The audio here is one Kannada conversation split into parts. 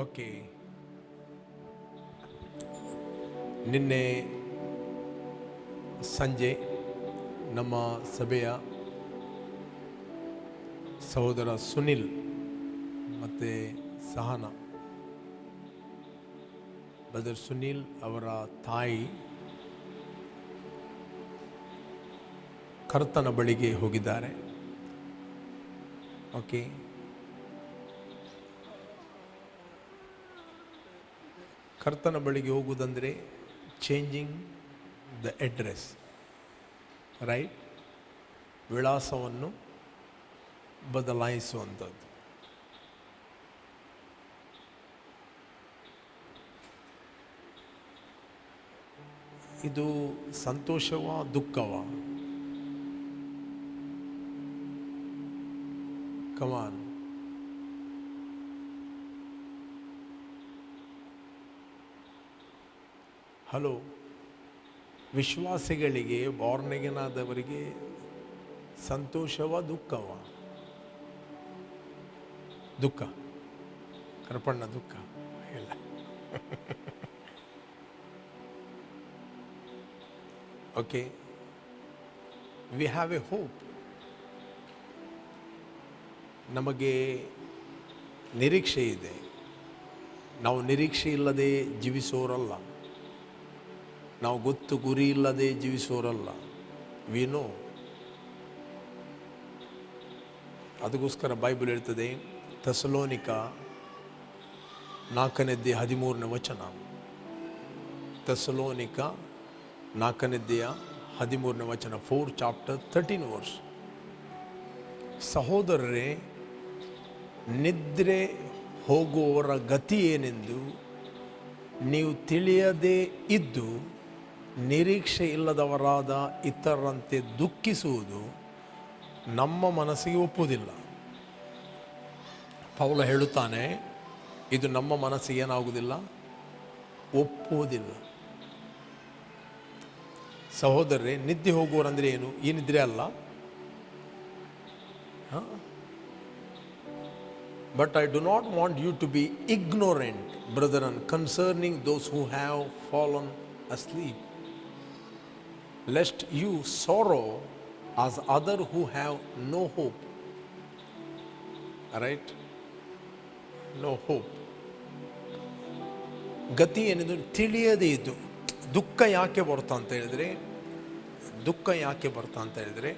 ಓಕೆ, ನಿನ್ನೆ ಸಂಜೆ ನಮ್ಮ ಸಭೆಯ ಸಹೋದರ ಸುನಿಲ್ ಮತ್ತು ಸಹನಾ, ಬ್ರದರ್ ಸುನಿಲ್ ಅವರ ತಾಯಿ ಕರ್ತನ ಬಳಿಗೆ ಹೋಗಿದ್ದಾರೆ. ಓಕೆ, ಕರ್ತನ ಬಳಿಗೆ ಹೋಗುವುದಂದರೆ ಚೇಂಜಿಂಗ್ ದ ಅಡ್ರೆಸ್, ರೈಟ್, ವಿಳಾಸವನ್ನು ಬದಲಾಯಿಸುವಂಥದ್ದು. ಇದು ಸಂತೋಷವ ದುಃಖವ? ಕಮಾನ್, ಹಲೋ. ವಿಶ್ವಾಸಿಗಳಿಗೆ, ಬಾರ್ನೆಗೆನಾದವರಿಗೆ ಸಂತೋಷವ ದುಃಖವ? ದುಃಖ. ಕರ್ಪಣ್ಣ ದುಃಖ ಇಲ್ಲ. Okay, we have A hope. ನಮಗೆ ನಿರೀಕ್ಷೆ ಇದೆ. ನಾವು ನಿರೀಕ್ಷೆ ಇಲ್ಲದೆ ಜೀವಿಸೋರಲ್ಲ, ನಾವು ಗೊತ್ತು ಗುರಿ ಇಲ್ಲದೆ ಜೀವಿಸೋರಲ್ಲ. We know. ಅದಕ್ಕೋಸ್ಕರ ಬೈಬಲ್ ಹೇಳ್ತದೆ, ಥೆಸಲೋನಿಕ 4:13. Thessalonica 4:13, 4 chapter 13 verse. ಸಹೋದರರೇ, ನಿದ್ರೆ ಹೋಗುವವರ ಗತಿ ಏನೆಂದು ನೀವು ತಿಳಿಯದೇ ಇದ್ದು ನಿರೀಕ್ಷೆ ಇಲ್ಲದವರಾದ ಇತರರಂತೆ ದುಃಖಿಸುವುದು ನಮ್ಮ ಮನಸ್ಸಿಗೆ ಒಪ್ಪುವುದಿಲ್ಲ. ಪೌಲ ಹೇಳುತ್ತಾನೆ, ಇದು ನಮ್ಮ ಮನಸ್ಸಿಗೆ ಏನಾಗುವುದಿಲ್ಲ, ಒಪ್ಪುವುದಿಲ್ಲ. ಸಹೋದರರೇ, ನಿದ್ದೆ ಹೋಗುವರಂದರೆ ಏನು? ಈ ನಿದ್ರೆ ಅಲ್ಲ. But I do not want you to be ignorant, brethren, concerning those who have fallen asleep, lest you sorrow as others who have no hope. Right? No hope. ಗತಿ ಏನಿದು ತಿಳಿಯದೇ ಇದ್ದು. ದುಃಖ ಯಾಕೆ ಬರ್ತಾ ಅಂತ ಹೇಳಿದರೆ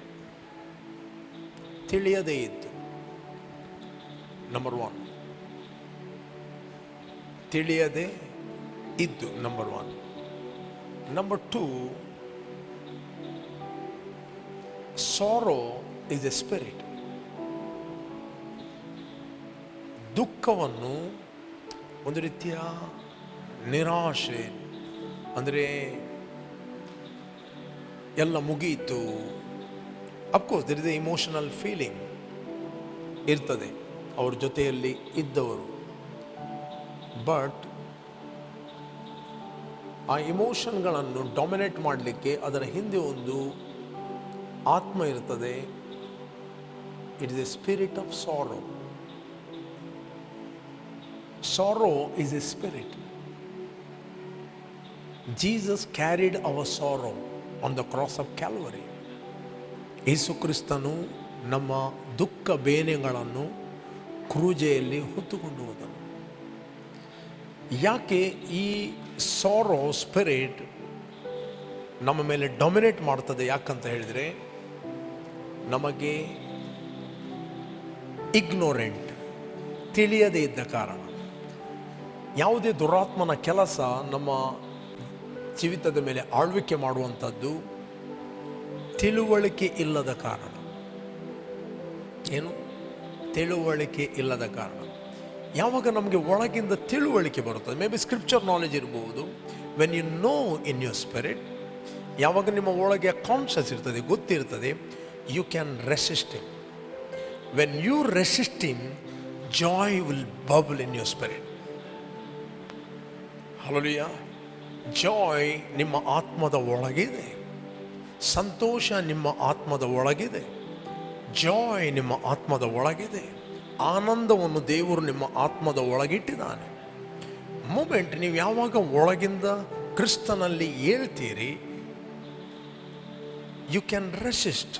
ತಿಳಿಯದೇ ಇದ್ದು. ನಂಬರ್ 1, ತಿಳಿಯದೇ ಇದ್ದು, number 1. Number 2, sorrow is a spirit. ದುಃಖವನ್ನು ಒಂದು ರೀತಿಯ ನಿರಾಶೆ, ಅಂದರೆ ಎಲ್ಲ ಮುಗಿಯಿತು. Of course there is a emotional feeling ಇರ್ತದೆ ಅವ್ರ ಜೊತೆಯಲ್ಲಿ ಇದ್ದವರು. ಬಟ್ ಆ ಇಮೋಷನ್ಗಳನ್ನು ಡಾಮಿನೇಟ್ ಮಾಡಲಿಕ್ಕೆ ಅದರ ಹಿಂದೆ ಒಂದು ಆತ್ಮ ಇರ್ತದೆ. It is a spirit of sorrow. Sorrow is a spirit. Jesus carried our sorrow on the cross of Calvary. ಯೇಸು ಕ್ರಿಸ್ತನು ನಮ್ಮ ದುಃಖ ಬೇನೆಗಳನ್ನು ಕ್ರೂಜೆಯಲ್ಲಿ ಹೊತ್ತುಕೊಂಡು ಹೋದನು. ಯಾಕೆ ಈ ಸಾರೋ ಸ್ಪಿರಿಟ್ ನಮ್ಮ ಮೇಲೆ ಡಾಮಿನೇಟ್ ಮಾಡ್ತದೆ? ಯಾಕಂತ ಹೇಳಿದರೆ, ನಮಗೆ ಇಗ್ನೋರೆಂಟ್, ತಿಳಿಯದೇ ಇದ್ದ ಕಾರಣ. ಯಾವುದೇ ದುರಾತ್ಮನ ಕೆಲಸ ನಮ್ಮ ಜೀವಿತದ ಮೇಲೆ ಆಳ್ವಿಕೆ ಮಾಡುವಂಥದ್ದು ತಿಳುವಳಿಕೆ ಇಲ್ಲದ ಕಾರಣ. ಏನು? ತಿಳುವಳಿಕೆ ಇಲ್ಲದ ಕಾರಣ. ಯಾವಾಗ ನಮಗೆ ಒಳಗಿಂದ ತಿಳುವಳಿಕೆ ಬರುತ್ತದೆ, ಮೇ ಬಿ ಸ್ಕ್ರಿಪ್ಚರ್ ನಾಲೆಜ್ ಇರ್ಬೋದು, when you know in your spirit, ಯಾವಾಗ ನಿಮ್ಮ ಒಳಗೆ ಕಾನ್ಷಿಯಸ್ ಇರ್ತದೆ, ಗೊತ್ತಿರ್ತದೆ, you can resist him. When you resist him, joy will bubble in your spirit. Hallelujah. Joy ನಿಮ್ಮ ಆತ್ಮದ ಒಳಗಿದೆ, ಸಂತೋಷ ನಿಮ್ಮ ಆತ್ಮದ ಒಳಗಿದೆ, ಜಾಯ್ ನಿಮ್ಮ ಆತ್ಮದ ಒಳಗಿದೆ, ಆನಂದವನ್ನು ದೇವರು ನಿಮ್ಮ ಆತ್ಮದ ಒಳಗಿಟ್ಟಿದ್ದಾನೆ. ಮೂಮೆಂಟ್ ನೀವು ಯಾವಾಗ ಒಳಗಿಂದ ಕ್ರಿಸ್ತನಲ್ಲಿ ಹೇಳ್ತೀರಿ, ಯು ಕ್ಯಾನ್ ರೆಸಿಸ್ಟ್.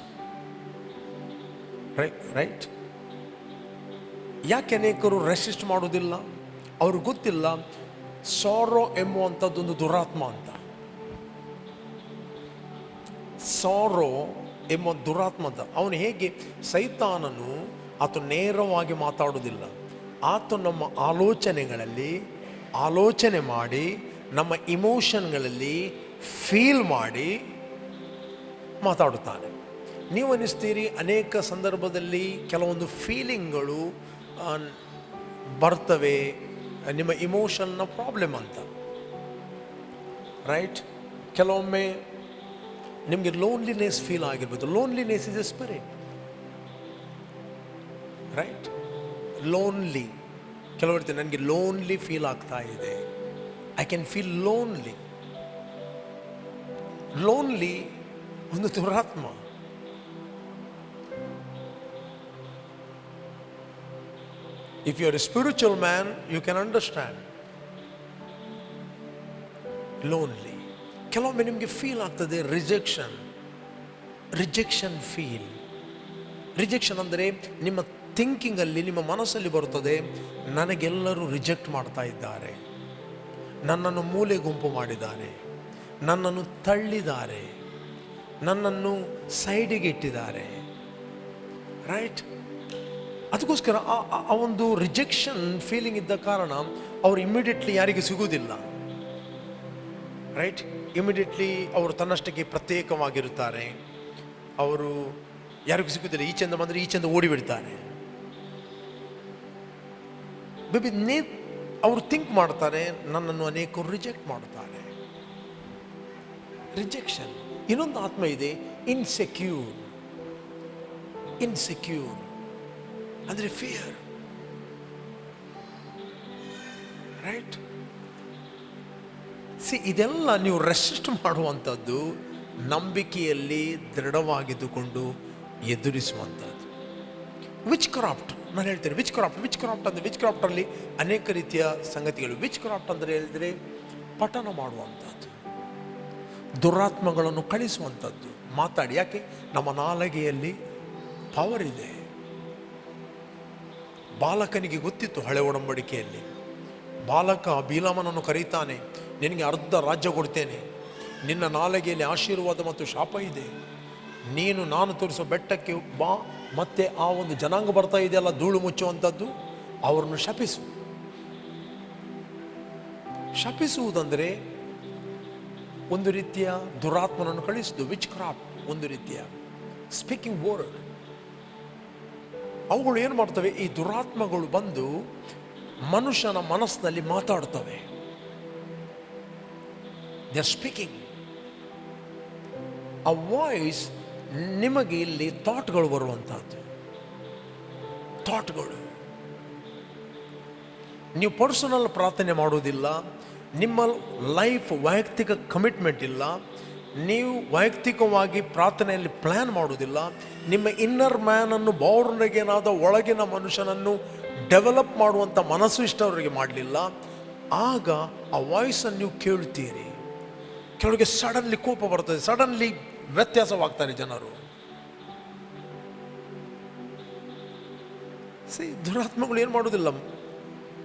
ರೈಟ್? ಯಾಕೆ ಅನೇಕರು ರೆಸಿಸ್ಟ್ ಮಾಡೋದಿಲ್ಲ? ಅವ್ರಿಗೆ ಗೊತ್ತಿಲ್ಲ ಸಾರೋ ಎಂಬುವಂಥದ್ದೊಂದು ದುರಾತ್ಮ ಅಂತ. ಸಾರೋ ಎಂಬ ದುರಾತ್ಮ ಅಂತ. ಅವನು ಹೇಗೆ, ಸೈತಾನನು ಆತ ನೇರವಾಗಿ ಮಾತಾಡೋದಿಲ್ಲ. ಆತ ನಮ್ಮ ಆಲೋಚನೆಗಳಲ್ಲಿ ಆಲೋಚನೆ ಮಾಡಿ, ನಮ್ಮ ಇಮೋಷನ್ಗಳಲ್ಲಿ ಫೀಲ್ ಮಾಡಿ ಮಾತಾಡುತ್ತಾನೆ. ನೀವು ಅನ್ನಿಸ್ತೀರಿ ಅನೇಕ ಸಂದರ್ಭದಲ್ಲಿ ಕೆಲವೊಂದು ಫೀಲಿಂಗ್ಗಳು ಬರ್ತವೆ, ನಿಮ್ಮ ಇಮೋಷನ್ನ ಪ್ರಾಬ್ಲಮ್ ಅಂತ. ರೈಟ್? ಕೆಲವೊಮ್ಮೆ ನಿಮಗೆ ಲೋನ್ಲಿನೆಸ್ ಫೀಲ್ ಆಗಿರ್ಬೋದು. Loneliness is a spirit. Right? Lonely, ಕೆಲವರು ನನಗೆ ಲೋನ್ಲಿ ಫೀಲ್ ಆಗ್ತಾ ಇದೆ, I can feel lonely. Lonely ಒಂದು ದುರಾತ್ಮ. If you are a spiritual man, you can understand. Lonely. ಕೆಲವೊಮ್ಮೆ ನಿಮಗೆ ಫೀಲ್ ಆಗ್ತದೆ ರಿಜೆಕ್ಷನ್ ಫೀಲ್. ರಿಜೆಕ್ಷನ್ ಅಂದರೆ ನಿಮ್ಮ ಥಿಂಕಿಂಗಲ್ಲಿ, ನಿಮ್ಮ ಮನಸ್ಸಲ್ಲಿ ಬರುತ್ತದೆ, ನನಗೆಲ್ಲರೂ ರಿಜೆಕ್ಟ್ ಮಾಡ್ತಾ ಇದ್ದಾರೆ, ನನ್ನನ್ನು ಮೂಲೆ ಗುಂಪು ಮಾಡಿದ್ದಾರೆ, ನನ್ನನ್ನು ತಳ್ಳಿದ್ದಾರೆ, ನನ್ನನ್ನು ಸೈಡಿಗೆ ಇಟ್ಟಿದ್ದಾರೆ. ರೈಟ್? ಅದಕ್ಕೋಸ್ಕರ ಆ ಒಂದು ರಿಜೆಕ್ಷನ್ ಫೀಲಿಂಗ್ ಇದ್ದ ಕಾರಣ ಅವರು ಇಮ್ಮಿಡಿಯೇಟ್ಲಿ ಯಾರಿಗೆ ಸಿಗುವುದಿಲ್ಲ. ರೈಟ್? ಇಮಿಡಿಯೇಟ್ಲಿ ಅವರು ತನ್ನಷ್ಟಕ್ಕೆ ಪ್ರತ್ಯೇಕವಾಗಿರುತ್ತಾರೆ. ಅವರು ಯಾರಿಗೂ ಸಿಗುವುದಿಲ್ಲ. ಈಚೆಂದ ಬಂದರೆ ಈಚೆಂದ ಓಡಿಬಿಡ್ತಾರೆ. ಬೇಬಿ ಅವರು ಥಿಂಕ್ ಮಾಡ್ತಾರೆ, ನನ್ನನ್ನು ಅನೇಕರು ರಿಜೆಕ್ಟ್ ಮಾಡ್ತಾರೆ. ರಿಜೆಕ್ಷನ್. ಇನ್ನೊಂದು ಆತ್ಮ ಇದೆ, ಇನ್ಸೆಕ್ಯೂರ್ ಅಂದರೆ ಫಿಯರ್. ರೈಟ್? ಇದೆಲ್ಲ ನೀವು ರೆಸಿಸ್ಟ್ ಮಾಡುವಂಥದ್ದು ನಂಬಿಕೆಯಲ್ಲಿ ದೃಢವಾಗಿದ್ದುಕೊಂಡು ಎದುರಿಸುವಂಥದ್ದು. ವಿಚ್ ಕ್ರಾಫ್ಟ್, ನಾನು ಹೇಳ್ತೇನೆ ವಿಚ್ ಕ್ರಾಫ್ಟ್ ಅಂದರೆ, ವಿಚ್ ಕ್ರಾಫ್ಟಲ್ಲಿ ಅನೇಕ ರೀತಿಯ ಸಂಗತಿಗಳು. ವಿಚ್ ಕ್ರಾಫ್ಟ್ ಅಂದರೆ ಹೇಳಿದರೆ ಪಠನ ಮಾಡುವಂಥದ್ದು, ದುರಾತ್ಮಗಳನ್ನು ಕಳಿಸುವಂಥದ್ದು, ಮಾತಾಡಿ. ಯಾಕೆ? ನಮ್ಮ ನಾಲಿಗೆಯಲ್ಲಿ ಪವರ್ ಇದೆ. ಬಾಲಕನಿಗೆ ಗೊತ್ತಿತ್ತು ಹಳೆ ಒಡಂಬಡಿಕೆಯಲ್ಲಿ. ಬಾಲಕ ಬೀಲಾಮನನ್ನು ಕರೀತಾನೆ, ನಿನಗೆ ಅರ್ಧ ರಾಜ್ಯ ಕೊಡ್ತೇನೆ, ನಿನ್ನ ನಾಲಿಗೆಯಲ್ಲಿ ಆಶೀರ್ವಾದ ಮತ್ತು ಶಾಪ ಇದೆ, ನಾನು ತೋರಿಸೋ ಬೆಟ್ಟಕ್ಕೆ ಬಾ, ಮತ್ತೆ ಆ ಒಂದು ಜನಾಂಗ ಬರ್ತಾ ಇದೆಯಲ್ಲ ಧೂಳು ಮುಚ್ಚುವಂಥದ್ದು, ಅವರನ್ನು ಶಪಿಸುವುದಂದರೆ ಒಂದು ರೀತಿಯ ದುರಾತ್ಮನನ್ನು ಕಳಿಸುವುದು. ವಿಚ್ ಕ್ರಾಫ್ಟ್ ಒಂದು ರೀತಿಯ ಸ್ಪೀಕಿಂಗ್ ವರ್ಡ್. ಅವುಗಳು ಏನು ಮಾಡ್ತವೆ? ಈ ದುರಾತ್ಮಗಳು ಬಂದು ಮನುಷ್ಯನ ಮನಸ್ಸಿನಲ್ಲಿ ಮಾತಾಡ್ತವೆ. They are speaking. ಆ ವಾಯ್ಸ್ ನಿಮಗೆ ಇಲ್ಲಿ ಥಾಟ್ಗಳು ಬರುವಂಥದ್ದು. ಥಾಟ್ಗಳು. ನೀವು ಪರ್ಸನಲ್ ಪ್ರಾರ್ಥನೆ ಮಾಡೋದಿಲ್ಲ, ನಿಮ್ಮ ಲೈಫ್ ವೈಯಕ್ತಿಕ ಕಮಿಟ್ಮೆಂಟ್ ಇಲ್ಲ, ನೀವು ವೈಯಕ್ತಿಕವಾಗಿ ಪ್ರಾರ್ಥನೆಯಲ್ಲಿ ಪ್ಲ್ಯಾನ್ ಮಾಡೋದಿಲ್ಲ, ನಿಮ್ಮ ಇನ್ನರ್ ಮ್ಯಾನನ್ನು, ಬೌರ್ನಗೇನಾದ ಒಳಗಿನ ಮನುಷ್ಯನನ್ನು ಡೆವಲಪ್ ಮಾಡುವಂಥ ಮನಸ್ಸು ಇಷ್ಟವರಿಗೆ ಮಾಡಲಿಲ್ಲ. ಆಗ ಆ ವಾಯ್ಸನ್ನು ನೀವು ಕೇಳ್ತೀರಿ. ಕೆಲವರಿಗೆ ಸಡನ್ಲಿ ಕೋಪ ಬರ್ತದೆ, ಸಡನ್ಲಿ ವ್ಯತ್ಯಾಸವಾಗ್ತಾರೆ ಜನರು. ದುರಾತ್ಮಗಳು ಏನು ಮಾಡೋದಿಲ್ಲ,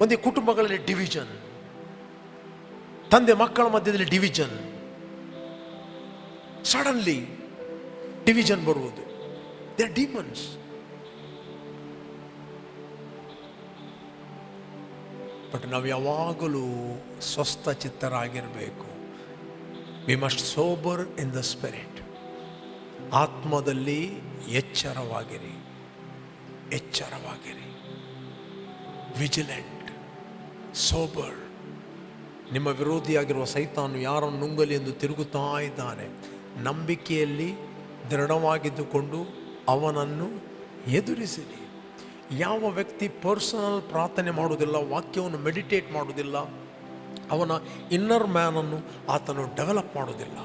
ಒಂದೇ ಕುಟುಂಬಗಳಲ್ಲಿ ಡಿವಿಷನ್, ತಂದೆ ಮಕ್ಕಳ ಮಧ್ಯದಲ್ಲಿ ಡಿವಿಷನ್, ಸಡನ್ಲಿ ಡಿವಿಷನ್ ಬರುವುದು. They are demons. ಬಟ್ ನಾವು ಯಾವಾಗಲೂ ಸ್ವಸ್ಥ ಚಿತ್ತರಾಗಿರಬೇಕು. We must sober in the spirit. ಆತ್ಮದಲ್ಲಿ ಎಚ್ಚರವಾಗಿರಿ, ವಿಜಿಲೆಂಟ್, ಸೋಬರ್. ನಿಮ್ಮ ವಿರೋಧಿಯಾಗಿರುವ ಸೈತಾನು ಯಾರನ್ನು ನುಂಗಲಿ ಎಂದು ತಿರುಗುತ್ತಾ ಇದ್ದಾನೆ. ನಂಬಿಕೆಯಲ್ಲಿ ದೃಢವಾಗಿದ್ದುಕೊಂಡು ಅವನನ್ನು ಎದುರಿಸಿರಿ. ಯಾವ ವ್ಯಕ್ತಿ ಪರ್ಸನಲ್ ಪ್ರಾರ್ಥನೆ ಮಾಡುವುದಿಲ್ಲ, ವಾಕ್ಯವನ್ನು ಮೆಡಿಟೇಟ್ ಮಾಡುವುದಿಲ್ಲ, ಅವನ ಇನ್ನರ್ ಮ್ಯಾನನ್ನು ಆತನು ಡೆವಲಪ್ ಮಾಡೋದಿಲ್ಲ.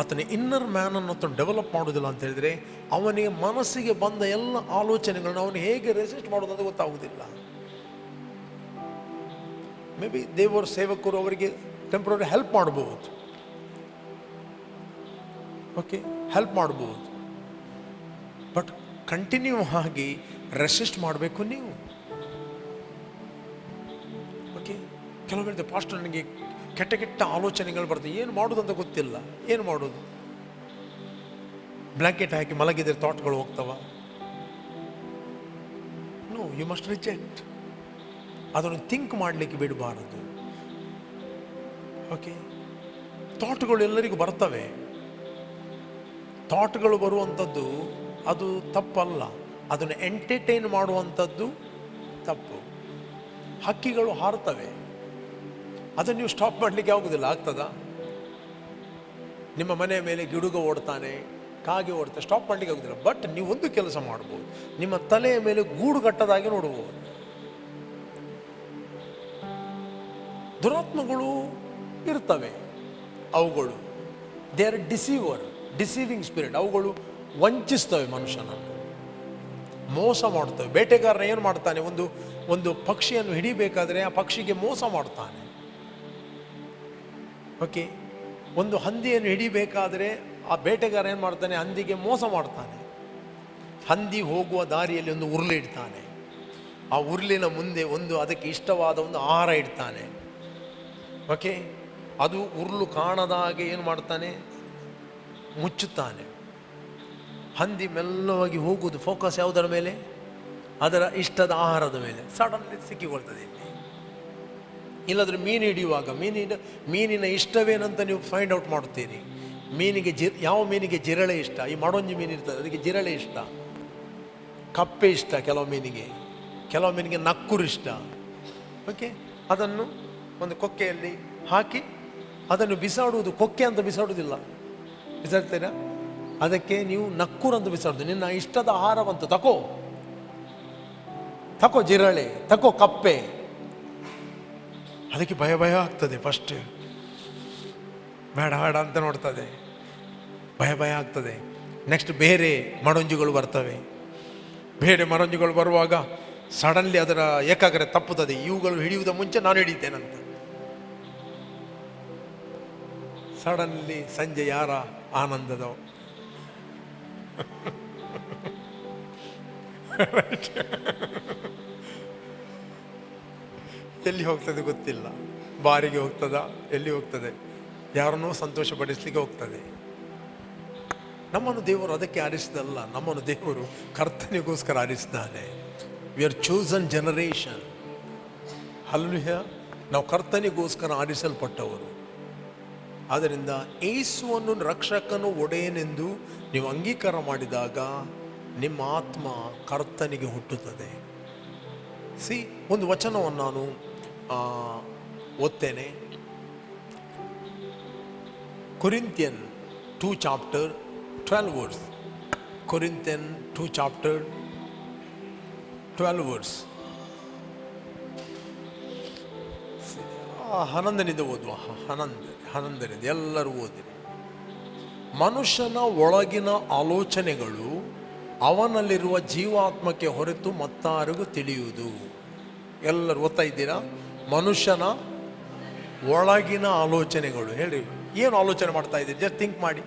ಆತನ ಇನ್ನರ್ ಮ್ಯಾನನ್ನು ಆತನು ಡೆವಲಪ್ ಮಾಡೋದಿಲ್ಲ ಅಂತ ಹೇಳಿದರೆ ಅವನಿಗೆ ಮನಸ್ಸಿಗೆ ಬಂದ ಎಲ್ಲ ಆಲೋಚನೆಗಳನ್ನು ಅವನು ಹೇಗೆ ರೆಸಿಸ್ಟ್ ಮಾಡೋದು ಅಂತ ಗೊತ್ತಾಗುವುದಿಲ್ಲ. ಮೇ ಬಿ ದೇವರ ಸೇವಕರು ಅವರಿಗೆ ಟೆಂಪ್ರರಿ ಹೆಲ್ಪ್ ಮಾಡ್ಬೋದು. ಓಕೆ, ಹೆಲ್ಪ್ ಮಾಡ್ಬೋದು. ಬಟ್ ಕಂಟಿನ್ಯೂ ಆಗಿ ರೆಸಿಸ್ಟ್ ಮಾಡಬೇಕು ನೀವು. ಓಕೆ, ಕೆಲವೊಮ್ಮೆ ಪಾಸ್ಟರ್ ನನಗೆ ಕೆಟ್ಟ ಕೆಟ್ಟ ಆಲೋಚನೆಗಳು ಬರ್ತದೆ, ಏನು ಮಾಡೋದು ಅಂತ ಗೊತ್ತಿಲ್ಲ. ಏನು ಮಾಡೋದು? ಬ್ಲ್ಯಾಂಕೆಟ್ ಹಾಕಿ ಮಲಗಿದ್ರೆ ಥಾಟ್ಗಳು ಹೋಗ್ತವ? No, you must reject. ಅದನ್ನು ಥಿಂಕ್ ಮಾಡಲಿಕ್ಕೆ ಬಿಡಬಾರದು. ಓಕೆ, ಥಾಟ್ಗಳು ಎಲ್ಲರಿಗೂ ಬರ್ತವೆ. ಥಾಟ್ಗಳು ಬರುವಂಥದ್ದು ಅದು ತಪ್ಪಲ್ಲ, ಅದನ್ನು ಎಂಟರ್ಟೈನ್ ಮಾಡುವಂಥದ್ದು ತಪ್ಪು. ಹಕ್ಕಿಗಳು ಹಾರ್ತವೆ, ಅದನ್ನು ನೀವು ಸ್ಟಾಪ್ ಮಾಡಲಿಕ್ಕೆ ಆಗುವುದಿಲ್ಲ. ಆಗ್ತದಾ? ನಿಮ್ಮ ಮನೆಯ ಮೇಲೆ ಗಿಡುಗ ಓಡ್ತಾನೆ, ಕಾಗೆ ಓಡ್ತಾನೆ, ಸ್ಟಾಪ್ ಮಾಡಲಿಕ್ಕೆ ಆಗುದಿಲ್ಲ. ಬಟ್ ನೀವು ಒಂದು ಕೆಲಸ ಮಾಡ್ಬೋದು, ನಿಮ್ಮ ತಲೆಯ ಮೇಲೆ ಗೂಡು ಕಟ್ಟದಾಗಿ ನೋಡ್ಬೋದು. ದುರಾತ್ಮಗಳು ಇರ್ತವೆ, ಅವುಗಳು ದೇ ಆರ್ ಡಿಸೀವಿಂಗ್ ಸ್ಪಿರಿಟ್. ಅವುಗಳು ವಂಚಿಸ್ತವೆ, ಮನುಷ್ಯನನ್ನು ಮೋಸ ಮಾಡ್ತವೆ. ಬೇಟೆಗಾರನ ಏನು ಮಾಡ್ತಾನೆ? ಒಂದು ಪಕ್ಷಿಯನ್ನು ಹಿಡಿಬೇಕಾದ್ರೆ ಆ ಪಕ್ಷಿಗೆ ಮೋಸ ಮಾಡ್ತಾನೆ. ಓಕೆ, ಒಂದು ಹಂದಿಯನ್ನು ಹಿಡಿಬೇಕಾದ್ರೆ ಆ ಬೇಟೆಗಾರ ಏನು ಮಾಡ್ತಾನೆ? ಹಂದಿಗೆ ಮೋಸ ಮಾಡ್ತಾನೆ. ಹಂದಿ ಹೋಗುವ ದಾರಿಯಲ್ಲಿ ಒಂದು ಉರುಳು ಇಡ್ತಾನೆ, ಆ ಉರುಳಿನ ಮುಂದೆ ಅದಕ್ಕೆ ಇಷ್ಟವಾದ ಒಂದು ಆಹಾರ ಇಡ್ತಾನೆ. ಓಕೆ, ಅದು ಉರುಳು ಕಾಣದ ಹಾಗೆ ಏನು ಮಾಡ್ತಾನೆ? ಮುಚ್ಚುತ್ತಾನೆ. ಹಂದಿ ಮೆಲ್ಲವಾಗಿ ಹೋಗುವುದು, ಫೋಕಸ್ ಯಾವುದರ ಮೇಲೆ? ಅದರ ಇಷ್ಟದ ಆಹಾರದ ಮೇಲೆ. ಸಡನ್ಲಿ ಸಿಕ್ಕಿಕೊಳ್ತದೆ. ಇಲ್ಲಾಂದರೆ ಮೀನು ಹಿಡಿಯುವಾಗ ಮೀನಿನ ಇಷ್ಟವೇನಂತ ನೀವು ಫೈಂಡ್ ಔಟ್ ಮಾಡುತ್ತೀರಿ. ಯಾವ ಮೀನಿಗೆ ಜಿರಳೆ ಇಷ್ಟ? ಈ ಮಡೊಂಜಿ ಮೀನು ಇರ್ತದೆ, ಅದಕ್ಕೆ ಜಿರಳೆ ಇಷ್ಟ. ಕಪ್ಪೆ ಇಷ್ಟ ಕೆಲವು ಮೀನಿಗೆ ನಕ್ಕುರು ಇಷ್ಟ. ಓಕೆ, ಅದನ್ನು ಒಂದು ಕೊಕ್ಕೆಯಲ್ಲಿ ಹಾಕಿ ಅದನ್ನು ಬಿಸಾಡುವುದು. ಕೊಕ್ಕೆ ಅಂತ ಬಿಸಾಡುವುದಿಲ್ಲ, ಬಿಸಾಡ್ತೀರಾ? ಅದಕ್ಕೆ ನೀವು ನಕ್ಕುರು ಅಂತ ಬಿಸಾಡುದು. ನಿನ್ನ ಇಷ್ಟದ ಆಹಾರವಂತ ತಕೋ ಜಿರಳೆ, ತಕೋ ಕಪ್ಪೆ. ಅದಕ್ಕೆ ಭಯ ಆಗ್ತದೆ. ಫಸ್ಟ್ ಬೇಡ ಅಂತ ನೋಡ್ತದೆ, ಭಯ ಆಗ್ತದೆ. ನೆಕ್ಸ್ಟ್ ಬೇರೆ ಮಡೊಂಜುಗಳು ಬರ್ತವೆ. ಬೇರೆ ಮಡೊಂಜುಗಳು ಬರುವಾಗ ಸಡನ್ಲಿ ಅದರ ಏಕಾಗ್ರತೆ ತಪ್ಪುತ್ತದೆ. ಇವುಗಳು ಹಿಡಿಯುವುದ ಮುಂಚೆ ನಾನು ಹಿಡಿತೇನಂತ. ಸಡನ್ಲಿ ಸಂಜೆ ಯಾರ ಆನಂದದ ಎಲ್ಲಿ ಹೋಗ್ತದೆ ಗೊತ್ತಿಲ್ಲ. ಬಾರಿಗೆ ಹೋಗ್ತದ, ಎಲ್ಲಿ ಹೋಗ್ತದೆ? ಯಾರನ್ನೂ ಸಂತೋಷಪಡಿಸ್ಲಿಕ್ಕೆ ಹೋಗ್ತದೆ. ನಮ್ಮನ್ನು ದೇವರು ಅದಕ್ಕೆ ಆರಿಸಿದಲ್ಲ, ನಮ್ಮನ್ನು ದೇವರು ಕರ್ತನಿಗೋಸ್ಕರ ಆರಿಸಿದ್ದಾನೆ. We are chosen generation. Hallelujah. ನಾವು ಕರ್ತನಿಗೋಸ್ಕರ ಆರಿಸಲ್ಪಟ್ಟವರು. ಆದ್ದರಿಂದ ಯೇಸುವನ್ನು ರಕ್ಷಕನು ಒಡೆಯನೆಂದು ನೀವು ಅಂಗೀಕಾರ ಮಾಡಿದಾಗ ನಿಮ್ಮ ಆತ್ಮ ಕರ್ತನಿಗೆ ಹುಟ್ಟುತ್ತದೆ. ಒಂದು ವಚನವನ್ನು ನಾನು ಓದ್ತೇನೆ. Corinthian 2 chapter 12 verse. Corinthian 2 chapter 12 verse. 11 ಓದುವ. 11 ಎಲ್ಲರೂ ಓದಿರಿ. ಮನುಷ್ಯನ ಒಳಗಿನ ಆಲೋಚನೆಗಳು ಅವನಲ್ಲಿರುವ ಜೀವಾತ್ಮಕ್ಕೆ ಹೊರತು ಮತ್ತಾರಿಗೂ ತಿಳಿಯುವುದು. ಎಲ್ಲರೂ ಓದ್ತಾ ಇದ್ದೀರಾ? ಮನುಷ್ಯನ ಒಳಗಿನ ಆಲೋಚನೆಗಳು. ಹೇಳಿ, ಏನು ಆಲೋಚನೆ ಮಾಡ್ತಾ ಇದ್ದೀರಿ? ಜಸ್ಟ್ ಥಿಂಕ್ ಮಾಡಿ.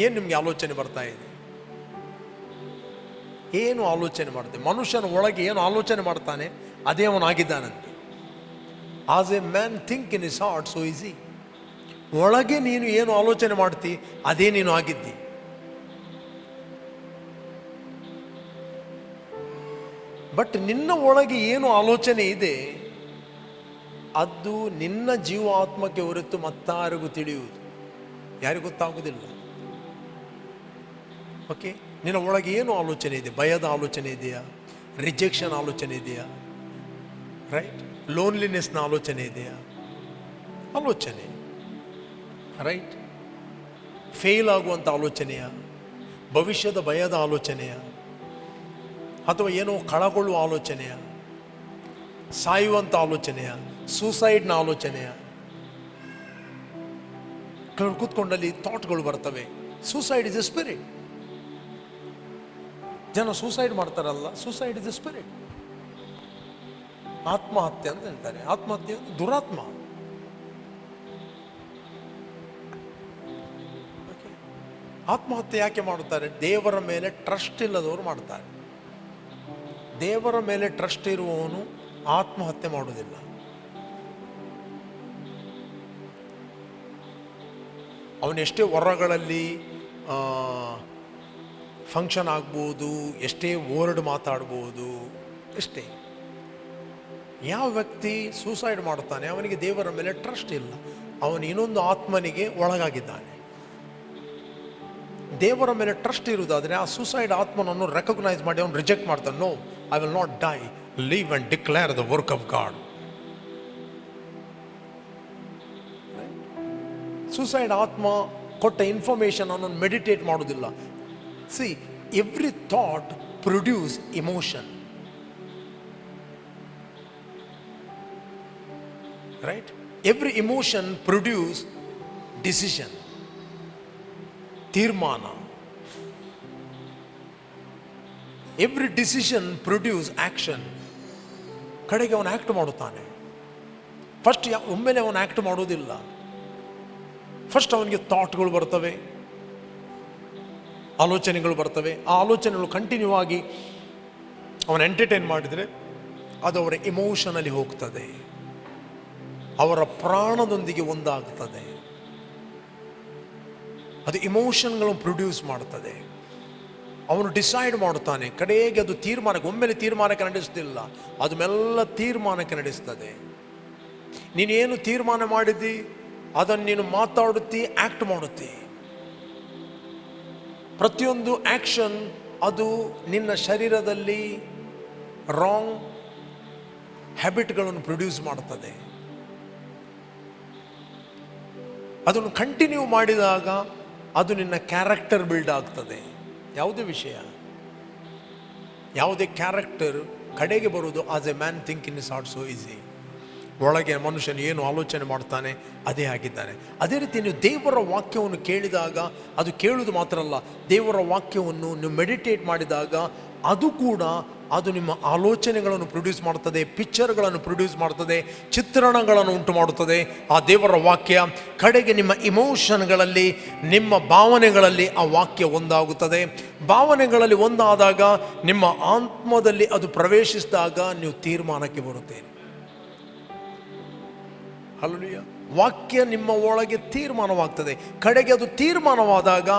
ಏನು ನಿಮಗೆ ಆಲೋಚನೆ ಬರ್ತಾ ಇದೆ? ಏನು ಆಲೋಚನೆ ಮಾಡ್ತೇವೆ? ಮನುಷ್ಯನ ಒಳಗೆ ಏನು ಆಲೋಚನೆ ಮಾಡ್ತಾನೆ ಅದೇ ಅವನಾಗಿದ್ದಾನಂತೆ. As a man think in his heart so is he. ಒಳಗೆ ನೀನು ಏನು ಆಲೋಚನೆ ಮಾಡ್ತಿ ಅದೇ ನೀನು ಆಗಿದ್ದಿ. ಬಟ್ ನಿನ್ನ ಒಳಗೆ ಏನು ಆಲೋಚನೆ ಇದೆ ಅದು ನಿನ್ನ ಜೀವಾತ್ಮಕ್ಕೆ ಹೊರತು ಮತ್ತಾರಿಗೂ ತಿಳಿಯುವುದು, ಯಾರಿಗೂ ಗೊತ್ತಾಗುವುದಿಲ್ಲ. ಓಕೆ, ನಿನ್ನ ಒಳಗೆ ಏನು ಆಲೋಚನೆ ಇದೆ? ಭಯದ ಆಲೋಚನೆ ಇದೆಯಾ? ರಿಜೆಕ್ಷನ್ ಆಲೋಚನೆ ಇದೆಯಾ? ರೈಟ್. ಲೋನ್ಲಿನೆಸ್ನ ಆಲೋಚನೆ ಇದೆಯಾ? ಆಲೋಚನೆ. ರೈಟ್. ಫೇಲ್ ಆಗುವಂಥ ಆಲೋಚನೆಯ, ಭವಿಷ್ಯದ ಭಯದ ಆಲೋಚನೆಯ, ಅಥವಾ ಏನೋ ಕಳಗೊಳ್ಳುವ ಆಲೋಚನೆಯ, ಸಾಯುವಂಥ ಆಲೋಚನೆಯ, ಸೂಸೈಡ್ನ ಆಲೋಚನೆಯ. ಕೆಲವರು ಕೂತ್ಕೊಂಡಲ್ಲಿ ಥಾಟ್ಗಳು ಬರ್ತವೆ. Suicide is a spirit. ಜನ ಸೂಸೈಡ್ ಮಾಡ್ತಾರಲ್ಲ, ಸೂಸೈಡ್ ಇಸ್ ಎ ಸ್ಪಿರಿಟ್. ಆತ್ಮಹತ್ಯೆ ಅಂತ ಹೇಳ್ತಾರೆ. ಆತ್ಮಹತ್ಯೆ ಒಂದು ದುರಾತ್ಮ. ಆತ್ಮಹತ್ಯೆ ಯಾಕೆ ಮಾಡುತ್ತಾರೆ? ದೇವರ ಮೇಲೆ ಟ್ರಸ್ಟ್ ಇಲ್ಲದವರು ಮಾಡ್ತಾರೆ. ದೇವರ ಮೇಲೆ ಟ್ರಸ್ಟ್ ಇರುವವನು ಆತ್ಮಹತ್ಯೆ ಮಾಡುವುದಿಲ್ಲ. ಅವನೆಷ್ಟೇ ಹೊರಗಳಲ್ಲಿ ಫಂಕ್ಷನ್ ಆಗ್ಬೋದು, ಎಷ್ಟೇ ವರ್ಡ್ ಮಾತಾಡ್ಬೋದು, ಎಷ್ಟೇ. ಯಾವ ವ್ಯಕ್ತಿ ಸೂಸೈಡ್ ಮಾಡುತ್ತಾನೆ ಅವನಿಗೆ ದೇವರ ಮೇಲೆ ಟ್ರಸ್ಟ್ ಇಲ್ಲ, ಅವನು ಇನ್ನೊಂದು ಆತ್ಮನಿಗೆ ಒಳಗಾಗಿದ್ದಾನೆ. ದೇವರ ಮೇಲೆ ಟ್ರಸ್ಟ್ ಇರುವುದಾದರೆ ಆ ಸೂಸೈಡ್ ಆತ್ಮನನ್ನು ರೆಕಗ್ನೈಸ್ ಮಾಡಿ ಅವನು ರಿಜೆಕ್ಟ್ ಮಾಡ್ತಾನೆ. No, I will not die, live and declare the work of God. Suicide ಆತ್ಮ ಕೊಟ್ಟ ಇನ್ಫಾರ್ಮೇಶನ್ ಅವನನ್ನು ಮೆಡಿಟೇಟ್ ಮಾಡೋದಿಲ್ಲ. See, every thought produce emotion, right? Every emotion produce decision, ತೀರ್ಮಾನ. Every decision produce action. ಕಡೆಗೆ ಅವನು ಆಕ್ಟ್ ಮಾಡುತ್ತಾನೆ. ಫಸ್ಟ್ ಒಮ್ಮೆಲೆ ಅವನು ಆಕ್ಟ್ ಮಾಡೋದಿಲ್ಲ. ಫಸ್ಟ್ ಅವನಿಗೆ ಥಾಟ್ಗಳು ಬರ್ತವೆ, ಆಲೋಚನೆಗಳು ಬರ್ತವೆ. ಆ ಆಲೋಚನೆಗಳು ಕಂಟಿನ್ಯೂ ಆಗಿ ಅವನು ಎಂಟರ್ಟೈನ್ ಮಾಡಿದರೆ ಅದು ಅವರ ಇಮೋಷನಲ್ಲಿ ಹೋಗ್ತದೆ, ಅವರ ಪ್ರಾಣದೊಂದಿಗೆ ಒಂದಾಗ್ತದೆ. ಅದು ಇಮೋಷನ್ಗಳನ್ನು ಪ್ರೊಡ್ಯೂಸ್ ಮಾಡ್ತದೆ. ಅವನು ಡಿಸೈಡ್ ಮಾಡುತ್ತಾನೆ, ಕಡೆಗೆ ಅದು ತೀರ್ಮಾನಕ್ಕೆ, ಒಮ್ಮೆಲೆ ತೀರ್ಮಾನಕ್ಕೆ ನಡೆಸುತ್ತಿಲ್ಲ, ಅದು ಮೆಲ್ಲ ತೀರ್ಮಾನಕ್ಕೆ ನಡೆಸ್ತದೆ. ನೀನೇನು ತೀರ್ಮಾನ ಮಾಡಿದ್ದಿ ಅದನ್ನು ನೀನು ಮಾತಾಡುತ್ತಿ, ಆಕ್ಟ್ ಮಾಡುತ್ತಿ. ಪ್ರತಿಯೊಂದು ಆಕ್ಷನ್ ಅದು ನಿನ್ನ ಶರೀರದಲ್ಲಿ ರಾಂಗ್ ಹ್ಯಾಬಿಟ್ಗಳನ್ನು ಪ್ರೊಡ್ಯೂಸ್ ಮಾಡುತ್ತದೆ. ಅದನ್ನು ಕಂಟಿನ್ಯೂ ಮಾಡಿದಾಗ ಅದು ನಿನ್ನ ಕ್ಯಾರೆಕ್ಟರ್ ಬಿಲ್ಡ್ ಆಗ್ತದೆ. ಯಾವುದೇ ವಿಷಯ, ಯಾವುದೇ ಕ್ಯಾರೆಕ್ಟರ್ ಕಡೆಗೆ ಬರುವುದು as a man think in is not so is he. ಒಳಗೆ ಮನುಷ್ಯನು ಏನು ಆಲೋಚನೆ ಮಾಡ್ತಾನೆ ಅದೇ ಆಗಿದ್ದಾನೆ. ಅದೇ ರೀತಿ ನೀವು ದೇವರ ವಾಕ್ಯವನ್ನು ಕೇಳಿದಾಗ ಅದು ಕೇಳುವುದು ಮಾತ್ರ ಅಲ್ಲ, ದೇವರ ವಾಕ್ಯವನ್ನು ನೀವು ಮೆಡಿಟೇಟ್ ಮಾಡಿದಾಗ ಅದು ಕೂಡ ಅದು ನಿಮ್ಮ ಆಲೋಚನೆಗಳನ್ನು ಪ್ರೊಡ್ಯೂಸ್ ಮಾಡ್ತದೆ, ಪಿಕ್ಚರ್ಗಳನ್ನು ಪ್ರೊಡ್ಯೂಸ್ ಮಾಡ್ತದೆ, ಚಿತ್ರಣಗಳನ್ನು ಉಂಟು ಮಾಡುತ್ತದೆ. ಆ ದೇವರ ವಾಕ್ಯ ಕಡೆಗೆ ನಿಮ್ಮ ಇಮೋಷನ್ಗಳಲ್ಲಿ, ನಿಮ್ಮ ಭಾವನೆಗಳಲ್ಲಿ ಆ ವಾಕ್ಯ ಒಂದಾಗುತ್ತದೆ. ಭಾವನೆಗಳಲ್ಲಿ ಒಂದಾದಾಗ ನಿಮ್ಮ ಆತ್ಮದಲ್ಲಿ ಅದು ಪ್ರವೇಶಿಸಿದಾಗ ನೀವು ತೀರ್ಮಾನಕ್ಕೆ ಬರುತ್ತೀರಿ. ಹಲ್ಲೆಲೂಯಾ. ವಾಕ್ಯ ನಿಮ್ಮ ಒಳಗೆ ತೀರ್ಮಾನವಾಗ್ತದೆ. ಕಡೆಗೆ ಅದು ತೀರ್ಮಾನವಾದಾಗ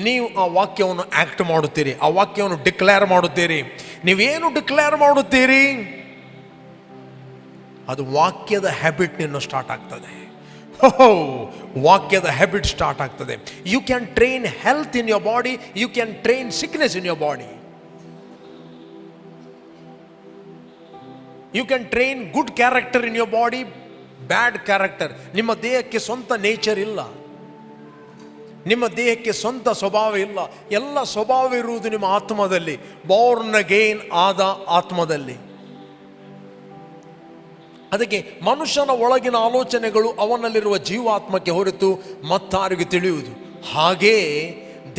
ನೀವು ಆ ವಾಕ್ಯವನ್ನು ಆಕ್ಟ್ ಮಾಡುತ್ತೀರಿ, ಆ ವಾಕ್ಯವನ್ನು ಡಿಕ್ಲೇರ್ ಮಾಡುತ್ತೀರಿ. ನೀವೇನು ಡಿಕ್ಲೇರ್ ಮಾಡುತ್ತೀರಿ ಅದು ವಾಕ್ಯದ ಹ್ಯಾಬಿಟ್ ನಿನ್ನ ಸ್ಟಾರ್ಟ್ ಆಗ್ತದೆ. ವಾಕ್ಯದ ಹ್ಯಾಬಿಟ್ ಸ್ಟಾರ್ಟ್ ಆಗ್ತದೆ. You can train health in your body, you can train sickness in your body. You can train good character in your body, bad character. ನಿಮ್ಮ ದೇಹಕ್ಕೆ ಸ್ವಂತ ನೇಚರ್ ಇಲ್ಲ, ನಿಮ್ಮ ದೇಹಕ್ಕೆ ಸ್ವಂತ ಸ್ವಭಾವ ಇಲ್ಲ. ಎಲ್ಲ ಸ್ವಭಾವ ಇರುವುದು ನಿಮ್ಮ ಆತ್ಮದಲ್ಲಿ, ಬಾರ್ನ್ ಅಗೇನ್ ಆದ ಆತ್ಮದಲ್ಲಿ. ಅದಕ್ಕೆ ಮನುಷ್ಯನ ಒಳಗಿನ ಆಲೋಚನೆಗಳು ಅವನಲ್ಲಿರುವ ಜೀವಾತ್ಮಕ್ಕೆ ಹೊರತು ಮತ್ತಾರಿಗೆ ತಿಳಿಯುವುದು. ಹಾಗೇ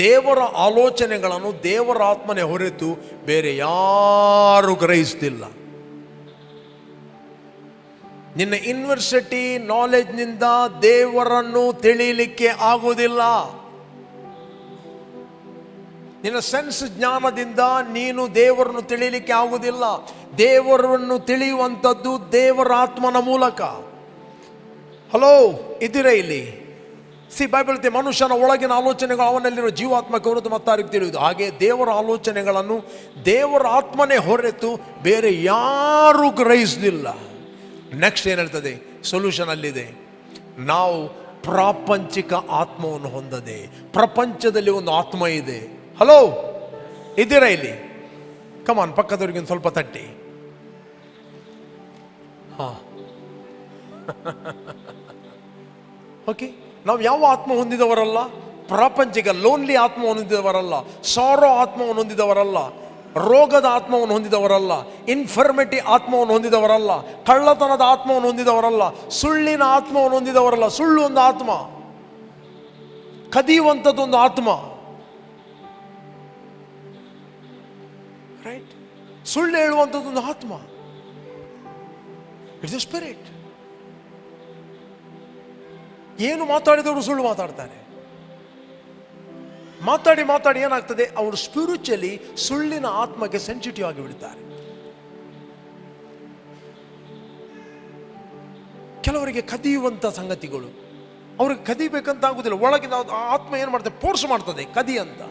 ದೇವರ ಆಲೋಚನೆಗಳನ್ನು ದೇವರ ಆತ್ಮನೆ ಹೊರತು ಬೇರೆ ಯಾರು ಗ್ರಹಿಸ್ತಿಲ್ಲ. ನಿನ್ನ ಯೂನಿವರ್ಸಿಟಿ ನಾಲೆಜ್ನಿಂದ ದೇವರನ್ನು ತಿಳಿಯಲಿಕ್ಕೆ ಆಗುವುದಿಲ್ಲ. ನಿನ್ನ ಸೆನ್ಸ್ ಜ್ಞಾನದಿಂದ ನೀನು ದೇವರನ್ನು ತಿಳಿಯಲಿಕ್ಕೆ ಆಗುವುದಿಲ್ಲ. ದೇವರನ್ನು ತಿಳಿಯುವಂಥದ್ದು ದೇವರ ಆತ್ಮನ ಮೂಲಕ. ಹಲೋ, ಇದ್ದೀರಾ ಇಲ್ಲಿ? ಬೈಬಲ್ ಮನುಷ್ಯನ ಒಳಗಿನ ಆಲೋಚನೆಗಳು ಅವನಲ್ಲಿರುವ ಜೀವಾತ್ಮಕ್ಕೆ ಹೊರತು ಮತ್ತಾರಿಗೆ ತಿಳಿಯುವುದು. ಹಾಗೆ ದೇವರ ಆಲೋಚನೆಗಳನ್ನು ದೇವರ ಆತ್ಮನೇ ಹೊರತು ಬೇರೆ ಯಾರೂ ಗ್ರಹಿಸುವುದಿಲ್ಲ. ನೆಕ್ಸ್ಟ್ ಏನು ಹೇಳ್ತದೆ? ಸೊಲ್ಯೂಷನ್ ಅಲ್ಲಿದೆ. ನಾವು ಪ್ರಾಪಂಚಿಕ ಆತ್ಮವನ್ನು ಹೊಂದದೆ, ಪ್ರಪಂಚದಲ್ಲಿ ಒಂದು ಆತ್ಮ ಇದೆ. ಹಲೋ, ಇದ್ದೀರಾ ಇಲ್ಲಿ? ಕಮಾನ್, ಪಕ್ಕದವ್ರಿಗೆ ಒಂದು ಸ್ವಲ್ಪ ತಟ್ಟಿ. ಓಕೆ, ನಾವು ಯಾವ ಆತ್ಮ ಹೊಂದಿದವರಲ್ಲ? ಪ್ರಾಪಂಚಿಕ ಲೋನ್ಲಿ ಆತ್ಮ ಹೊಂದಿದವರಲ್ಲ, ಸಾರೋ ಆತ್ಮವನ್ನು ಹೊಂದಿದವರಲ್ಲ, ರೋಗದ ಆತ್ಮವನ್ನು ಹೊಂದಿದವರಲ್ಲ, ಇನ್ಫರ್ಮಿಟಿ ಆತ್ಮವನ್ನು ಹೊಂದಿದವರಲ್ಲ, ಕಳ್ಳತನದ ಆತ್ಮವನ್ನು ಹೊಂದಿದವರಲ್ಲ, ಸುಳ್ಳಿನ ಆತ್ಮವನ್ನು ಹೊಂದಿದವರಲ್ಲ. ಸುಳ್ಳು ಒಂದು ಆತ್ಮ, ಕದಿಯುವಂಥದ್ದು ಒಂದು ಆತ್ಮ, ರೈಟ್? ಸುಳ್ಳು ಹೇಳುವಂಥದ್ದು ಒಂದು ಆತ್ಮ. It's A spirit. ಏನು ಮಾತಾಡಿದವರು ಸುಳ್ಳು ಮಾತಾಡ್ತಾರೆ. ಮಾತಾಡಿ ಮಾತಾಡಿ ಏನಾಗ್ತದೆ, ಅವರು ಸ್ಪಿರಿಚುವಲಿ ಸುಳ್ಳಿನ ಆತ್ಮಕ್ಕೆ ಸೆನ್ಸಿಟಿವ್ ಆಗಿ ಬಿಡ್ತಾರೆ. ಕೆಲವರಿಗೆ ಕದಿಯುವಂಥ ಸಂಗತಿಗಳು ಅವ್ರಿಗೆ ಕದಿಬೇಕಂತ ಆಗುದಿಲ್ಲ. ಒಳಗಿನ ಆತ್ಮ ಏನು ಮಾಡ್ತದೆ, ಫೋರ್ಸ್ ಮಾಡ್ತದೆ ಕದಿ ಅಂತ.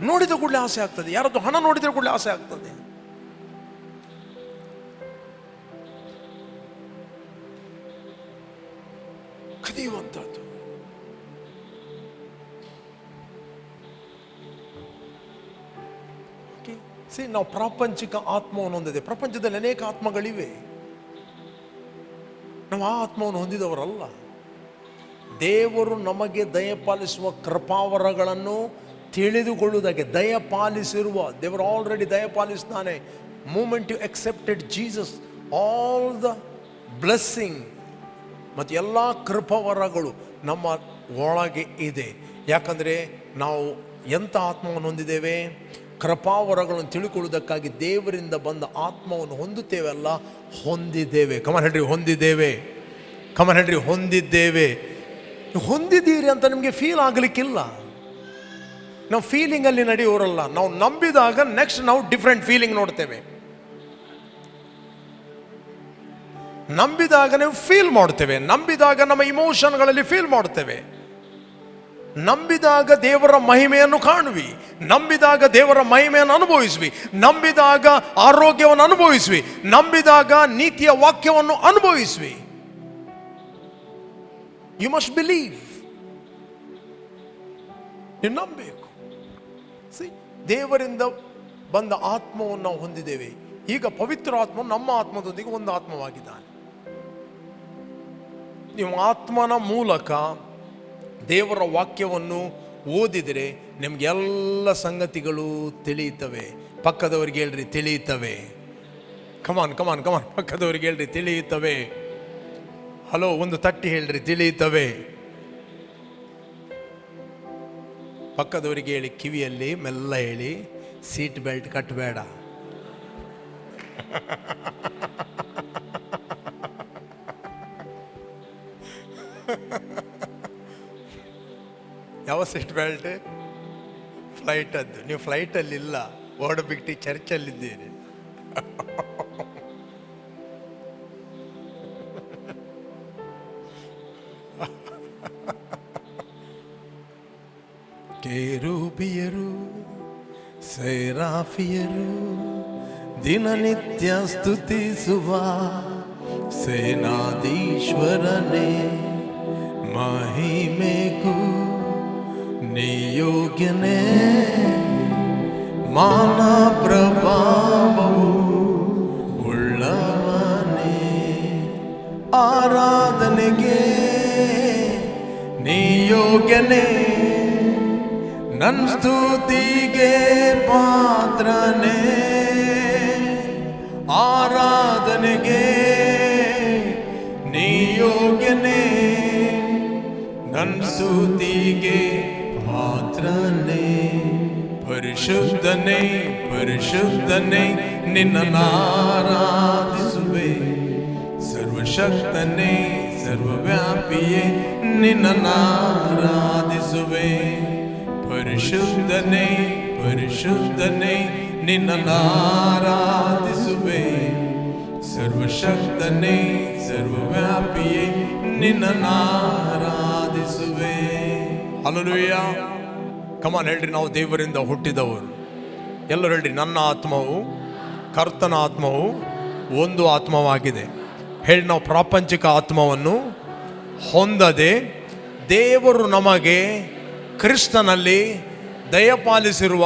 ನೋಡಿದ ಕೂಡಲೇ ಆಸೆ ಆಗ್ತದೆ, ಯಾರದ್ದು ಹಣ ನೋಡಿದ್ರೆ ಕೂಡಲೇ ಆಸೆ ಆಗ್ತದೆ. ಕದಿಯುವಂಥದ್ದು. ನಾವು ಪ್ರಾಪಂಚಿಕ ಆತ್ಮವನ್ನು ಹೊಂದಿದೆ. ಪ್ರಪಂಚದಲ್ಲಿ ಅನೇಕ ಆತ್ಮಗಳಿವೆ. ನಾವು ಆ ಆತ್ಮವನ್ನು ಹೊಂದಿದವರಲ್ಲ. ದೇವರು ನಮಗೆ ದಯಪಾಲಿಸುವ ಕೃಪಾವರಗಳನ್ನು ತಿಳಿದುಕೊಳ್ಳುವುದಕ್ಕೆ ದಯಪಾಲಿಸಿರುವ ದೇವರು ಆಲ್ರೆಡಿ ದಯಪಾಲಿಸ್ತಾನೆ. Moment you accepted Jesus, all the blessing ಮತ್ತು ಎಲ್ಲ ಕೃಪಾವರಗಳು ನಮ್ಮ ಒಳಗೆ ಇದೆ. ಯಾಕಂದರೆ ನಾವು ಎಂಥ ಆತ್ಮವನ್ನು ಹೊಂದಿದ್ದೇವೆ, ಕೃಪಾವರಗಳನ್ನು ತಿಳ್ಕೊಳ್ಳುವುದಕ್ಕಾಗಿ ದೇವರಿಂದ ಬಂದ ಆತ್ಮವನ್ನು ಹೊಂದುತ್ತೇವೆ ಅಲ್ಲ, ಹೊಂದಿದ್ದೇವೆ. ಕಮನ್ ಹೇಳ್ರಿ ಹೊಂದಿದ್ದೇವೆ. ಕಮನ್ ಹೇಳ್ರಿ ಹೊಂದಿದ್ದೇವೆ. ಹೊಂದಿದ್ದೀರಿ ಅಂತ ನಿಮಗೆ ಫೀಲ್ ಆಗಲಿಕ್ಕಿಲ್ಲ. ನಾವು ಫೀಲಿಂಗಲ್ಲಿ ನಡೆಯೋರಲ್ಲ. ನಾವು ನಂಬಿದಾಗ ನೆಕ್ಸ್ಟ್ ನಾವು ಡಿಫ್ರೆಂಟ್ ಫೀಲಿಂಗ್ ನೋಡ್ತೇವೆ. ನಂಬಿದಾಗ ನಾವು ಫೀಲ್ ಮಾಡ್ತೇವೆ. ನಂಬಿದಾಗ ನಮ್ಮ ಇಮೋಷನ್ಗಳಲ್ಲಿ ಫೀಲ್ ಮಾಡ್ತೇವೆ. ನಂಬಿದಾಗ ದೇವರ ಮಹಿಮೆಯನ್ನು ಕಾಣುವಿ. ನಂಬಿದಾಗ ದೇವರ ಮಹಿಮೆಯನ್ನು ಅನುಭವಿಸುವಿ. ನಂಬಿದಾಗ ಆರೋಗ್ಯವನ್ನು ಅನುಭವಿಸುವಿ. ನಂಬಿದಾಗ ನೀತಿಯ ವಾಕ್ಯವನ್ನು ಅನುಭವಿಸುವಿ. You must believe. ನೀವು ನಂಬಬೇಕು. ದೇವರಿಂದ ಬಂದ ಆತ್ಮವನ್ನು ನಾವು ಹೊಂದಿದ್ದೇವೆ. ಈಗ ಪವಿತ್ರ ಆತ್ಮ ನಮ್ಮ ಆತ್ಮದೊಂದಿಗೆ ಒಂದು ಆತ್ಮವಾಗಿದ್ದಾನೆ. ನೀವು ಆತ್ಮನ ಮೂಲಕ ದೇವರ ವಾಕ್ಯವನ್ನು ಓದಿದರೆ ನಿಮಗೆಲ್ಲ ಸಂಗತಿಗಳು ತಿಳಿಯುತ್ತವೆ. ಪಕ್ಕದವ್ರಿಗೆ ಹೇಳ್ರಿ ತಿಳಿಯುತ್ತವೆ. ಕಮಾನ್ ಕಮಾನ್ ಕಮಾನ್, ಪಕ್ಕದವ್ರಿಗೆ ಹೇಳ್ರಿ ತಿಳಿಯುತ್ತವೆ. ಹಲೋ, ಒಂದು ತಟ್ಟಿ ಹೇಳ್ರಿ ತಿಳಿಯುತ್ತವೆ. ಪಕ್ಕದವರಿಗೆ ಹೇಳಿ, ಕಿವಿಯಲ್ಲಿ ಮೆಲ್ಲ ಹೇಳಿ, ಸೀಟ್ ಬೆಲ್ಟ್ ಕಟ್ಟಬೇಡ. ಯಾವ ಸೀಟ್ ಬೆಲ್ಟ್? ಫ್ಲೈಟದ್ದು. ನೀವು ಫ್ಲೈಟಲ್ಲಿಲ್ಲ, ಓಡಬಿಟ್ಟು ಚರ್ಚಲ್ಲಿದ್ದೀರಿ. ಕೆರೂಬಿಯರು ಸೈರಾಫಿಯರು ದಿನನಿತ್ಯ ಸ್ತುತಿಸುವ ಸೇನಾಧೀಶ್ವರನೇ, ಮಹಿಮೆಗೂ ನಿಯೋಗ್ಯನೇ, ಮಾನ ಪ್ರಭಾವವು ಉಳ್ಳವನೇ, ಆರಾಧನೆಗೆ ನಿಯೋಗ್ಯನೇ, ನನ್ನ ಸ್ತುತಿಗೆ ಪಾತ್ರನೇ, ಆರಾಧನೆಗೆ ನಿಯೋಗ್ಯನೇ, ನನ್ನ ಸ್ತುತಿಗೆ ಪಾತ್ರನೇ, ಪರಿಶುದ್ಧನೇ ಪರಿಶುದ್ಧನೇ ನಿನ್ನನ್ನು ಆರಾಧಿಸುವೆ, ಸರ್ವಶಕ್ತನೇ ಸರ್ವವ್ಯಾಪಿಯೇ ನಿನ್ನನ್ನು ಆರಾಧಿಸುವೆ, ಪರಿಶುದ್ಧನೇ ಪರಿಶುದ್ಧನೇ ನಿನ್ನನ್ನು ಆರಾಧಿಸುವೆ, ಸರ್ವಶಕ್ತನೇ ಸರ್ವವ್ಯಾಪಿಯೇ ನಿನ್ನನ್ನು ಆರಾಧಿಸುವೆ. ಹಲ್ಲೆಲೂಯಾ. ಕಮಾನ್ ಹೇಳ್ರಿ, ನಾವು ದೇವರಿಂದ ಹುಟ್ಟಿದವರು. ಎಲ್ಲರೂ ಹೇಳ್ರಿ, ನನ್ನ ಆತ್ಮವು ಕರ್ತನ ಆತ್ಮವು ಒಂದು ಆತ್ಮವಾಗಿದೆ. ಹೇಳಿ, ನಾವು ಪ್ರಾಪಂಚಿಕ ಆತ್ಮವನ್ನು ಹೊಂದದೆ ದೇವರು ನಮಗೆ ಕ್ರಿಸ್ತನಲ್ಲಿ ದಯಪಾಲಿಸಿರುವ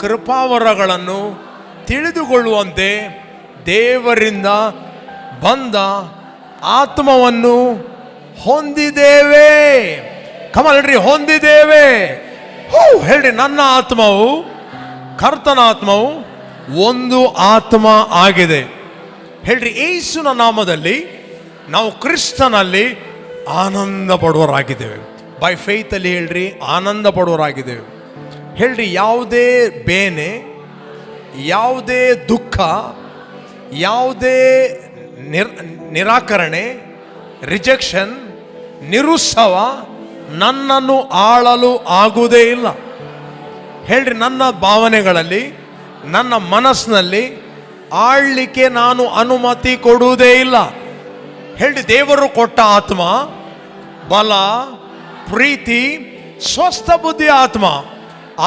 ಕೃಪಾವರಗಳನ್ನು ತಿಳಿದುಕೊಳ್ಳುವಂತೆ ದೇವರಿಂದ ಬಂದ ಆತ್ಮವನ್ನು ಹೊಂದಿದ್ದೇವೆ. ಕಮಲ್ ಹೇಳ್ರಿ, ಹೊಂದಿದ್ದೇವೆ. ಹೇಳ್ರಿ, ನನ್ನ ಆತ್ಮವು ಕರ್ತನ ಆತ್ಮವು ಒಂದು ಆತ್ಮ ಆಗಿದೆ. ಹೇಳ್ರಿ, ಯೇಸುವಿನ ನಾಮದಲ್ಲಿ ನಾವು ಕ್ರಿಸ್ತನಲ್ಲಿ ಆನಂದ ಪಡುವರಾಗಿದ್ದೇವೆ. ಬೈ ಫೇತಲ್ಲಿ ಹೇಳ್ರಿ, ಆನಂದ ಪಡುವರಾಗಿದ್ದೇವೆ. ಹೇಳ್ರಿ, ಯಾವುದೇ ಬೇನೆ, ಯಾವುದೇ ದುಃಖ, ಯಾವುದೇ ನಿರಾಕರಣೆ, ರಿಜೆಕ್ಷನ್, ನಿರುತ್ಸವ ನನ್ನನ್ನು ಆಳಲು ಆಗುವುದೇ ಇಲ್ಲ. ಹೇಳ್ರಿ, ನನ್ನ ಭಾವನೆಗಳಲ್ಲಿ, ನನ್ನ ಮನಸ್ಸಿನಲ್ಲಿ ಆಳ್ಲಿಕ್ಕೆ ನಾನು ಅನುಮತಿ ಕೊಡುವುದೇ ಇಲ್ಲ. ಹೇಳ್ರಿ, ದೇವರು ಕೊಟ್ಟ ಆತ್ಮ ಬಲ, ಪ್ರೀತಿ, ಸ್ವಸ್ಥ ಬುದ್ಧಿ ಆತ್ಮ,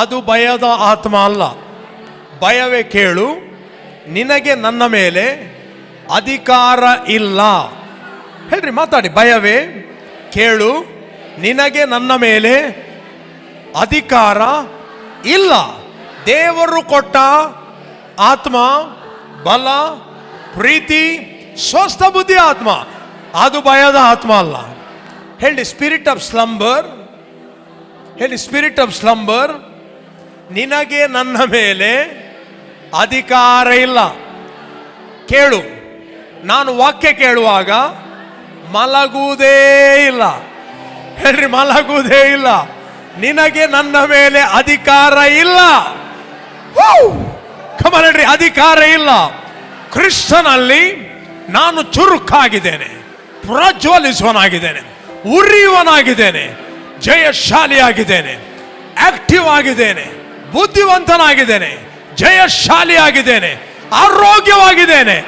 ಅದು ಭಯದ ಆತ್ಮ ಅಲ್ಲ. ಭಯವೇ ಕೇಳು, ನಿನಗೆ ನನ್ನ ಮೇಲೆ ಅಧಿಕಾರ ಇಲ್ಲ. ಹೇಳ್ರಿ, ಮಾತಾಡಿ. ಭಯವೇ ಕೇಳು, ನಿನಗೆ ನನ್ನ ಮೇಲೆ ಅಧಿಕಾರ ಇಲ್ಲ. ದೇವರು ಕೊಟ್ಟ ಆತ್ಮ ಬಲ, ಪ್ರೀತಿ, ಸ್ವಸ್ಥ ಬುದ್ಧಿ ಆತ್ಮ, ಅದು ಭಯದ ಆತ್ಮ ಅಲ್ಲ. ಹೇಳಿ, ಸ್ಪಿರಿಟ್ ಆಫ್ ಸ್ಲಂಬರ್. ಹೇಳಿ, ಸ್ಪಿರಿಟ್ ಆಫ್ ಸ್ಲಂಬರ್, ನಿನಗೆ ನನ್ನ ಮೇಲೆ ಅಧಿಕಾರ ಇಲ್ಲ. ಕೇಳು, ನಾನು ವಾಕ್ಯ ಕೇಳುವಾಗ ಮಲಗುವುದೇ ಇಲ್ಲ. ಹೇಳ್ರಿ, ಮಲಗುವುದೇ ಇಲ್ಲ. ನಿನಗೆ ನನ್ನ ಮೇಲೆ ಅಧಿಕಾರ ಇಲ್ಲ. ಹೇಳ್ರಿ, ಅಧಿಕಾರ ಇಲ್ಲ. ಕ್ರಿಸ್ತನಲ್ಲಿ ನಾನು ಚುರುಕಾಗಿದ್ದೇನೆ, ಪ್ರಜ್ವಲಿಸುವನಾಗಿದ್ದೇನೆ, ಉರಿಯುವನಾಗಿದ್ದೇನೆ, ಜಯಶಾಲಿಯಾಗಿದ್ದೇನೆ, ಆಕ್ಟಿವ್ ಆಗಿದ್ದೇನೆ, ಬುದ್ಧಿವಂತನಾಗಿದ್ದೇನೆ, ಜಯಶಾಲಿಯಾಗಿದ್ದೇನೆ, ಆರೋಗ್ಯವಾಗಿದ್ದೇನೆ.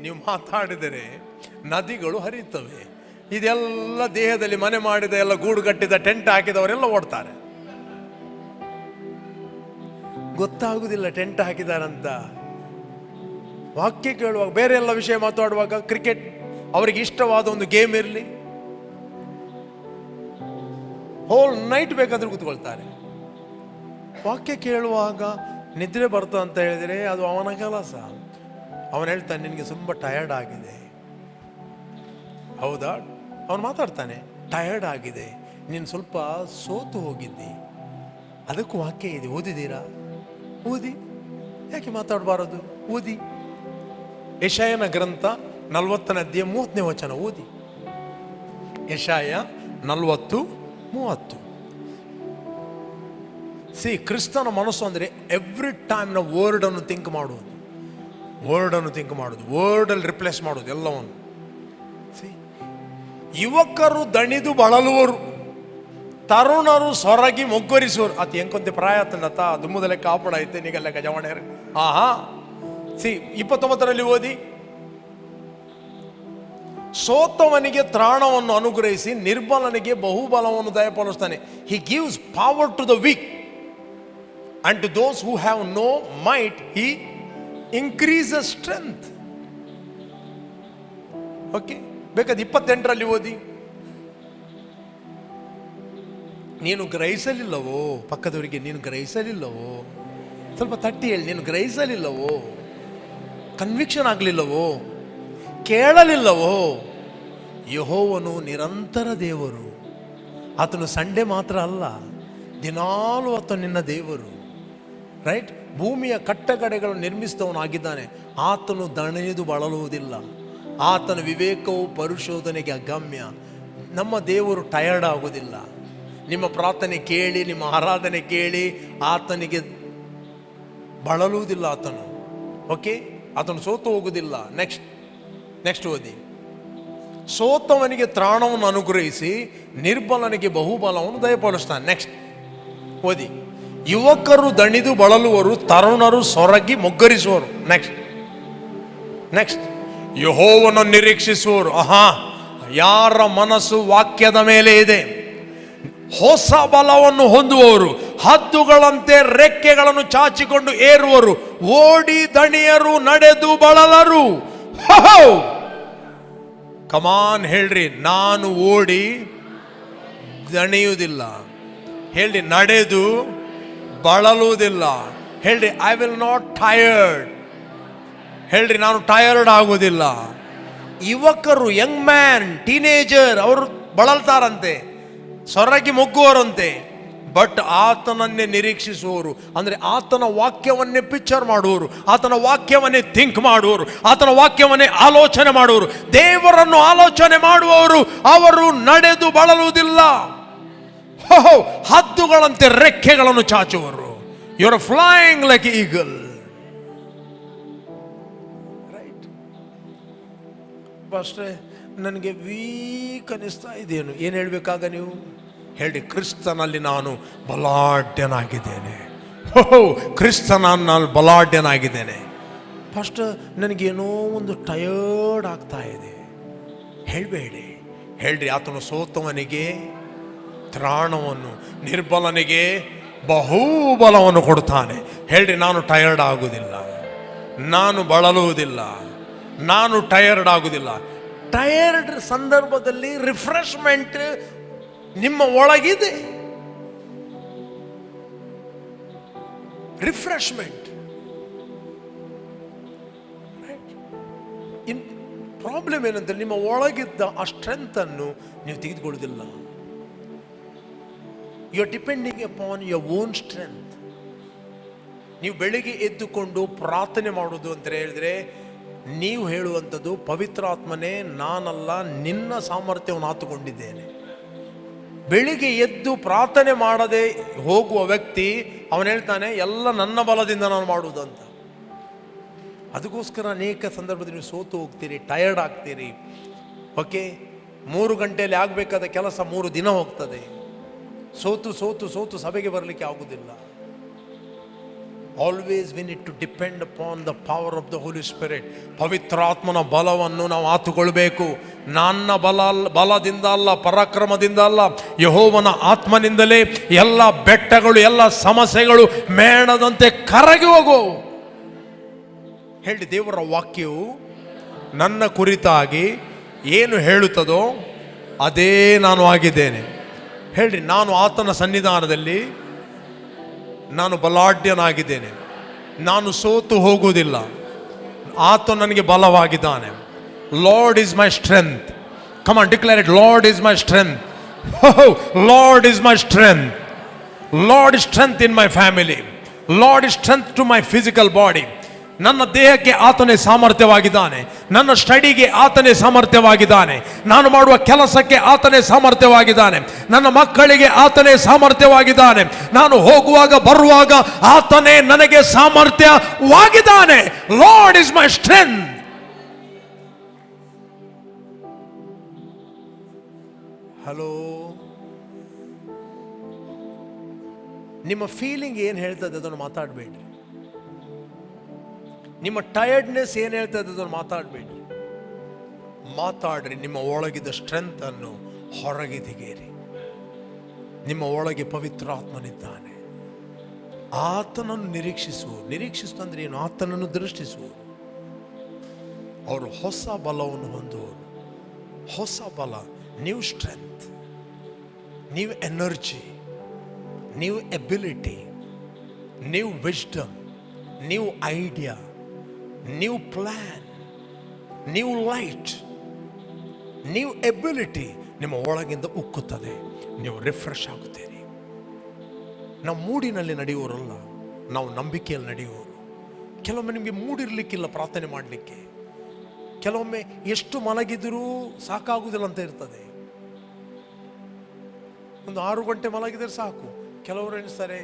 ನೀವು ಮಾತಾಡಿದರೆ ನದಿಗಳು ಹರಿಯುತ್ತವೆ. ಇದೆಲ್ಲ ದೇಹದಲ್ಲಿ ಮನೆ ಮಾಡಿದ, ಎಲ್ಲ ಗೂಡು ಕಟ್ಟಿದ, ಟೆಂಟ್ ಹಾಕಿದವರೆಲ್ಲ ಓಡ್ತಾರೆ. ಗೊತ್ತಾಗುದಿಲ್ಲ ಟೆಂಟ್ ಹಾಕಿದಾರಂತ. ವಾಕ್ಯ ಕೇಳುವಾಗ, ಬೇರೆ ಎಲ್ಲ ವಿಷಯ ಮಾತಾಡುವಾಗ, ಕ್ರಿಕೆಟ್ ಅವರಿಗೆ ಇಷ್ಟವಾದ ಒಂದು ಗೇಮ್ ಇರಲಿ, ಹೋಲ್ ನೈಟ್ ಬೇಕಾದ್ರೂ ಕೂತ್ಕೊಳ್ತಾರೆ. ವಾಕ್ಯ ಕೇಳುವಾಗ ನಿದ್ರೆ ಬರ್ತಾ ಅಂತ ಹೇಳಿದರೆ ಅದು ಅವನ ಕೆಲಸ. ಅವನು ಹೇಳ್ತಾನೆ, ನಿನಗೆ ತುಂಬ ಟಯರ್ಡ್ ಆಗಿದೆ. ಹೌದಾ? ಅವನು ಮಾತಾಡ್ತಾನೆ, ಟಯರ್ಡ್ ಆಗಿದೆ, ನೀನು ಸ್ವಲ್ಪ ಸೋತು ಹೋಗಿದ್ದಿ, ಅದಕ್ಕೂ ವಾಕ್ಯ ಇದೆ, ಓದಿದ್ದೀರಾ? ಓದಿ. ಯಾಕೆ ಮಾತಾಡಬಾರದು? ಓದಿ. ಯೆಶಾಯನ ಗ್ರಂಥ 40ನೇ ಅಧ್ಯಾಯ 30ನೇ ವಚನ ಓದಿ. ಯೆಶಾಯ 40:30. ಕ್ರಿಸ್ತನ ಮನಸ್ಸು ಅಂದರೆ ಎವ್ರಿ ಟೈಮ್ ನಾವು ವರ್ಡನ್ನು ಥಿಂಕ್ ಮಾಡುವುದು, ವರ್ಡನ್ನು ಥಿಂಕ್ ಮಾಡೋದು, ವರ್ಡಲ್ಲಿ ರಿಪ್ಲೇಸ್ ಮಾಡೋದು ಎಲ್ಲವನ್ನು. ಯುವಕರು ದಣಿದು ಬಳಲುವರು, ತರುಣರು ಸೊರಗಿ ಮೊಗ್ಗರಿಸುವರು. ಅದು ಎಂಕೊಂತೆ ಪ್ರಾಯ ಆತನತ ದುಮ್ಮದಲ್ಲೇ ಕಾಪಾಡ ಐತೆ ನೀಗಲ್ಲ ಗಜವಣೆ. 29ರಲ್ಲಿ ಓದಿ. ಸೋತವನಿಗೆ ತ್ರಾಣವನ್ನು ಅನುಗ್ರಹಿಸಿ ನಿರ್ಬಲನಿಗೆ ಬಹುಬಲವನ್ನು ದಯಪಾಲಿಸ್ತಾನೆ. He gives power to the weak and to those who have no might he increases strength. Okay, ಬೇಕಾದ 28ರಲ್ಲಿ ಓದಿ. ನೀನು ಗ್ರಹಿಸಲಿಲ್ಲವೋ? ಪಕ್ಕದವರಿಗೆ ನೀನು ಗ್ರಹಿಸಲಿಲ್ಲವೋ? ಸ್ವಲ್ಪ ತಟ್ಟಿ ಹೇಳಿ, ನೀನು ಗ್ರಹಿಸಲಿಲ್ಲವೋ? ಕನ್ವಿಕ್ಷನ್ ಆಗಲಿಲ್ಲವೋ? ಕೇಳಲಿಲ್ಲವೋ? ಯೆಹೋವನು ನಿರಂತರ ದೇವರು. ಆತನು ಸಂಡೆ ಮಾತ್ರ ಅಲ್ಲ, ದಿನಾಲೂ ಆತನು ನಿನ್ನ ದೇವರು. ರೈಟ್? ಭೂಮಿಯ ಕಟ್ಟಕಡೆಗಳನ್ನು ನಿರ್ಮಿಸಿದವನಾಗಿದ್ದಾನೆ. ಆತನು ದಣಿದು ಬಳಲುವುದಿಲ್ಲ. ಆತನ ವಿವೇಕವು ಪರಿಶೋಧನೆಗೆ ಅಗಮ್ಯ. ನಮ್ಮ ದೇವರು ಟಯರ್ಡ್ ಆಗುವುದಿಲ್ಲ. ನಿಮ್ಮ ಪ್ರಾರ್ಥನೆ ಕೇಳಿ, ನಿಮ್ಮ ಆರಾಧನೆ ಕೇಳಿ ಆತನಿಗೆ ಬಳಲುವುದಿಲ್ಲ ಆತನು. ಓಕೆ, ಆತನು ಸೋತು ಹೋಗುವುದಿಲ್ಲ. ನೆಕ್ಸ್ಟ್ ಓದಿ. ಸೋತವನಿಗೆ ತ್ರಾಣವನ್ನು ಅನುಗ್ರಹಿಸಿ ನಿರ್ಬಲನಿಗೆ ಬಹುಬಲವನ್ನು ದಯಪಾಲಿಸ್ತಾನೆ. ನೆಕ್ಸ್ಟ್ ಓದಿ. ಯುವಕರು ದಣಿದು ಬಳಲುವರು, ತರುಣರು ಸೊರಗಿ ಮೊಗ್ಗರಿಸುವರು. ನೆಕ್ಸ್ಟ್ ಯೆಹೋವನನ್ನು ನಿರೀಕ್ಷಿಸುವರು. ಯಾರ ಮನಸ್ಸು ವಾಕ್ಯದ ಮೇಲೆ ಇದೆ, ಹೊಸ ಬಲವನ್ನು ಹೊಂದುವವರು, ಹದ್ದುಗಳಂತೆ ರೆಕ್ಕೆಗಳನ್ನು ಚಾಚಿಕೊಂಡು ಏರುವರು, ಓಡಿ ದಣಿಯರು, ನಡೆದು ಬಳಲರು. ಕಮಾನ್ ಹೇಳ್ರಿ, ನಾನು ಓಡಿ ದಣಿಯುವುದಿಲ್ಲ. ಹೇಳ್ರಿ, ನಡೆದು ಬಳಲುವುದಿಲ್ಲ. ಹೇಳ್ರಿ, ಐ ವಿಲ್ ನಾಟ್ ಟಯರ್ಡ್. ಹೇಳ್ರಿ, ನಾನು ಟಯರ್ಡ್ ಆಗುವುದಿಲ್ಲ. ಯುವಕರು, ಯಂಗ್ ಮ್ಯಾನ್, ಟೀನೇಜರ್, ಅವರು ಬಳಲ್ತಾರಂತೆ, ಸೊರಗಿ ಮೊಗ್ಗುವರಂತೆ. ಬಟ್ ಆತನನ್ನೇ ನಿರೀಕ್ಷಿಸುವವರು, ಅಂದರೆ ಆತನ ವಾಕ್ಯವನ್ನೇ ಪಿಕ್ಚರ್ ಮಾಡುವವರು, ಆತನ ವಾಕ್ಯವನ್ನೇ ಥಿಂಕ್ ಮಾಡುವವರು, ಆತನ ವಾಕ್ಯವನ್ನೇ ಆಲೋಚನೆ ಮಾಡುವವರು, ದೇವರನ್ನು ಆಲೋಚನೆ ಮಾಡುವವರು, ಅವರು ನಡೆದು ಬಳಲುವುದಿಲ್ಲ. ಹದ್ದು ಹದ್ದುಗಳಂತೆ ರೆಕ್ಕೆಗಳನ್ನು ಚಾಚುವರು. You are flying like eagle. Right. ಅಷ್ಟೇ ನನಗೆ ವೀಕ್ ಅನ್ನಿಸ್ತಾ ಇದೇನು, ಏನು ಹೇಳಬೇಕಾಗ ನೀವು ಹೇಳಿ, ಕ್ರಿಸ್ತನಲ್ಲಿ ನಾನು ಬಲಾಢ್ಯನಾಗಿದ್ದೇನೆ. ಓಹೋ, ಕ್ರಿಸ್ತನಲ್ಲಿ ಬಲಾಢ್ಯನಾಗಿದ್ದೇನೆ. ಫಸ್ಟ್ ನನಗೇನೋ ಒಂದು ಟಯರ್ಡ್ ಆಗ್ತಾ ಇದೆ. ಹೇಳಬೇಡಿ, ಹೇಳ್ರಿ, ಆತನು ಸೋತವನಿಗೆ ತ್ರಾಣವನ್ನು, ನಿರ್ಬಲನಿಗೆ ಬಹುಬಲವನ್ನು ಕೊಡ್ತಾನೆ. ಹೇಳ್ರಿ, ನಾನು ಟಯರ್ಡ್ ಆಗುವುದಿಲ್ಲ, ನಾನು ಬಳಲುವುದಿಲ್ಲ, ನಾನು ಟಯರ್ಡ್ ಆಗುವುದಿಲ್ಲ. ಟಯರ್ಡ್ ಸಂದರ್ಭದಲ್ಲಿ ರಿಫ್ರೆಶ್ಮೆಂಟ್ ನಿಮ್ಮ ಒಳಗಿದೆ. ರಿಫ್ರೆಶ್ಮೆಂಟ್. ಇನ್ ಪ್ರಾಬ್ಲಮ್ ಏನಂದ್ರೆ, ನಿಮ್ಮ ಒಳಗಿದ್ದ ಆ ಸ್ಟ್ರೆಂತ್ ಅನ್ನು ನೀವು ತೆಗೆದುಕೊಳ್ಳುವುದಿಲ್ಲ. You are depending upon your own strength. ನೀವು ಬೆಳಿಗ್ಗೆ ಎದ್ದುಕೊಂಡು ಪ್ರಾರ್ಥನೆ ಮಾಡುವುದು ಅಂತ ಹೇಳಿದ್ರೆ, ನೀವು ಹೇಳುವಂಥದ್ದು, ಪವಿತ್ರಾತ್ಮನೇ, ನಾನಲ್ಲ, ನಿನ್ನ ಸಾಮರ್ಥ್ಯವನ್ನು ಆತುಕೊಂಡಿದ್ದೇನೆ. ಬೆಳಿಗ್ಗೆ ಎದ್ದು ಪ್ರಾರ್ಥನೆ ಮಾಡದೆ ಹೋಗುವ ವ್ಯಕ್ತಿ ಅವನು ಹೇಳ್ತಾನೆ, ಎಲ್ಲ ನನ್ನ ಬಲದಿಂದ ನಾನು ಮಾಡುವುದು ಅಂತ. ಅದಕ್ಕೋಸ್ಕರ ಅನೇಕ ಸಂದರ್ಭದಲ್ಲಿ ನೀವು ಸೋತು ಹೋಗ್ತೀರಿ, ಟಯರ್ಡ್ ಆಗ್ತೀರಿ. ಓಕೆ, 3 ಗಂಟೆಯಲ್ಲಿ ಆಗಬೇಕಾದ ಕೆಲಸ 3 ದಿನ ಹೋಗ್ತದೆ. ಸೋತು ಸೋತು ಸೋತು ಸಭೆಗೆ ಬರಲಿಕ್ಕೆ ಆಗುವುದಿಲ್ಲ. Always we need to depend upon the power of the Holy Spirit. ಪವಿತ್ರಾತ್ಮನ ಬಲವನ್ನು ನಾವು ಆತುಕೊಳ್ಬೇಕು. ನನ್ನ ಬಲದಿಂದ ಅಲ್ಲ, ಪರಾಕ್ರಮದಿಂದ ಅಲ್ಲ, ಯೆಹೋವನ ಆತ್ಮನಿಂದಲೇ ಎಲ್ಲ ಬೆಟ್ಟಗಳು, ಎಲ್ಲ ಸಮಸ್ಯೆಗಳು ಮೇಣದಂತೆ ಕರಗಿ ಹೋಗು. ಹೇಳಿ, ದೇವರ ವಾಕ್ಯವು ನನ್ನ ಕುರಿತಾಗಿ ಏನು ಹೇಳುತ್ತದೋ ಅದೇ ನಾನು ಆಗಿದ್ದೇನೆ. ಹೇಳ್ರಿ, ನಾನು ಆತನ ಸನ್ನಿಧಾನದಲ್ಲಿ ನಾನು ಬಲಾಢ್ಯನಾಗಿದ್ದೇನೆ. ನಾನು ಸೋತು ಹೋಗುವುದಿಲ್ಲ. ಆತ ನನಗೆ ಬಲವಾಗಿದ್ದಾನೆ. Lord is my strength. Come on, declare it. Lord is my strength. Lord is my strength. Lord is strength in my family. Lord is strength to my physical body. ನನ್ನ ದೇಹಕ್ಕೆ ಆತನೇ ಸಾಮರ್ಥ್ಯವಾಗಿದ್ದಾನೆ. ನನ್ನ ಸ್ಟಡಿಗೆ ಆತನೇ ಸಾಮರ್ಥ್ಯವಾಗಿದ್ದಾನೆ. ನಾನು ಮಾಡುವ ಕೆಲಸಕ್ಕೆ ಆತನೇ ಸಾಮರ್ಥ್ಯವಾಗಿದ್ದಾನೆ. ನನ್ನ ಮಕ್ಕಳಿಗೆ ಆತನೇ ಸಾಮರ್ಥ್ಯವಾಗಿದ್ದಾನೆ. ನಾನು ಹೋಗುವಾಗ ಬರುವಾಗ ಆತನೇ ನನಗೆ ಸಾಮರ್ಥ್ಯವಾಗಿದ್ದಾನೆ. Lord is my strength. Hello, ನಿಮ್ಮ ಫೀಲಿಂಗ್ ಏನು ಹೇಳ್ತದೆ ಅದನ್ನು ಮಾತಾಡಬೇಡ್ರಿ. ನಿಮ್ಮ ಟಯರ್ಡ್ನೆಸ್ ಏನು ಹೇಳ್ತದೆ ಅದನ್ನು ಮಾತಾಡಬೇಡಿ. ಮಾತಾಡ್ರಿ, ನಿಮ್ಮ ಒಳಗಿದ್ದ ಸ್ಟ್ರೆಂತ್ ಅನ್ನು ಹೊರಗೆ ತೆಗೆಯಿರಿ. ನಿಮ್ಮ ಒಳಗೆ ಪವಿತ್ರಾತ್ಮನಿದ್ದಾನೆ. ಆತನನ್ನು ನಿರೀಕ್ಷಿಸುವಂದ್ರೆ ಏನು? ಆತನನ್ನು ದೃಷ್ಟಿಸುವರು. ಅವರು ಹೊಸ ಬಲವನ್ನು ಹೊಂದುವರು. ಹೊಸ ಬಲ, new strength, new energy, new ability, new wisdom, new idea, new plan, new light, new ability ನಿಮ್ಮ ಒಳಗಿಂದ ಉಕ್ಕುತ್ತದೆ. ನೀವು ರಿಫ್ರೆಶ್ ಆಗುತ್ತೀರಿ. ನಾವು ಮೂಡಿನಲ್ಲಿ ನಡೆಯುವವರಲ್ಲ, ನಾವು ನಂಬಿಕೆಯಲ್ಲಿ ನಡೆಯುವವರು. ಕೆಲವೊಮ್ಮೆ ನಿಮಗೆ ಮೂಡಿರ್ಲಿಕ್ಕಿಲ್ಲ ಪ್ರಾರ್ಥನೆ ಮಾಡಲಿಕ್ಕೆ. ಕೆಲವೊಮ್ಮೆ ಎಷ್ಟು ಮಲಗಿದರೂ ಸಾಕಾಗುವುದಿಲ್ಲ ಅಂತ ಇರ್ತದೆ. ಒಂದು 6 ಗಂಟೆ ಮಲಗಿದರೆ ಸಾಕು. ಕೆಲವರು ಎಣಿಸ್ತಾರೆ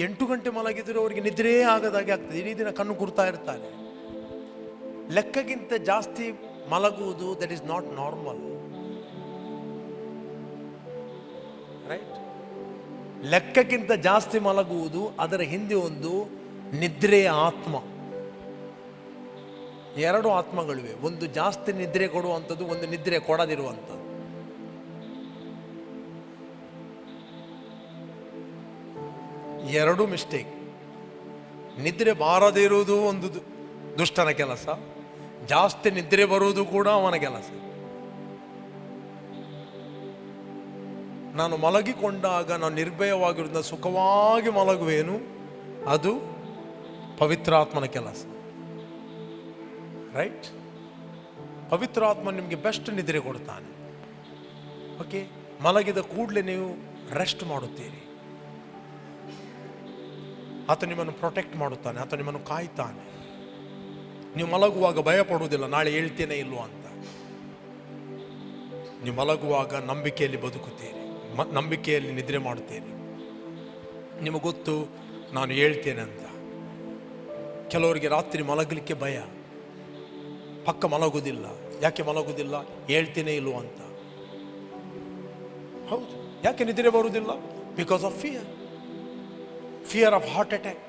8 ಗಂಟೆ ಮಲಗಿದರೂ ಅವರಿಗೆ ನಿದ್ರೇ ಆಗದಾಗೆ ಆಗ್ತದೆ. ಇಡೀ ದಿನ ಕಣ್ಣು ಕುರ್ತಾ ಇರ್ತಾರೆ. ಲೆಕ್ಕಕ್ಕಿಂತ ಜಾಸ್ತಿ ಮಲಗುವುದು that is not normal. Right? ಲೆಕ್ಕಕ್ಕಿಂತ ಜಾಸ್ತಿ ಮಲಗುವುದು, ಅದರ ಹಿಂದೆ ಒಂದು ನಿದ್ರೆಯ ಆತ್ಮ. 2 ಆತ್ಮಗಳಿವೆ. ಒಂದು ಜಾಸ್ತಿ ನಿದ್ರೆ ಕೊಡುವಂಥದ್ದು, ಒಂದು ನಿದ್ರೆ ಕೊಡದಿರುವಂಥದ್ದು. ಎರಡು ಮಿಸ್ಟೇಕ್. ನಿದ್ರೆ ಬಾರದೇ ಇರುವುದು ಒಂದು ದುಷ್ಟನ ಕೆಲಸ, ಜಾಸ್ತಿ ನಿದ್ರೆ ಬರುವುದು ಕೂಡ ಅವನ ಕೆಲಸ. ನಾನು ಮಲಗಿಕೊಂಡಾಗ ನಾನು ನಿರ್ಭಯವಾಗಿರುವುದರಿಂದ ಸುಖವಾಗಿ ಮಲಗುವೇನು, ಅದು ಪವಿತ್ರಾತ್ಮನ ಕೆಲಸ. ರೈಟ್? ಪವಿತ್ರಾತ್ಮ ನಿಮಗೆ ಬೆಸ್ಟ್ ನಿದ್ರೆ ಕೊಡ್ತಾನೆ. ಓಕೆ, ಮಲಗಿದ ಕೂಡಲೇ ನೀವು ರೆಸ್ಟ್ ಮಾಡುತ್ತೀರಿ. ಆತ ನಿಮ್ಮನ್ನು ಪ್ರೊಟೆಕ್ಟ್ ಮಾಡುತ್ತಾನೆ, ಆತ ನಿಮ್ಮನ್ನು ಕಾಯ್ತಾನೆ. ನೀವು ಮಲಗುವಾಗ ಭಯ ಪಡುವುದಿಲ್ಲ, ನಾಳೆ ಹೇಳ್ತೇನೆ ಇಲ್ವೋ ಅಂತ. ನೀವು ಮಲಗುವಾಗ ನಂಬಿಕೆಯಲ್ಲಿ ಬದುಕುತ್ತೀರಿ, ನಂಬಿಕೆಯಲ್ಲಿ ನಿದ್ರೆ ಮಾಡುತ್ತೀರಿ. ನಿಮಗೆ ಗೊತ್ತು ನಾನು ಹೇಳ್ತೇನೆ ಅಂತ. ಕೆಲವರಿಗೆ ರಾತ್ರಿ ಮಲಗಲಿಕ್ಕೆ ಭಯ, ಪಕ್ಕ ಮಲಗುವುದಿಲ್ಲ. ಯಾಕೆ ಮಲಗುವುದಿಲ್ಲ? ಹೇಳ್ತೇನೆ ಇಲ್ವೋ ಅಂತ. ಹೌದು, ಯಾಕೆ ನಿದ್ರೆ ಬರುವುದಿಲ್ಲ? Because of fear. Fear of heart attack.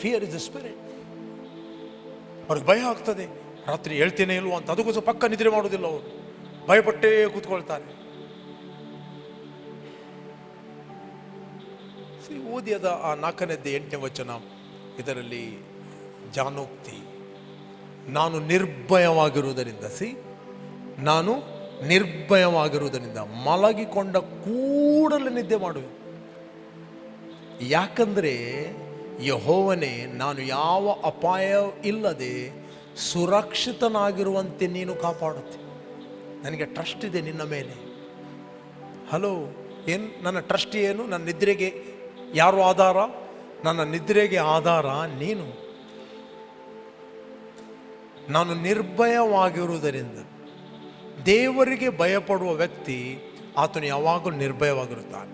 Fear is the spirit. ಅವ್ರಿಗೆ ಭಯ ಆಗ್ತದೆ, ರಾತ್ರಿ ಹೇಳ್ತೇನೆ ಇಲ್ವೋ ಅಂತ. ಅದಕ್ಕೋಸ್ಕರ ಪಕ್ಕ ನಿದ್ರೆ ಮಾಡುವುದಿಲ್ಲ. ಅವರು ಭಯಪಟ್ಟೇ ಕೂತ್ಕೊಳ್ತಾರೆ. ಓದಿ ಅದ ಆ 4ನೇದ್ದು 8ನೇ ವಚನ, ಇದರಲ್ಲಿ ಜಾನೋಕ್ತಿ, ನಾನು ನಿರ್ಭಯವಾಗಿರುವುದರಿಂದ. ನಾನು ನಿರ್ಭಯವಾಗಿರುವುದರಿಂದ ಮಲಗಿಕೊಂಡ ಕೂಡಲೇ ನಿದ್ದೆ ಮಾಡುವೆ. ಯಾಕಂದರೆ ಯೆಹೋವನೇ ನಾನು ಯಾವ ಅಪಾಯ ಇಲ್ಲದೆ ಸುರಕ್ಷಿತನಾಗಿರುವಂತೆ ನೀನು ಕಾಪಾಡುತ್ತೆ. ನನಗೆ ಟ್ರಸ್ಟ್ ಇದೆ ನಿನ್ನ ಮೇಲೆ. ಹಲೋ, ಏನು ನನ್ನ ಟ್ರಸ್ಟ್? ಏನು? ನನ್ನ ನಿದ್ರೆಗೆ ಯಾರು ಆಧಾರ? ನನ್ನ ನಿದ್ರೆಗೆ ಆಧಾರ ನೀನು. ನಾನು ನಿರ್ಭಯವಾಗಿರುವುದರಿಂದ. ದೇವರಿಗೆ ಭಯಪಡುವ ವ್ಯಕ್ತಿ ಆತನು ಯಾವಾಗಲೂ ನಿರ್ಭಯವಾಗಿರುತ್ತಾನೆ.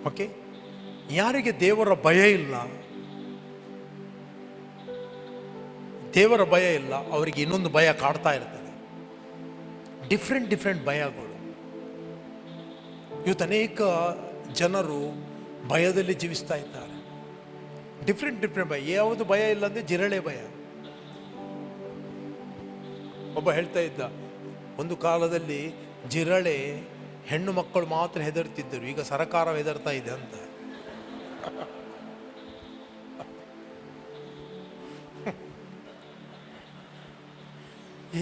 ಓಕೆ, ಯಾರಿಗೆ ದೇವರ ಭಯ ಇಲ್ಲ, ದೇವರ ಭಯ ಇಲ್ಲ, ಅವರಿಗೆ ಇನ್ನೊಂದು ಭಯ ಕಾಡ್ತಾ ಇರ್ತದೆ. ಡಿಫ್ರೆಂಟ್ ಭಯಗಳು. ಇವತ್ತು ಅನೇಕ ಜನರು ಭಯದಲ್ಲಿ ಜೀವಿಸ್ತಾ ಇದ್ದಾರೆ. ಡಿಫ್ರೆಂಟ್ ಭಯ. ಯಾವುದು ಭಯ ಇಲ್ಲ ಅಂದರೆ ಜಿರಳೆ ಭಯ. ಒಬ್ಬ ಹೇಳ್ತಾ ಇದ್ದ, ಒಂದು ಕಾಲದಲ್ಲಿ ಜಿರಳೆ ಹೆಣ್ಣು ಮಕ್ಕಳು ಮಾತ್ರ ಹೆದರ್ತಿದ್ದರು, ಈಗ ಸರಕಾರ ಹೆದರ್ತಾ ಇದೆ ಅಂತ.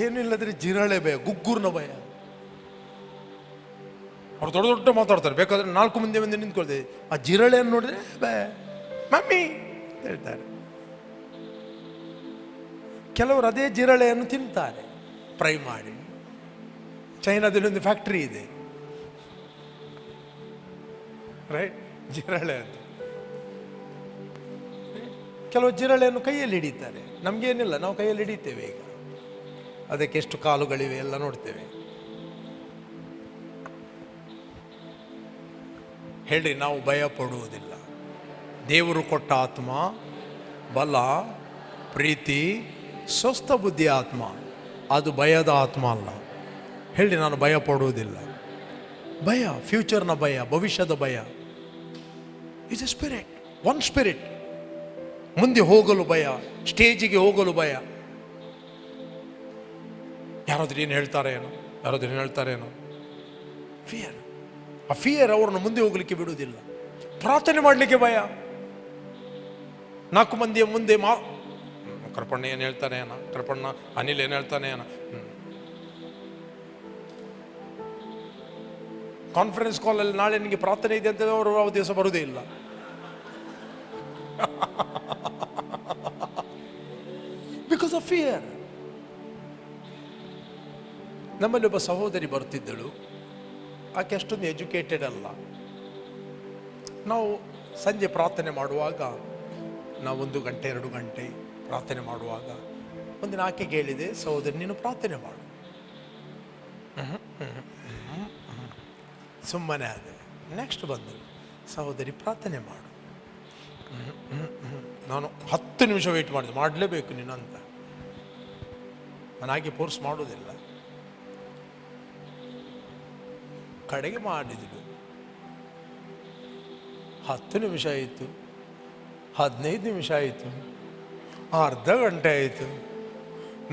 ಏನಿಲ್ಲದ್ರೆ ಜಿರಳೆ ಭಯ, ಗುಗ್ಗುರ್ನ ಭಯ. ಅವ್ರು ದೊಡ್ಡ ಮಾತಾಡ್ತಾರೆ, ಬೇಕಾದ್ರೆ 4 ಮಂದಿ ನಿಂತ್ಕೊಳ್ತೇವೆ. ಆ ಜಿರಳೆಯನ್ನು ನೋಡಿದ್ರೆ ಬೇ ಮಮ್ಮಿ ಹೇಳ್ತಾರೆ. ಕೆಲವರು ಅದೇ ಜಿರಳೆಯನ್ನು ತಿಂತಾರೆ ಫ್ರೈ ಮಾಡಿ. ಚೈನಾದಲ್ಲಿ ಒಂದು ಫ್ಯಾಕ್ಟ್ರಿ ಇದೆ, ರೈಟ್, ಜಿರಳೆ ಅಂತ. ಕೆಲವು ಜಿರಳೆಯನ್ನು ಕೈಯಲ್ಲಿ ಹಿಡಿತಾರೆ. ನಮಗೇನಿಲ್ಲ, ನಾವು ಕೈಯಲ್ಲಿ ಹಿಡಿತೇವೆ. ಈಗ ಅದಕ್ಕೆ ಎಷ್ಟು ಕಾಲುಗಳಿವೆ ಎಲ್ಲ ನೋಡ್ತೇವೆ. ಹೇಳಿ, ನಾವು ಭಯ ಪಡುವುದಿಲ್ಲ. ದೇವರು ಕೊಟ್ಟ ಆತ್ಮ ಬಲ, ಪ್ರೀತಿ, ಸ್ವಸ್ಥ ಬುದ್ಧಿ ಆತ್ಮ. ಅದು ಭಯದ ಆತ್ಮ ಅಲ್ಲ. ಹೇಳಿ, ನಾನು ಭಯ ಪಡುವುದಿಲ್ಲ. ಭಯ ಫ್ಯೂಚರ್ನ ಭಯ, ಭವಿಷ್ಯದ ಭಯ. Is a spirit, one spirit. ಮುಂದೆ ಹೋಗಲು ಭಯ, ಸ್ಟೇಜಿಗೆ ಹೋಗಲು ಭಯ. ಯಾರಾದ್ರೂ ಏನು ಹೇಳ್ತಾರೇನೋ. ಫಿಯರ್. ಆ ಫಿಯರ್ ಅವ್ರನ್ನ ಮುಂದೆ ಹೋಗ್ಲಿಕ್ಕೆ ಬಿಡುವುದಿಲ್ಲ. ಪ್ರಾರ್ಥನೆ ಮಾಡಲಿಕ್ಕೆ ಭಯ. 4 ಮಂದಿಯ ಮುಂದೆ ಕೃಪಣ್ಣ ಏನು ಹೇಳ್ತಾನೆ ಏನೋ, ಕೃಪಣ್ಣ ಅನಿಲ್ ಏನು ಹೇಳ್ತಾನೆ ಏನೋ. ಕಾನ್ಫರೆನ್ಸ್ ಕಾಲಲ್ಲಿ ನಾಳೆ ನಿಮಗೆ ಪ್ರಾರ್ಥನೆ ಇದೆ ಅಂತ ಅವರು ಯಾವ ದಿವಸ ಬರುವುದೇ ಇಲ್ಲ. Because of fear. ನಮ್ಮಲ್ಲಿ ಒಬ್ಬ ಸಹೋದರಿ ಬರ್ತಿದ್ದಳು. ಆಕೆ ಅಷ್ಟೊಂದು ಎಜುಕೇಟೆಡ್ ಅಲ್ಲ. ನಾವು ಸಂಜೆ ಪ್ರಾರ್ಥನೆ ಮಾಡುವಾಗ, ನಾವು 1 ಗಂಟೆ 2 ಗಂಟೆ ಪ್ರಾರ್ಥನೆ ಮಾಡುವಾಗ ಒಂದಿನ ಆಕೆಗೆ ಹೇಳಿದೆ, ಸಹೋದರಿ ನೀನು ಪ್ರಾರ್ಥನೆ ಮಾಡು. ಸುಮ್ಮನೆ ಆದೆ. ನೆಕ್ಸ್ಟ್ ಬಂದಳು, ಸಹೋದರಿ ಪ್ರಾರ್ಥನೆ ಮಾಡು. ನಾನು 10 ನಿಮಿಷ ವೆಯ್ಟ್ ಮಾಡಿದೆ, ಮಾಡಲೇಬೇಕು ನೀನು ಅಂತ. ನಾನು ಹಾಗೆ ಫೋರ್ಸ್ ಮಾಡೋದಿಲ್ಲ. ಕಡೆಗೆ ಮಾಡಿದ್ರು. 10 ನಿಮಿಷ ಆಯಿತು, 15 ನಿಮಿಷ ಆಯಿತು, ಅರ್ಧ ಗಂಟೆ ಆಯಿತು,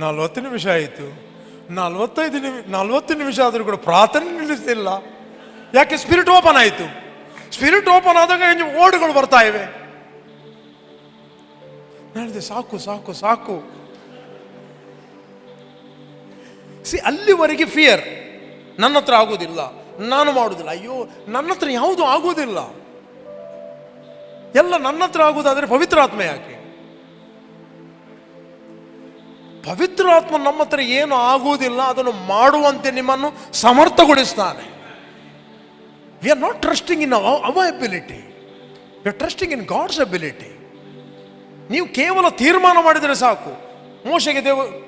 40 ನಿಮಿಷ ಆಯಿತು, 40 ನಿಮಿಷ ಆದರೂ ಕೂಡ ಪ್ರಾರ್ಥನೆ ನಿಲ್ಲಿಸ್ತಿಲ್ಲ. ಯಾಕೆ? ಸ್ಪಿರಿಟ್ ಓಪನ್ ಆಯಿತು. ಸ್ಪಿರಿಟ್ ಓಪನ್ ಆದಾಗ ಓಡುಗಳು ಬರ್ತಾ ಇವೆ. ಹೇಳಿದೆ, ಸಾಕು. ಅಲ್ಲಿವರೆಗೆ ಫಿಯರ್. ನನ್ನ ಹತ್ರ ಆಗೋದಿಲ್ಲ, ನಾನು ಮಾಡುವುದಿಲ್ಲ, ಅಯ್ಯೋ ನನ್ನ ಹತ್ರ ಯಾವುದು ಆಗುವುದಿಲ್ಲ, ಎಲ್ಲ ನನ್ನ ಹತ್ರ ಆಗುವುದಾದರೆ ಪವಿತ್ರಾತ್ಮ ಯಾಕೆ? ಪವಿತ್ರಾತ್ಮ ನಮ್ಮ ಹತ್ರ ಏನು ಆಗುವುದಿಲ್ಲ ಅದನ್ನು ಮಾಡುವಂತೆ ನಿಮ್ಮನ್ನು ಸಮರ್ಥಗೊಳಿಸ್ತಾನೆ. We are not trusting in our ability, we are trusting in God's ability. ನೀವು ಕೇವಲ ತೀರ್ಮಾನ ಮಾಡಿದರೆ ಸಾಕು.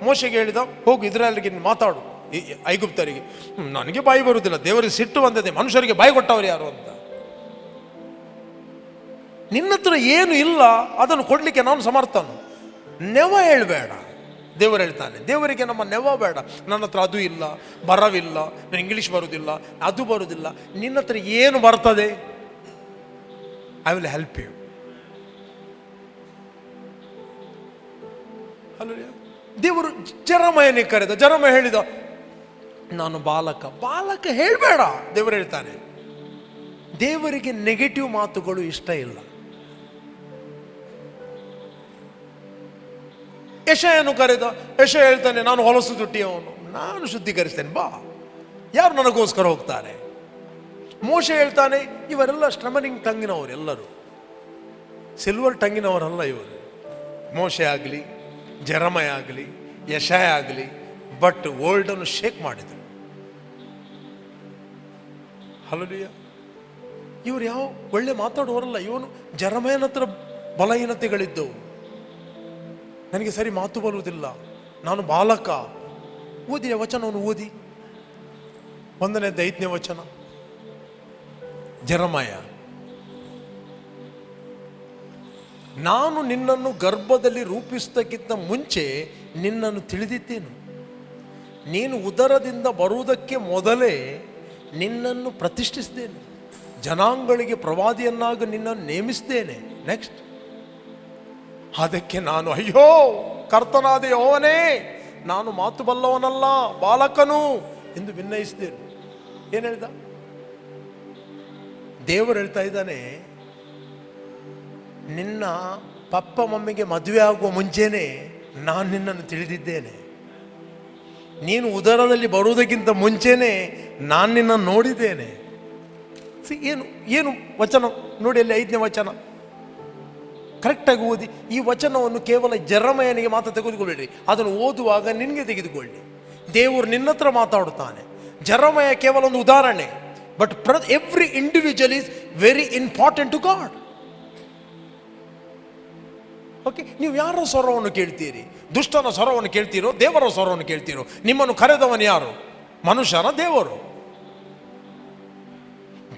ಮೋಶೆಗೆ ಹೇಳಿದ, ಹೋಗು ಇಸ್ರಾಯೇಲ್ಗೆ ಮಾತಾಡು, ಐಗುಪ್ತರಿಗೆ, ನನಗೆ ಬಾಯಿ ಬರುವುದಿಲ್ಲ, ದೇವರಿಗೆ ಸಿಟ್ಟು ಬಂದದೆ, ಮನುಷ್ಯರಿಗೆ ಬಾಯಿ ಕೊಟ್ಟವರು ಯಾರು ಅಂತ. ನಿನ್ನ ಹತ್ರ ಏನು ಇಲ್ಲ ಅದನ್ನು ಕೊಡಲಿಕ್ಕೆ ನಾನು ಸಮರ್ಥನು. ನೆವ ಹೇಳಬೇಡ. ದೇವರು ಹೇಳ್ತಾನೆ, ದೇವರಿಗೆ ನಮ್ಮ ನೆವ ಬೇಡ. ನನ್ನ ಹತ್ರ ಅದು ಇಲ್ಲ, ಬರವಿಲ್ಲ, ನಾನು ಇಂಗ್ಲೀಷ್ ಬರುವುದಿಲ್ಲ, ಅದು ಬರುವುದಿಲ್ಲ. ನಿನ್ನ ಹತ್ರ ಏನು ಬರ್ತದೆ? I will help you. ಅಲ್ಲ, ದೇವರು ಜೆರೆಮೀಯನಿಗೆ ಕರೆದ. ಜೆರೆಮೀಯ ಹೇಳಿದ, ನಾನು ಬಾಲಕ ಹೇಳಬೇಡ. ದೇವರು ಹೇಳ್ತಾನೆ, ದೇವರಿಗೆ ನೆಗೆಟಿವ್ ಮಾತುಗಳು ಇಷ್ಟ ಇಲ್ಲ. ಯೆಶಾಯನು ಕರೆದ. ಯೆಶಾಯ ಹೇಳ್ತಾನೆ, ನಾನು ಹೊಲಸು ತುಟ್ಟಿಯವನು, ನಾನು ಶುದ್ಧೀಕರಿಸ್ತೇನೆ, ಬಾ. ಯಾರು ನನಗೋಸ್ಕರ ಹೋಗ್ತಾರೆ? ಮೋಶೆ ಹೇಳ್ತಾನೆ, ಇವರೆಲ್ಲ ಸ್ಟ್ರಮನಿಂಗ್ ಟಂಗಿನವರು, ಎಲ್ಲರೂ ಸಿಲ್ವರ್ ಟಂಗಿನವರಲ್ಲ ಇವರು. ಮೋಶೆ ಆಗಲಿ, ಜೆರೆಮೀಯ ಆಗಲಿ, ಯೆಶಾಯ ಆಗಲಿ, ಬಟ್ ವರ್ಲ್ಡನ್ನು ಶೇಕ್ ಮಾಡಿದರು. ಹಲ್ಲೆಲೂಯ. ಇವರು ಯಾವ ಒಳ್ಳೆ ಮಾತಾಡುವವರಲ್ಲ. ಇವನು ಜೆರೆಮೀಯನ ಹತ್ರ ಬಲಹೀನತೆಗಳಿದ್ದವು. ನನಗೆ ಸರಿ ಮಾತು ಬರುವುದಿಲ್ಲ, ನಾನು ಬಾಲಕ. ಓದಿ ವಚನವನ್ನು ಓದಿ, 1ನೇ 5ನೇ ವಚನ. ಜೆರೆಮೀಯ, ನಾನು ನಿನ್ನನ್ನು ಗರ್ಭದಲ್ಲಿ ರೂಪಿಸುವುದಕ್ಕಿಂತ ಮುಂಚೆ ನಿನ್ನನ್ನು ತಿಳಿದಿದ್ದೇನು. ನೀನು ಉದರದಿಂದ ಬರುವುದಕ್ಕೆ ಮೊದಲೇ ನಿನ್ನನ್ನು ಪ್ರತಿಷ್ಠಿಸಿದ್ದೇನೆ. ಜನಾಂಗಗಳಿಗೆ ಪ್ರವಾದಿಯನ್ನಾಗಿ ನಿನ್ನನ್ನು ನೇಮಿಸಿದ್ದೇನೆ. ನೆಕ್ಸ್ಟ್, ಅದಕ್ಕೆ ನಾನು, ಅಯ್ಯೋ ಕರ್ತನಾದ ಯೆಹೋವನೇ, ನಾನು ಮಾತು ಬಲ್ಲವನಲ್ಲ, ಬಾಲಕನು ಎಂದು ವಿನಯಿಸಿದ್ದೇನೆ. ಏನು ಹೇಳ್ದ? ದೇವರು ಹೇಳ್ತಾ ಇದ್ದಾನೆ, ನಿನ್ನ ಪಪ್ಪ ಮಮ್ಮಿಗೆ ಮದುವೆ ಆಗುವ ಮುಂಚೆನೆ ನಾನು ನಿನ್ನನ್ನು ತಿಳಿದಿದ್ದೇನೆ. ನೀನು ಉದರದಲ್ಲಿ ಬರುವುದಕ್ಕಿಂತ ಮುಂಚೆನೆ ನಾನು ನಿನ್ನನ್ನು ನೋಡಿದ್ದೇನೆ. ಏನು ಏನು ವಚನ ನೋಡಿ, ಅಲ್ಲಿ 5ನೇ ವಚನ ಕರೆಕ್ಟಾಗಿ ಓದಿ. ಈ ವಚನವನ್ನು ಕೇವಲ ಜೆರೆಮೀಯನಿಗೆ ಮಾತ್ರ ತೆಗೆದುಕೊಳ್ಳಿ, ಅದನ್ನು ಓದುವಾಗ ನಿನಗೆ ತೆಗೆದುಕೊಳ್ಳಿ. ದೇವರು ನಿನ್ನ ಹತ್ರ ಮಾತಾಡುತ್ತಾನೆ. ಜೆರೆಮೀಯ ಕೇವಲ ಒಂದು ಉದಾಹರಣೆ, but every individual is very important to God. Okay, ನೀವು ಯಾರ ಸ್ವರವನ್ನು ಕೇಳ್ತೀರಿ? ದುಷ್ಟನ ಸ್ವರವನ್ನು ಕೇಳ್ತೀರೋ, ದೇವರ ಸ್ವರವನ್ನು ಕೇಳ್ತೀರೋ? ನಿಮ್ಮನ್ನು ಕರೆದವನು ಯಾರು? ಮನುಷ್ಯನ? ದೇವರು?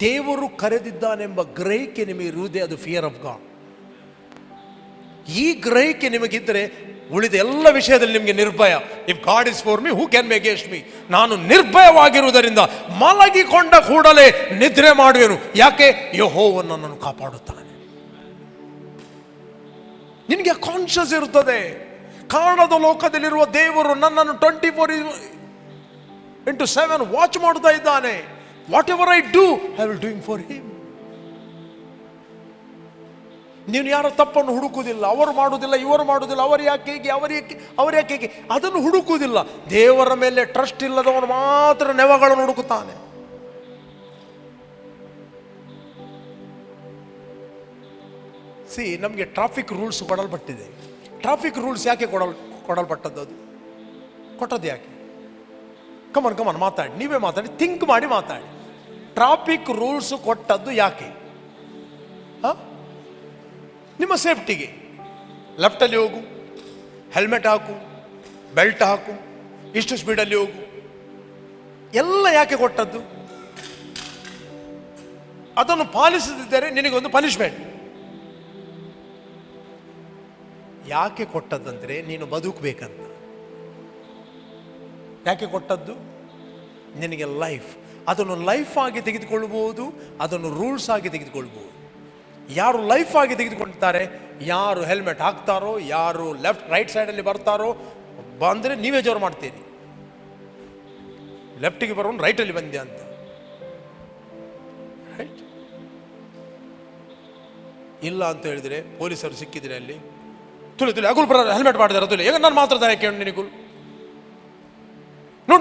ದೇವರು ಕರೆದಿದ್ದಾನೆಂಬ ಗ್ರಹಿಕೆ ನಿಮಗೆ ಇರುವುದೇ ಅದು ಫಿಯರ್ ಆಫ್ ಗಾಡ್. ಈ ಗ್ರಹಿಕೆ ನಿಮಗಿದ್ದರೆ ಉಳಿದ ಎಲ್ಲ ವಿಷಯದಲ್ಲಿ ನಿಮಗೆ ನಿರ್ಭಯ. If God is for me who can be against me. ನಾನು ನಿರ್ಭಯವಾಗಿರುವುದರಿಂದ ಮಲಗಿಕೊಂಡ ಕೂಡಲೇ ನಿದ್ರೆ ಮಾಡುವೆನು. ಯಾಕೆ? ಯೆಹೋವನು ನನ್ನನ್ನು ಕಾಪಾಡುತ್ತಾನೆ. ನಿನಗೆ ಕಾನ್ಷಿಯಸ್ ಇರುತ್ತದೆ, ಕಾಣದ ಲೋಕದಲ್ಲಿರುವ ದೇವರು ನನ್ನನ್ನು 24/7 ವಾಚ್ ಮಾಡ್ತಾ ಇದ್ದಾನೆ. What ever I do, I will doing for him. ನೀನು ಯಾರ ತಪ್ಪನ್ನು ಹುಡುಕುವುದಿಲ್ಲ. ಅವರು ಮಾಡುವುದಿಲ್ಲ, ಇವರು ಮಾಡುವುದಿಲ್ಲ, ಅವರು ಯಾಕೆ ಹೀಗೆ, ಅವರು ಯಾಕೆ ಹೀಗೆ, ಅದನ್ನು ಹುಡುಕುವುದಿಲ್ಲ. ದೇವರ ಮೇಲೆ ಟ್ರಸ್ಟ್ ಇಲ್ಲದವನು ಮಾತ್ರ ನೆವಗಳನ್ನು ಹುಡುಕುತ್ತಾನೆ. ನಮಗೆ ಟ್ರಾಫಿಕ್ ರೂಲ್ಸ್ ಕೊಡಲ್ಪಟ್ಟಿದೆ. ಟ್ರಾಫಿಕ್ ರೂಲ್ಸ್ ಯಾಕೆ ಕೊಡಲ್ಪಟ್ಟದ್ದು? ಅದು ಕೊಟ್ಟದ್ದು ಯಾಕೆ? ಕಮನ್ ಮಾತಾಡಿ, ನೀವೇ ಮಾತಾಡಿ, ಥಿಂಕ್ ಮಾಡಿ ಮಾತಾಡಿ. ಟ್ರಾಫಿಕ್ ರೂಲ್ಸ್ ಕೊಟ್ಟದ್ದು ಯಾಕೆ? ನಿಮ್ಮ ಸೇಫ್ಟಿಗೆ. ಲೆಫ್ಟಲ್ಲಿ ಹೋಗು, ಹೆಲ್ಮೆಟ್ ಹಾಕು, ಬೆಲ್ಟ್ ಹಾಕು, ಇಷ್ಟು ಸ್ಪೀಡಲ್ಲಿ ಹೋಗು, ಎಲ್ಲ ಯಾಕೆ ಕೊಟ್ಟದ್ದು? ಅದನ್ನು ಪಾಲಿಸದಿದ್ದರೆ ನಿನಗೊಂದು ಪನಿಷ್ಮೆಂಟ್. ಯಾಕೆ ಕೊಟ್ಟದ್ದಂದ್ರೆ ನೀನು ಬದುಕಬೇಕಂತ. ಯಾಕೆ ಕೊಟ್ಟದ್ದು? ನಿನಗೆ ಲೈಫ್. ಅದನ್ನು ಲೈಫ್ ಆಗಿ ತೆಗೆದುಕೊಳ್ಳಬಹುದು, ಅದನ್ನು ರೂಲ್ಸ್ ಆಗಿ ತೆಗೆದುಕೊಳ್ಬಹುದು. ಯಾರು ಲೈಫ್ ಆಗಿ ತೆಗೆದುಕೊಳ್ತಾರೆ, ಯಾರು ಹೆಲ್ಮೆಟ್ ಹಾಕ್ತಾರೋ, ಯಾರು ರೈಟ್ ಸೈಡಲ್ಲಿ ಬರ್ತಾರೋ, ಬಂದರೆ ನೀವೇ ಜೋರು ಮಾಡ್ತೀರಿ. ಲೆಫ್ಟಿಗೆ ಬರೋನು ರೈಟಲ್ಲಿ ಬಂದೆ ಅಂತ. ರೈಟ್ ಇಲ್ಲ ಅಂತ ಹೇಳಿದರೆ ಪೊಲೀಸರು ಸಿಕ್ಕಿದ್ರೆ ಅಲ್ಲಿ ತುಳಿ ಅಗುಲ್ ಬರ ಹೆಲ್ಮೆಟ್ ಮಾಡಿದಾರೆ ತುಳಿ, ಈಗ ನಾನು ಮಾತ್ರ ಯಾಕೆ ನಿನಗುಲ್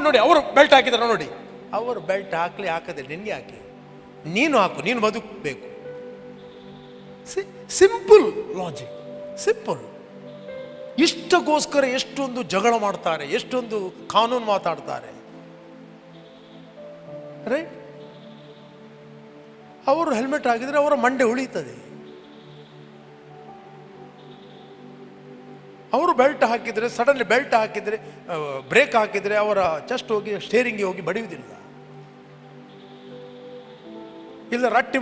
ನೋಡಿ ಅವರು ಬೆಲ್ಟ್ ಹಾಕಿದಾರೆ ನೋಡಿ. ಅವರು ಬೆಲ್ಟ್ ಹಾಕದೆ ನಿನಗೆ ಹಾಕಿ, ನೀನು ಹಾಕು, ನೀನು ಬದುಕಬೇಕು. Simple logic, simple. ಇಷ್ಟಕ್ಕೋಸ್ಕರ ಎಷ್ಟೊಂದು ಜಗಳ ಮಾಡ್ತಾರೆ, ಎಷ್ಟೊಂದು ಕಾನೂನು ಮಾತಾಡ್ತಾರೆ. ರೈಟ್? ಅವರು ಹೆಲ್ಮೆಟ್ ಹಾಕಿದ್ರೆ ಅವರ ಮಂಡೆ ಉಳಿತದೆ. ಅವರು ಬೆಲ್ಟ್ ಹಾಕಿದರೆ, ಸಡನ್ಲಿ ಬೆಲ್ಟ್ ಹಾಕಿದರೆ, ಬ್ರೇಕ್ ಹಾಕಿದರೆ ಅವರ ಚೆಸ್ಟ್ ಹೋಗಿ ಸ್ಟೇರಿಂಗ್ಗೆ ಹೋಗಿ ಬಡಿಯುವುದಿಲ್ಲ. ಇಲ್ಲ ರಟ್ಟಿ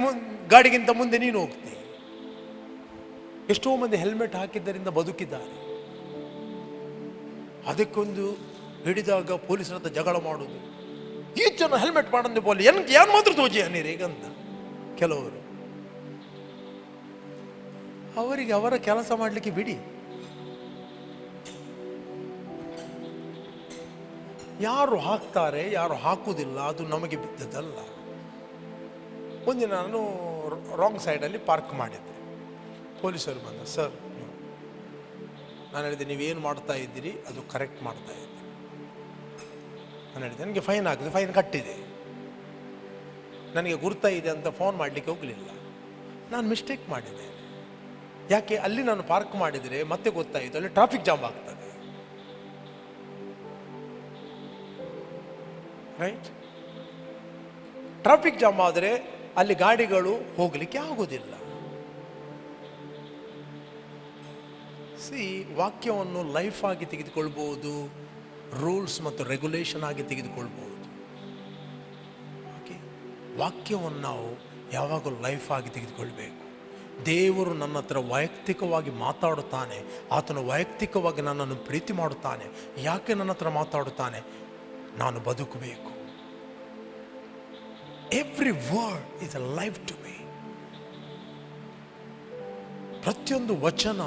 ಗಾಡಿಗಿಂತ ಮುಂದೆ ನೀನು ಹೋಗ್ತಿ. ಎಷ್ಟೋ ಮಂದಿ ಹೆಲ್ಮೆಟ್ ಹಾಕಿದ್ದರಿಂದ ಬದುಕಿದ್ದಾರೆ. ಅದಕ್ಕೊಂದು ಹಿಡಿದಾಗ ಪೊಲೀಸರ ಹತ್ರ ಜಗಳ ಮಾಡೋದು, ಈ ಜನ ಹೆಲ್ಮೆಟ್ ಮಾಡಂದು ಬೋಲಿ ಎನ್ಗೆ ಯಾರು ಮಾತ್ರ ತೋಜಿ ಅನ್ನೀರೀಗಂತ ಕೆಲವರು. ಅವರಿಗೆ ಅವರ ಕೆಲಸ ಮಾಡಲಿಕ್ಕೆ ಬಿಡಿ. ಯಾರು ಹಾಕ್ತಾರೆ ಯಾರು ಹಾಕುವುದಿಲ್ಲ ಅದು ನಮಗೆ ಬಿದ್ದದಲ್ಲ. ಒಂದಿನ ನಾನು ರಾಂಗ್ ಸೈಡಲ್ಲಿ ಪಾರ್ಕ್ ಮಾಡಿದ್ದೆ. ಪೊಲೀಸರು ಬಂದ, ಸರ್ ನಾನು ಹೇಳಿದೆ ನೀವೇನು ಮಾಡ್ತಾ ಇದ್ದೀರಿ ಅದು ಕರೆಕ್ಟ್ ಮಾಡ್ತಾ ಇದ್ದೀರಿ. ನಾನು ಹೇಳಿದೆ ನನಗೆ ಫೈನ್ ಆಗಿದೆ, ಫೈನ್ ಕಟ್ಟಿದೆ, ನನಗೆ ಗುರ್ತಾ ಇದೆ ಅಂತ ಫೋನ್ ಮಾಡಲಿಕ್ಕೆ ಹೋಗಲಿಲ್ಲ. ನಾನು ಮಿಸ್ಟೇಕ್ ಮಾಡಿದೆ. ಯಾಕೆ ಅಲ್ಲಿ ನಾನು ಪಾರ್ಕ್ ಮಾಡಿದರೆ ಮತ್ತೆ ಗೊತ್ತಾಯಿತು ಅಲ್ಲಿ ಟ್ರಾಫಿಕ್ ಜಾಮ್ ಆಗ್ತದೆ. ರೈಟ್? ಟ್ರಾಫಿಕ್ ಜಾಮ್ ಆದರೆ ಅಲ್ಲಿ ಗಾಡಿಗಳು ಹೋಗಲಿಕ್ಕೆ ಆಗೋದಿಲ್ಲ. ವಾಕ್ಯವನ್ನು ಲೈಫ್ ಆಗಿ ತೆಗೆದುಕೊಳ್ಬಹುದು, ರೂಲ್ಸ್ ಮತ್ತು ರೆಗ್ಯುಲೇಷನ್ ಆಗಿ ತೆಗೆದುಕೊಳ್ಬಹುದು. ಓಕೆ, ವಾಕ್ಯವನ್ನು ನಾವು ಯಾವಾಗಲೂ ಲೈಫ್ ಆಗಿ ತೆಗೆದುಕೊಳ್ಬೇಕು. ದೇವರು ನನ್ನ ಹತ್ರ ವೈಯಕ್ತಿಕವಾಗಿ ಮಾತಾಡುತ್ತಾನೆ, ಆತನು ವೈಯಕ್ತಿಕವಾಗಿ ನನ್ನನ್ನು ಪ್ರೀತಿ ಮಾಡುತ್ತಾನೆ. ಯಾಕೆ ನನ್ನ ಹತ್ರ ಮಾತಾಡುತ್ತಾನೆ? ನಾನು ಬದುಕಬೇಕು. Every word is a life to me. ಪ್ರತಿಯೊಂದು ವಚನ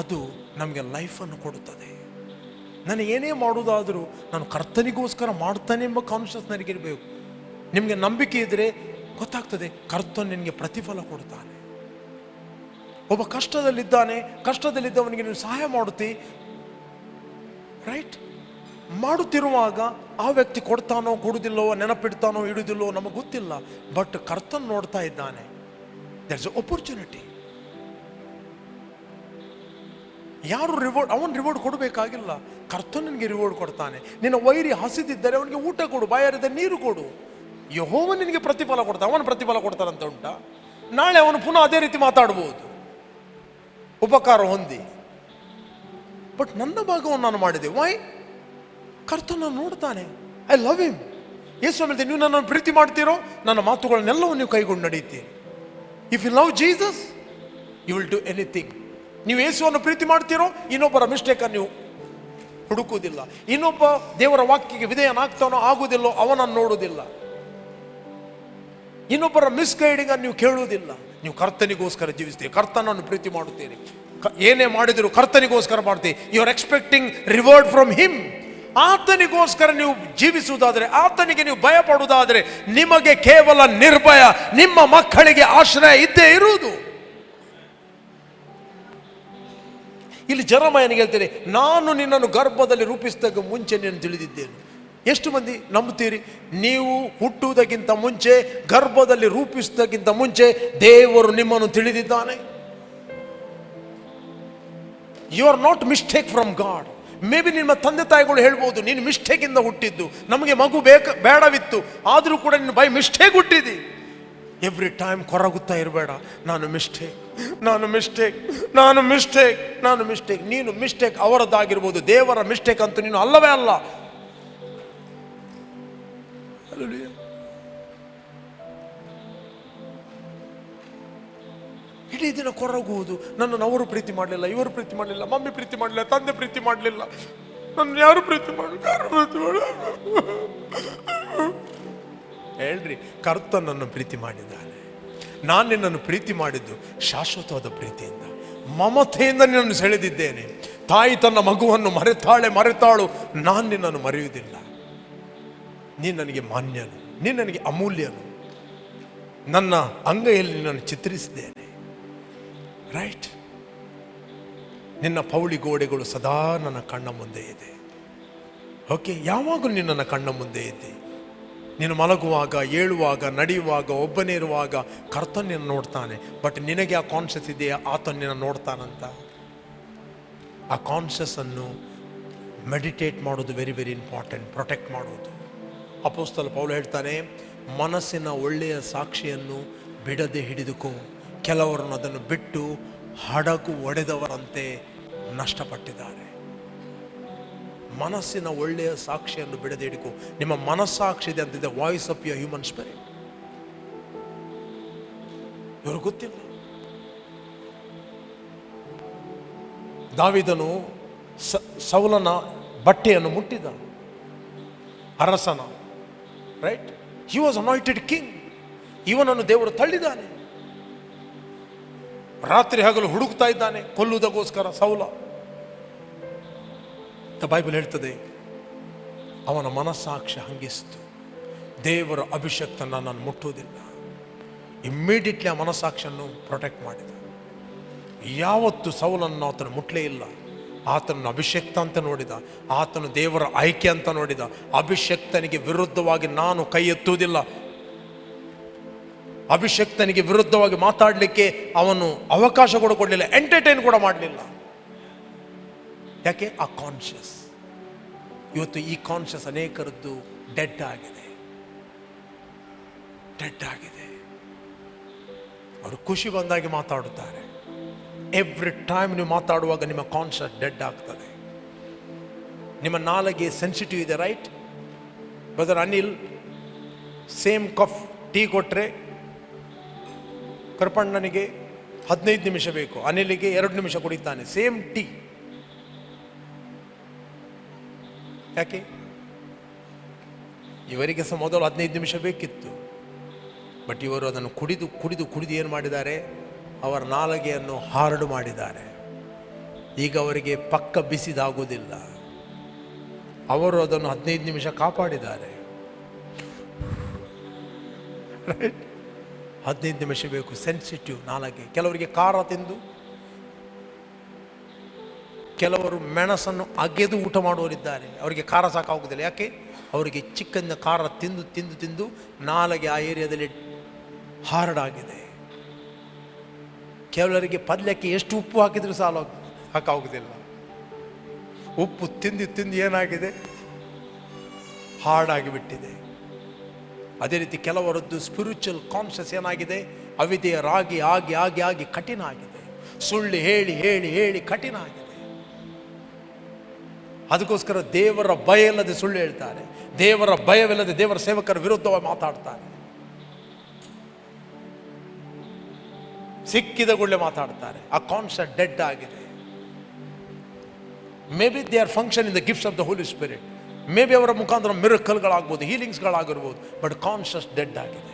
ಅದು ನಮಗೆ ಲೈಫನ್ನು ಕೊಡುತ್ತದೆ. ನಾನು ಏನೇ ಮಾಡುವುದಾದರೂ ನಾನು ಕರ್ತನಿಗೋಸ್ಕರ ಮಾಡ್ತಾನೆ ಎಂಬ ಕಾನ್ಷಿಯಸ್ ನನಗಿರಬೇಕು. ನಿಮಗೆ ನಂಬಿಕೆ ಇದ್ದರೆ ಗೊತ್ತಾಗ್ತದೆ, ಕರ್ತನು ನಿನಗೆ ಪ್ರತಿಫಲ ಕೊಡ್ತಾನೆ. ಒಬ್ಬ ಕಷ್ಟದಲ್ಲಿದ್ದವನಿಗೆ ನೀವು ಸಹಾಯ ಮಾಡುತ್ತಿ, ರೈಟ್? ಮಾಡುತ್ತಿರುವಾಗ ಆ ವ್ಯಕ್ತಿ ಕೊಡ್ತಾನೋ ಕೊಡುವುದಿಲ್ಲೋ, ನೆನಪಿಡ್ತಾನೋ ಇಡುವುದಿಲ್ಲೋ ನಮಗೆ ಗೊತ್ತಿಲ್ಲ. ಬಟ್ ಕರ್ತನ್ ನೋಡ್ತಾ ಇದ್ದಾನೆ. There is opportunity. ಯಾರು ರಿವಾರ್ಡ್, ಅವನು ರಿವಾರ್ಡ್ ಕೊಡಬೇಕಾಗಿಲ್ಲ, ಕರ್ತನಿಗೆ ರಿವಾರ್ಡ್ ಕೊಡ್ತಾನೆ. ನಿನ್ನ ವೈರಿ ಹಸಿದಿದ್ದರೆ ಅವನಿಗೆ ಊಟ ಕೊಡು, ಬಾಯಾರಿದ್ದರೆ ನೀರು ಕೊಡು. ಯೆಹೋವ ನಿನಗೆ ಪ್ರತಿಫಲ ಕೊಡ್ತಾನೆ. ಅವನು ಪ್ರತಿಫಲ ಕೊಡ್ತಾನಂತ ಉಂಟಾ? ನಾಳೆ ಅವನು ಪುನಃ ಅದೇ ರೀತಿ ಮಾತಾಡ್ಬೋದು, ಉಪಕಾರ ಹೊಂದಿ. ಬಟ್ ನನ್ನ ಭಾಗವನ್ನು ನಾನು ಮಾಡಿದೆ. ವೈ? ಕರ್ತನ ನೋಡ್ತಾನೆ. I love him. ಯೇಸು ಹೇಳಿದೆ, ನೀವು ನನ್ನನ್ನು ಪ್ರೀತಿ ಮಾಡ್ತೀರೋ ನನ್ನ ಮಾತುಗಳನ್ನೆಲ್ಲವನ್ನು ನೀವು ಕೈಗೊಂಡು ನಡೆಯುತ್ತೀರಿ. If you love Jesus you will do anything. ನೀವು ಯೇಸುವನ್ನು ಪ್ರೀತಿ ಮಾಡ್ತೀರೋ ಇನ್ನೊಬ್ಬರ ಮಿಸ್ಟೇಕನ್ನು ನೀವು ಹುಡುಕುವುದಿಲ್ಲ. ಇನ್ನೊಬ್ಬ ದೇವರ ವಾಕ್ಯಕ್ಕೆ ವಿಧೇಯನಾಗ್ತಾನೋ ಆಗುವುದಿಲ್ಲೋ ಅವನನ್ನು ನೋಡುವುದಿಲ್ಲ. ಇನ್ನೊಬ್ಬರ ಮಿಸ್ಗೈಡಿಂಗ್ ಅನ್ನು ನೀವು ಕೇಳುವುದಿಲ್ಲ. ನೀವು ಕರ್ತನಿಗೋಸ್ಕರ ಜೀವಿಸ್ತೀರಿ, ಕರ್ತನನ್ನು ಪ್ರೀತಿ ಮಾಡುತ್ತೀರಿ. ಏನೇ ಮಾಡಿದರೂ ಕರ್ತನಿಗೋಸ್ಕರ ಮಾಡ್ತೀರಿ. You are expecting reward from him. ಆತನಿಗೋಸ್ಕರ ನೀವು ಜೀವಿಸುವುದಾದರೆ, ಆತನಿಗೆ ನೀವು ಭಯ ಪಡುವುದಾದರೆ, ನಿಮಗೆ ಕೇವಲ ನಿರ್ಭಯ, ನಿಮ್ಮ ಮಕ್ಕಳಿಗೆ ಆಶ್ರಯ ಇದ್ದೇ ಇರುವುದು. ಇಲ್ಲಿ ಜೆರೆಮೀಯನಿಗೆ ಹೇಳ್ತೇನೆ, ನಾನು ನಿನ್ನನ್ನು ಗರ್ಭದಲ್ಲಿ ರೂಪಿಸಿದಾಗ ಮುಂಚೆ ನೀನು ತಿಳಿದಿದ್ದೇನೆ. ಎಷ್ಟು ಮಂದಿ ನಂಬುತ್ತೀರಿ? ನೀವು ಹುಟ್ಟುವುದಕ್ಕಿಂತ ಮುಂಚೆ, ಗರ್ಭದಲ್ಲಿ ರೂಪಿಸುವುದಕ್ಕಿಂತ ಮುಂಚೆ ದೇವರು ನಿಮ್ಮನ್ನು ತಿಳಿದಿದ್ದಾನೆ. You are not mistake from God. Maybe ನಿಮ್ಮ ತಂದೆ ತಾಯಿಗಳು ಹೇಳ್ಬೋದು, ನೀನು ಮಿಸ್ಟೇಕಿಂದ ಹುಟ್ಟಿದ್ದು, ನಮಗೆ ಮಗು ಬೇಡವಿತ್ತು, ಆದರೂ ಕೂಡ ನೀನು ಬೈ ಮಿಸ್ಟೇಕ್ ಹುಟ್ಟಿದಿ. ಎವ್ರಿ ಟೈಮ್ ಕೊರಗುತ್ತಾ ಇರಬೇಡ, ನಾನು ಮಿಸ್ಟೇಕ್, ನಾನು ಮಿಸ್ಟೇಕ್, ನಾನು ಮಿಸ್ಟೇಕ್, ನಾನು ಮಿಸ್ಟೇಕ್. ನೀನು ಮಿಸ್ಟೇಕ್ ಅವರದ್ದಾಗಿರ್ಬೋದು, ದೇವರ ಮಿಸ್ಟೇಕ್ ಅಂತೂ ನೀನು ಅಲ್ಲವೇ ಅಲ್ಲ. ಇಡೀ ದಿನ ಕೊರಗುವುದು, ನನ್ನನ್ನು ಅವರು ಪ್ರೀತಿ ಮಾಡಲಿಲ್ಲ, ಇವರು ಪ್ರೀತಿ ಮಾಡಲಿಲ್ಲ, ಮಮ್ಮಿ ಪ್ರೀತಿ ಮಾಡಲಿಲ್ಲ, ತಂದೆ ಪ್ರೀತಿ ಮಾಡಲಿಲ್ಲ, ನನ್ನ ಯಾರು ಪ್ರೀತಿ ಮಾಡಲಿಲ್ಲ. ಹೇಳ್ರಿ, ಕರ್ತನನ್ನು ಪ್ರೀತಿ ಮಾಡಿದ್ದಾನೆ. ನಾನು ನಿನ್ನನ್ನು ಪ್ರೀತಿ ಮಾಡಿದ್ದು ಶಾಶ್ವತವಾದ ಪ್ರೀತಿಯಿಂದ, ಮಮತೆಯಿಂದ ನಿನ್ನನ್ನು ಸೆಳೆದಿದ್ದೇನೆ. ತಾಯಿ ತನ್ನ ಮಗುವನ್ನು ಮರೆತಾಳು, ನಾನು ನಿನ್ನನ್ನು ಮರೆಯುವುದಿಲ್ಲ. ನೀನು ನನಗೆ ಮಾನ್ಯನು, ನೀನು ನನಗೆ ಅಮೂಲ್ಯನು. ನನ್ನ ಅಂಗೈಯಲ್ಲಿ ನಿನ್ನನ್ನು ಚಿತ್ರಿಸಿದ್ದೇನೆ. ರೈಟ್? ನಿನ್ನ ಪೌಳಿ ಗೋಡೆಗಳು ಸದಾ ನನ್ನ ಕಣ್ಣ ಮುಂದೆ ಇದೆ. ಓಕೆ, ಯಾವಾಗಲೂ ನಿನ್ನ ಕಣ್ಣ ಮುಂದೆ ಇದೆ. ನೀನು ಮಲಗುವಾಗ, ಏಳುವಾಗ, ನಡೆಯುವಾಗ, ಒಬ್ಬನೇ ಇರುವಾಗ ಕರ್ತನ್ ನಿನ್ನ ನೋಡ್ತಾನೆ. ಬಟ್ ನಿನಗೆ ಆ ಕಾನ್ಷಿಯಸ್ ಇದೆಯಾ ಆತನ ನಿನ್ನ ನೋಡ್ತಾನಂತ? ಆ ಕಾನ್ಷಿಯಸ್ಸನ್ನು ಮೆಡಿಟೇಟ್ ಮಾಡೋದು ವೆರಿ ವೆರಿ ಇಂಪಾರ್ಟೆಂಟ್. ಪ್ರೊಟೆಕ್ಟ್ ಮಾಡೋದು. ಅಪೊಸ್ತಲ ಪೌಲ ಹೇಳ್ತಾನೆ, ಮನಸ್ಸಿನ ಒಳ್ಳೆಯ ಸಾಕ್ಷಿಯನ್ನು ಬಿಡದೆ ಹಿಡಿದುಕೋ. ಕೆಲವರನ್ನು ಅದನ್ನು ಬಿಟ್ಟು ಹಡಗು ಒಡೆದವರಂತೆ ನಷ್ಟಪಟ್ಟಿದ್ದಾರೆ. ಮನಸ್ಸಿನ ಒಳ್ಳೆಯ ಸಾಕ್ಷಿಯನ್ನು ಬಿಡದೆ ಹಿಡಿಕೊ. ನಿಮ್ಮ ಮನಸ್ಸಾಕ್ಷಿ ಇದೆ ಅಂತಿದೆ, voice of your human spirit. ಇವರು ಗೊತ್ತಿಲ್ಲ. ದಾವೀದನು ಸೌಲನ ಬಟ್ಟೆಯನ್ನು ಮುಟ್ಟಿದ, ಅರಸನ, right? He was anointed king. ಇವನನ್ನು ದೇವರು ತಳ್ಳಿದ್ದಾನೆ. ರಾತ್ರಿ ಹಗಲು ಹುಡುಕ್ತಾ ಇದ್ದಾನೆ ಕೊಲ್ಲುವುದಕ್ಕೋಸ್ಕರ ಸೌಲ. ಬೈಬಲ್ ಹೇಳ್ತದೆ, ಅವನ ಮನಸ್ಸಾಕ್ಷಿ ಹಂಗಿಸ್ತು, ದೇವರ ಅಭಿಷಕ್ತನ ನಾನು ಮುಟ್ಟುವುದಿಲ್ಲ. ಇಮ್ಮಿಡಿಯೇಟ್ಲಿ ಆ ಮನಸ್ಸಾಕ್ಷಿಯನ್ನು ಪ್ರೊಟೆಕ್ಟ್ ಮಾಡಿದ. ಯಾವತ್ತು ಸೌಲನ್ನು ಆತನು ಮುಟ್ಲೇ ಇಲ್ಲ. ಆತನನ್ನು ಅಭಿಷಕ್ತ ಅಂತ ನೋಡಿದ, ಆತನು ದೇವರ ಆಯ್ಕೆ ಅಂತ ನೋಡಿದ. ಅಭಿಷಕ್ತನಿಗೆ ವಿರುದ್ಧವಾಗಿ ನಾನು ಕೈ ಎತ್ತುವುದಿಲ್ಲ. ಅಭಿಷಕ್ತನಿಗೆ ವಿರುದ್ಧವಾಗಿ ಮಾತಾಡಲಿಕ್ಕೆ ಅವನು ಅವಕಾಶ ಕೂಡ ಕೊಡಲಿಲ್ಲ, ಎಂಟರ್ಟೈನ್ ಕೂಡ ಮಾಡಲಿಲ್ಲ. ಯಾಕೆ? ಆ ಕಾನ್ಷಿಯಸ್. ಇವತ್ತು ಈ ಕಾನ್ಷಿಯಸ್ ಅನೇಕರದ್ದು ಡೆಡ್ ಆಗಿದೆ. ಅವರು ಖುಷಿ ಬಂದಾಗಿ ಮಾತಾಡುತ್ತಾರೆ. ಎವ್ರಿ ಟೈಮ್ ನೀವು ಮಾತಾಡುವಾಗ ನಿಮ್ಮ ಕಾನ್ಷಿಯಸ್ ಡೆಡ್ ಆಗ್ತದೆ. ನಿಮ್ಮ ನಾಲಿಗೆ ಸೆನ್ಸಿಟಿವ್ ಇದೆ, right? Brother Anil same cup tea ಕೊಟ್ಟರೆ ಕರ್ಪಣ್ಣನಿಗೆ 15 ನಿಮಿಷ ಬೇಕು, ಅನಿಲಿಗೆ 2 ನಿಮಿಷ ಕುಡಿತಾನೆ. Same tea. ಯಾಕೆ? ಇವರಿಗೆ ಸಹ ಮೊದಲು 15 ನಿಮಿಷ ಬೇಕಿತ್ತು. ಬಟ್ ಇವರು ಅದನ್ನು ಕುಡಿದು ಕುಡಿದು ಕುಡಿದು ಏನು ಮಾಡಿದ್ದಾರೆ? ಅವರ ನಾಲಿಗೆಯನ್ನು ಹಾರ್ಡ್ ಮಾಡಿದ್ದಾರೆ. ಈಗ ಅವರಿಗೆ ಪಕ್ಕ ಬಿಸಿದಾಗುವುದಿಲ್ಲ. ಅವರು ಅದನ್ನು 15 ನಿಮಿಷ ಕಾಪಾಡಿದ್ದಾರೆ. 15 ನಿಮಿಷ ಬೇಕು. ಸೆನ್ಸಿಟಿವ್ ನಾಲಿಗೆ. ಕೆಲವರಿಗೆ ಖಾರ ತಿಂದು, ಕೆಲವರು ಮೆಣಸನ್ನು ಅಗೆದು ಊಟ ಮಾಡುವವರಿದ್ದಾರೆ. ಅವರಿಗೆ ಖಾರ ಸಾಕಾಗುವುದಿಲ್ಲ. ಯಾಕೆ? ಅವರಿಗೆ ಚಿಕ್ಕಂದ ಖಾರ ತಿಂದು ತಿಂದು ತಿಂದು ನಾಲಿಗೆ ಆ ಏರಿಯಾದಲ್ಲಿ ಹಾರ್ಡ್ ಆಗಿದೆ. ಕೆಲವರಿಗೆ ಪಲ್ಯಕ್ಕೆ ಎಷ್ಟು ಉಪ್ಪು ಹಾಕಿದರೂ ಸಾಕಾಗುವುದಿಲ್ಲ. ಉಪ್ಪು ತಿಂದು ತಿಂದು ಏನಾಗಿದೆ? ಹಾರ್ಡ್ ಆಗಿಬಿಟ್ಟಿದೆ. ಅದೇ ರೀತಿ ಕೆಲವರದ್ದು ಸ್ಪಿರಿಚುವಲ್ ಕಾನ್ಷಿಯಸ್ ಏನಾಗಿದೆ? ಅವಿಧೇಯರಾಗಿ ಆಗಿ ಆಗಿ ಆಗಿ ಕಠಿಣ ಆಗಿದೆ. ಸುಳ್ಳು ಹೇಳಿ ಹೇಳಿ ಹೇಳಿ ಕಠಿಣ ಆಗಿದೆ. ಅದಕ್ಕೋಸ್ಕರ ದೇವರ ಭಯ ಇಲ್ಲದೆ ಸುಳ್ಳು ಹೇಳ್ತಾರೆ, ದೇವರ ಭಯವಿಲ್ಲದೆ ದೇವರ ಸೇವಕರ ವಿರುದ್ಧವಾಗಿ ಮಾತಾಡ್ತಾರೆ, ಸಿಕ್ಕಿದ ಗುಳ್ಳೆ ಮಾತಾಡ್ತಾರೆ. ಆ ಕಾನ್ಸೆಪ್ಟ್ ಡೆಡ್ ಆಗಿದೆ. Maybe they are function in the gifts of the Holy Spirit. Maybe ಅವರ ಮುಖಾಂತರ ಮಿರಕಲ್ಗಳಾಗ್ಬೋದು, ಹೀಲಿಂಗ್ಸ್ಗಳಾಗಿರ್ಬೋದು. ಬಟ್ ಕಾನ್ಷಿಯಸ್ ಡೆಡ್ ಆಗಿದೆ.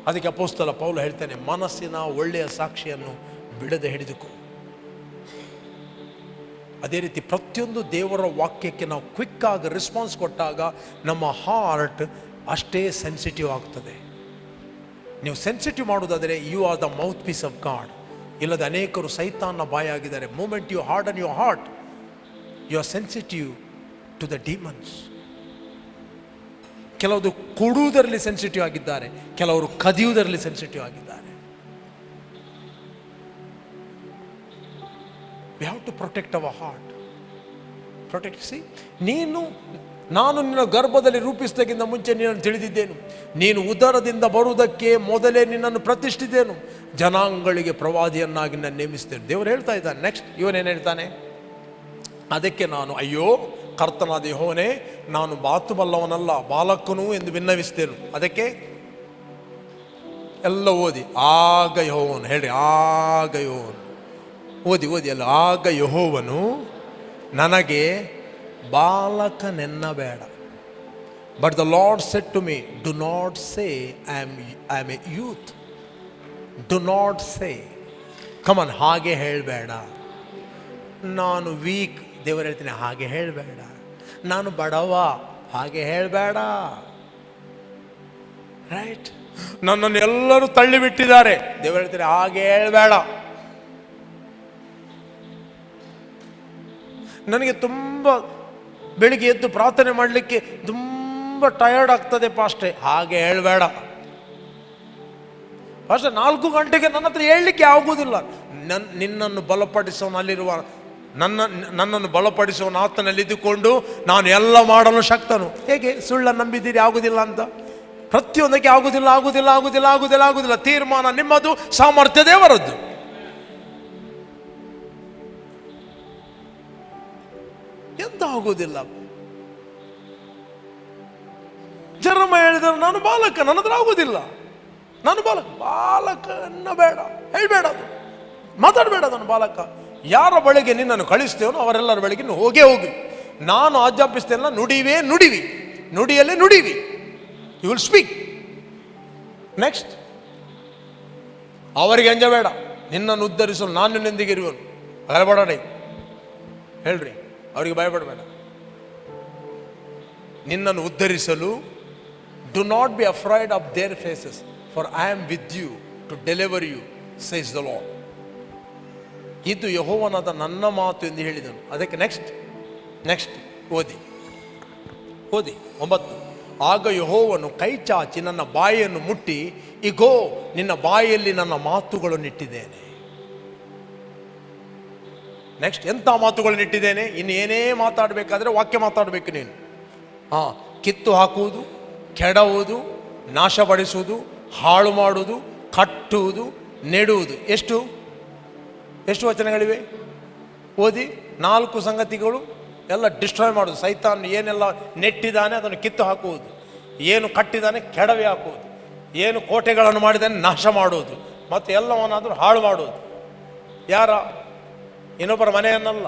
ಅದಕ್ಕೆ ಅಪೊಸ್ತಲ ಪೌಲ ಹೇಳ್ತಾನೆ, ಮನಸ್ಸಿನ ಒಳ್ಳೆಯ ಸಾಕ್ಷಿಯನ್ನು ಬಿಡದೆ ಹಿಡಿದುಕೋ. ಅದೇ ರೀತಿ ಪ್ರತಿಯೊಂದು ದೇವರ ವಾಕ್ಯಕ್ಕೆ ನಾವು ಕ್ವಿಕ್ ಆಗಿ ರೆಸ್ಪಾನ್ಸ್ ಕೊಟ್ಟಾಗ ನಮ್ಮ ಹಾರ್ಟ್ ಅಷ್ಟೇ ಸೆನ್ಸಿಟಿವ್ ಆಗ್ತದೆ. ನೀವು ಸೆನ್ಸಿಟಿವ್ ಮಾಡೋದಾದರೆ you are the mouthpiece of God. ಇಲ್ಲದೆ ಅನೇಕರು ಸೈತಾನ್ನ ಬಾಯಾಗಿದ್ದಾರೆ. Moment you harden your heart, you are sensitive to the demons. ಕೆಲವರು ಕೊಡುವುದರಲ್ಲಿ ಸೆನ್ಸಿಟಿವ್ ಆಗಿದ್ದಾರೆ, ಕೆಲವರು ಕದಿಯುವುದರಲ್ಲಿ ಸೆನ್ಸಿಟಿವ್ ಆಗಿದ್ದಾರೆ. We have to protect our heart. Protect. See, ನಾನು ನಿನ್ನ ಗರ್ಭದಲ್ಲಿ ರೂಪಿಸಿದಾಗಿಂತ ಮುಂಚೆ ನಿನ್ನನ್ನು ತಿಳಿದಿದ್ದೇನು. ನೀನು ಉದರದಿಂದ ಬರುವುದಕ್ಕೆ ಮೊದಲೇ ನಿನ್ನನ್ನು ಪ್ರತಿಷ್ಠಿತೇನು. ಜನಾಂಗಗಳಿಗೆ ಪ್ರವಾದಿಯನ್ನಾಗಿ ನಾನು ನೇಮಿಸ್ತೇನೆ. ದೇವರು ಹೇಳ್ತಾ ಇದ್ದಾನೆ. ನೆಕ್ಸ್ಟ್ ಇವನೇನು ಹೇಳ್ತಾನೆ? ಅದಕ್ಕೆ ನಾನು, ಅಯ್ಯೋ ಕರ್ತನಾದ ಯೆಹೋವನೇ, ನಾನು ಬಾತುಬಲ್ಲವನಲ್ಲ, ಬಾಲಕನು ಎಂದು ವಿನ್ನವಿಸ್ತೇನು. ಅದಕ್ಕೆ ಎಲ್ಲ ಓದಿ. ಆಗ ಯೆಹೋವನು ಹೇಳ್ರಿ, ಆಗ ಯೆಹೋವನು ಓದಿ ಅಲ್ಲ. ಆಗ ಯೆಹೋವನು ನನಗೆ ಬಾಲಕನೆನ್ನಬೇಡ. But the Lord said to me, do not say I am a youth. Do not say. Come on, ಹಾಗೆ ಹೇಳಬೇಡ. ನಾನು ವೀಕ್, ದೇವರು ಹೇಳ್ತೀನಿ, ಹಾಗೆ ಹೇಳಬೇಡ. ನಾನು ಬಡವ, ಹಾಗೆ ಹೇಳಬೇಡ. ರೈಟ್? ನನ್ನನ್ನು ಎಲ್ಲರೂ ತಳ್ಳಿಬಿಟ್ಟಿದ್ದಾರೆ, ದೇವರು ಹೇಳ್ತೀನಿ, ಹಾಗೆ ಹೇಳಬೇಡ. ನನಗೆ ತುಂಬ ಬೆಳಿಗ್ಗೆ ಎದ್ದು ಪ್ರಾರ್ಥನೆ ಮಾಡಲಿಕ್ಕೆ ತುಂಬ ಟಯರ್ಡ್ ಆಗ್ತದೆ ಪಾಸ್ಟೇ, ಹಾಗೆ ಹೇಳಬೇಡ. ಪಾಸ್ಟೇ 4 ಗಂಟೆಗೆ ನನ್ನ ಹತ್ರ ಹೇಳಲಿಕ್ಕೆ ಆಗುವುದಿಲ್ಲ. ನಿನ್ನನ್ನು ಬಲಪಡಿಸೋನಲ್ಲಿರುವ ನನ್ನನ್ನು ಬಲಪಡಿಸುವನು ಆತನಲ್ಲಿ ಇದ್ದುಕೊಂಡು ನಾನು ಎಲ್ಲ ಮಾಡಲು ಶಕ್ತನು. ಹೇಗೆ? ಸುಳ್ಳನ್ನು ನಂಬಿದ್ದೀರಿ, ಆಗುವುದಿಲ್ಲ ಅಂತ. ಪ್ರತಿಯೊಂದಕ್ಕೆ ಆಗುವುದಿಲ್ಲ ಆಗುವುದಿಲ್ಲ ಆಗುವುದಿಲ್ಲ ಆಗುವುದಿಲ್ಲ ಆಗುವುದಿಲ್ಲ. ತೀರ್ಮಾನ ನಿಮ್ಮದು, ಸಾಮರ್ಥ್ಯ ದೇವರದ್ದು. ನಿಮ್ಮಿಂದ ಆಗೋದಿಲ್ಲ. ಜರಮ ಹೇಳಿದ್ರೆ ನಾನು ಬಾಲಕ, ನನ್ನ ಹತ್ರ ಆಗೋದಿಲ್ಲ, ನಾನು ಬಾಲಕ ಬೇಡ, ಹೇಳ್ಬೇಡ, ಅದು ಮಾತಾಡಬೇಡ. ನಾನು ಬಾಲಕ. ಯಾರ ಬಳಿಗೆ ನಿನ್ನನ್ನು ಕಳಿಸ್ತೇವೋ ಅವರೆಲ್ಲರ ಬಳಿಗೆ ಹೋಗೇ ಹೋಗಿ. ನಾನು ಆಜ್ಞಾಪಿಸ್ತೇನಲ್ಲ, ನುಡಿವಿ, ನುಡಿಯಲ್ಲೇ ನುಡಿವಿ. You will speak. ನೆಕ್ಸ್ಟ್, ಅವರಿಗೆ ಅಂಜಬೇಡ, ನಿನ್ನನ್ನು ಉದ್ಧರಿಸಲು ನಾನು ನಿನ್ನೊಂದಿಗೆ ಇರುವನು. ಭಯಪಡಬೇಡ, ಹೇಳ್ರಿ, ಅವರಿಗೆ ಭಯಪಡಬೇಡ. ನಿನ್ನನ್ನು ಉದ್ಧರಿಸಲು do not be afraid of their faces, for I am with you to deliver you, says the Lord. ಇದು ಯೆಹೋವನಾದ ನನ್ನ ಮಾತು ಎಂದು ಹೇಳಿದನು. ಅದಕ್ಕೆ ನೆಕ್ಸ್ಟ್ ಓದಿ 9. ಆಗ ಯೆಹೋವನು ಕೈ ಚಾಚಿ ನನ್ನ ಬಾಯಿಯನ್ನು ಮುಟ್ಟಿ, ಇಗೋ ನಿನ್ನ ಬಾಯಿಯಲ್ಲಿ ನನ್ನ ಮಾತುಗಳನ್ನಿಟ್ಟಿದ್ದೇನೆ. ನೆಕ್ಸ್ಟ್, ಎಂಥ ಮಾತುಗಳನ್ನಿಟ್ಟಿದ್ದೇನೆ? ಇನ್ನು ಏನೇ ಮಾತಾಡಬೇಕಾದ್ರೆ ವಾಕ್ಯ ಮಾತಾಡಬೇಕು ನೀನು. ಕಿತ್ತು ಹಾಕುವುದು, ಕೆಡವುವುದು, ನಾಶಪಡಿಸುವುದು, ಹಾಳು ಮಾಡುವುದು, ಕಟ್ಟುವುದು, ನೆಡುವುದು. ಎಷ್ಟು ವಚನಗಳಿವೆ? ಓದಿ. 4 ಸಂಗತಿಗಳು. ಎಲ್ಲ ಡಿಸ್ಟ್ರಾಯ್ ಮಾಡೋದು. ಸೈತಾನ್ ಏನೆಲ್ಲ ನೆಟ್ಟಿದ್ದಾನೆ ಅದನ್ನು ಕಿತ್ತು ಹಾಕುವುದು, ಏನು ಕಟ್ಟಿದ್ದಾನೆ ಕೆಡವಿ ಹಾಕುವುದು, ಏನು ಕೋಟೆಗಳನ್ನು ಮಾಡಿದ್ದಾನೆ ನಾಶ ಮಾಡುವುದು, ಮತ್ತು ಎಲ್ಲವನ್ನಾದರೂ ಹಾಳು ಮಾಡುವುದು. ಯಾರ? ಇನ್ನೊಬ್ಬರ ಮನೆಯನ್ನಲ್ಲ,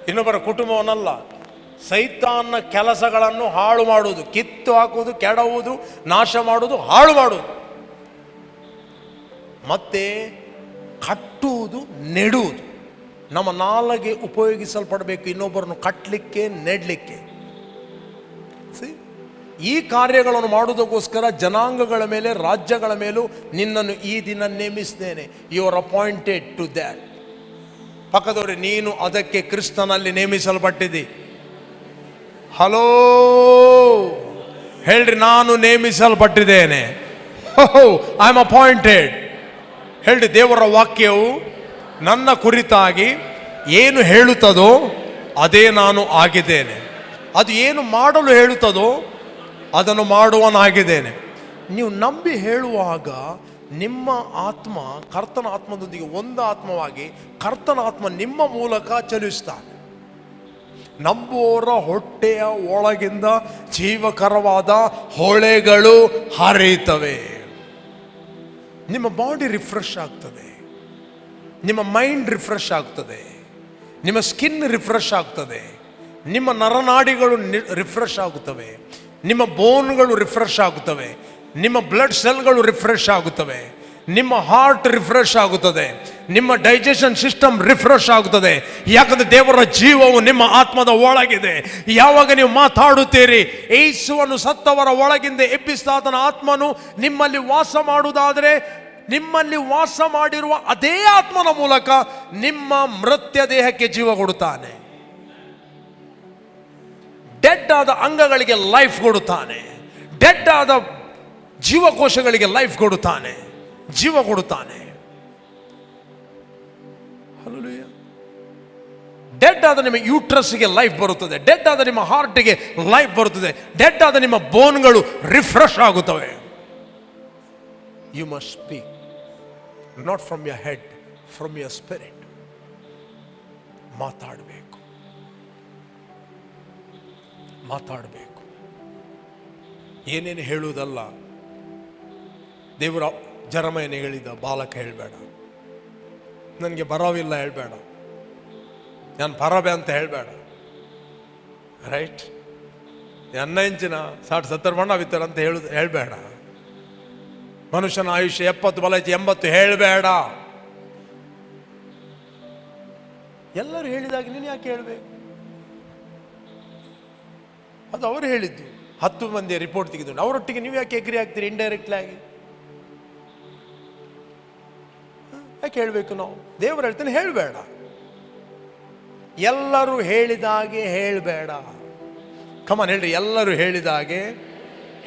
ಇನ್ನೊಬ್ಬರ ಕುಟುಂಬವನ್ನಲ್ಲ. ಸೈತಾನ್ನ ಕೆಲಸಗಳನ್ನು ಹಾಳು ಮಾಡುವುದು, ಕಿತ್ತು ಹಾಕುವುದು, ಕೆಡವುವುದು, ನಾಶ ಮಾಡುವುದು, ಹಾಳು ಮಾಡುವುದು, ಮತ್ತೆ ಕಟ್ಟುವುದು, ನೆಡುವುದು. ನಮ್ಮ ನಾಲಿಗೆ ಉಪಯೋಗಿಸಲ್ಪಡಬೇಕು ಇನ್ನೊಬ್ಬರನ್ನು ಕಟ್ಟಲಿಕ್ಕೆ, ನೆಡಲಿಕ್ಕೆ. ಈ ಕಾರ್ಯಗಳನ್ನು ಮಾಡುವುದಕ್ಕೋಸ್ಕರ ಜನಾಂಗಗಳ ಮೇಲೆ, ರಾಜ್ಯಗಳ ಮೇಲೂ ನಿನ್ನನ್ನು ಈ ದಿನ ನೇಮಿಸಿದ್ದೇನೆ. You are appointed to that. ಪಕ್ಕದವರೇ, ನೀನು ಅದಕ್ಕೆ ಕ್ರಿಸ್ತನಲ್ಲಿ ನೇಮಿಸಲ್ಪಟ್ಟಿದ್ದಿ. ಹಲೋ, ಹೇಳ್ರಿ, ನಾನು ನೇಮಿಸಲ್ಪಟ್ಟಿದ್ದೇನೆ. I am appointed. ಹೇಳ್ರಿ, ದೇವರ ವಾಕ್ಯವು ನನ್ನ ಕುರಿತಾಗಿ ಏನು ಹೇಳುತ್ತದೋ ಅದೇ ನಾನು ಆಗಿದ್ದೇನೆ. ಅದು ಏನು ಮಾಡಲು ಹೇಳುತ್ತದೋ ಅದನ್ನು ಮಾಡುವನಾಗಿದ್ದೇನೆ. ನೀವು ನಂಬಿ ಹೇಳುವಾಗ ನಿಮ್ಮ ಆತ್ಮ ಕರ್ತನ ಆತ್ಮದೊಂದಿಗೆ ಒಂದು ಆತ್ಮವಾಗಿ ಕರ್ತನ ಆತ್ಮ ನಿಮ್ಮ ಮೂಲಕ ಚಲಿಸ್ತಾನೆ. ನಂಬುವವರ ಹೊಟ್ಟೆಯ ಒಳಗಿಂದ ಜೀವಕರವಾದ ಹೊಳೆಗಳು ಹರಿಯುತ್ತವೆ. ನಿಮ್ಮ ಬಾಡಿ ರಿಫ್ರೆಶ್ ಆಗ್ತದೆ, ನಿಮ್ಮ ಮೈಂಡ್ ರಿಫ್ರೆಶ್ ಆಗ್ತದೆ, ನಿಮ್ಮ ಸ್ಕಿನ್ ರಿಫ್ರೆಶ್ ಆಗ್ತದೆ, ನಿಮ್ಮ ನರನಾಡಿಗಳು ರಿಫ್ರೆಶ್ ಆಗುತ್ತವೆ, ನಿಮ್ಮ ಬೋನ್ಗಳು ರಿಫ್ರೆಶ್ ಆಗುತ್ತವೆ, ನಿಮ್ಮ ಬ್ಲಡ್ ಸೆಲ್ಗಳು ರಿಫ್ರೆಶ್ ಆಗುತ್ತವೆ, ನಿಮ್ಮ ಹಾರ್ಟ್ ರಿಫ್ರೆಶ್ ಆಗುತ್ತದೆ, ನಿಮ್ಮ ಡೈಜೆಷನ್ ಸಿಸ್ಟಮ್ ರಿಫ್ರೆಶ್ ಆಗುತ್ತದೆ. ಯಾಕಂದರೆ ದೇವರ ಜೀವವು ನಿಮ್ಮ ಆತ್ಮದ ಒಳಗಿದೆ. ಯಾವಾಗ ನೀವು ಮಾತಾಡುತ್ತೀರಿ, ಯೇಸುವನ್ನು ಸತ್ತವರ ಒಳಗಿಂದ ಎಬ್ಬಿಸಿದಾತನ ಆತ್ಮನು ನಿಮ್ಮಲ್ಲಿ ವಾಸ ಮಾಡುವುದಾದರೆ, ನಿಮ್ಮಲ್ಲಿ ವಾಸ ಮಾಡಿರುವ ಅದೇ ಆತ್ಮನ ಮೂಲಕ ನಿಮ್ಮ ಮೃತ್ಯ ದೇಹಕ್ಕೆ ಜೀವ ಕೊಡುತ್ತಾನೆ. ಡೆಡ್ ಆದ ಅಂಗಗಳಿಗೆ ಲೈಫ್ ಕೊಡುತ್ತಾನೆ. ಡೆಡ್ ಆದ ಜೀವಕೋಶಗಳಿಗೆ ಲೈಫ್ ಕೊಡುತ್ತಾನೆ, ಜೀವ ಕೊಡುತ್ತಾನೆ. ಡೆಡ್ ಆದ ನಿಮ್ಮ ಯೂಟ್ರಸ್ಗೆ ಲೈಫ್ ಬರುತ್ತದೆ, ಡೆಡ್ ಆದ ನಿಮ್ಮ ಹಾರ್ಟ್ಗೆ ಲೈಫ್ ಬರುತ್ತದೆ, ಡೆಡ್ ಆದ ನಿಮ್ಮ ಬೋನ್ಗಳು ರಿಫ್ರೆಶ್ ಆಗುತ್ತವೆ. You must speak, not from your head, from your spirit. ಮಾತಾಡಬೇಕು, ಮಾತಾಡಬೇಕು. ಏನೇನು ಹೇಳುವುದಲ್ಲ. ದೇವರ ಜರಮಯನೇ ಹೇಳಿದ, ಬಾಲಕ ಹೇಳಬೇಡ, ನನಗೆ ಬರವಿಲ್ಲ ಹೇಳಬೇಡ, ನಾನು ಪರಬೆ ಅಂತ ಹೇಳಬೇಡ. ರೈಟ್? 9 ಇಂಚಿನ 60-70 ಬಣ್ಣ ಬಿತ್ತರ ಅಂತ ಹೇಳಬೇಡ. ಮನುಷ್ಯನ ಆಯುಷ್ಯ 70 ಬಲ 80 ಹೇಳಬೇಡ. ಎಲ್ಲರೂ ಹೇಳಿದಾಗ ನೀನು ಯಾಕೆ ಹೇಳಬೇಕು? ಅದು ಅವರು ಹೇಳಿದ್ದು. 10 ಮಂದಿ ರಿಪೋರ್ಟ್ ತೆಗೆದು ಅವರೊಟ್ಟಿಗೆ ನೀವು ಯಾಕೆ ಎಗ್ರಿ ಆಗ್ತೀರಿ ಇಂಡೈರೆಕ್ಟ್ಲಿ ಆಗಿ? ಯಾಕೆ ಹೇಳಬೇಕು ನಾವು? ದೇವರು ಹೇಳ್ತಾನೆ ಹೇಳಬೇಡ. ಎಲ್ಲರೂ ಹೇಳಿದಾಗೆ ಹೇಳಬೇಡ. ಕಮಾನ್ ಹೇಳ್ರಿ, ಎಲ್ಲರೂ ಹೇಳಿದಾಗೆ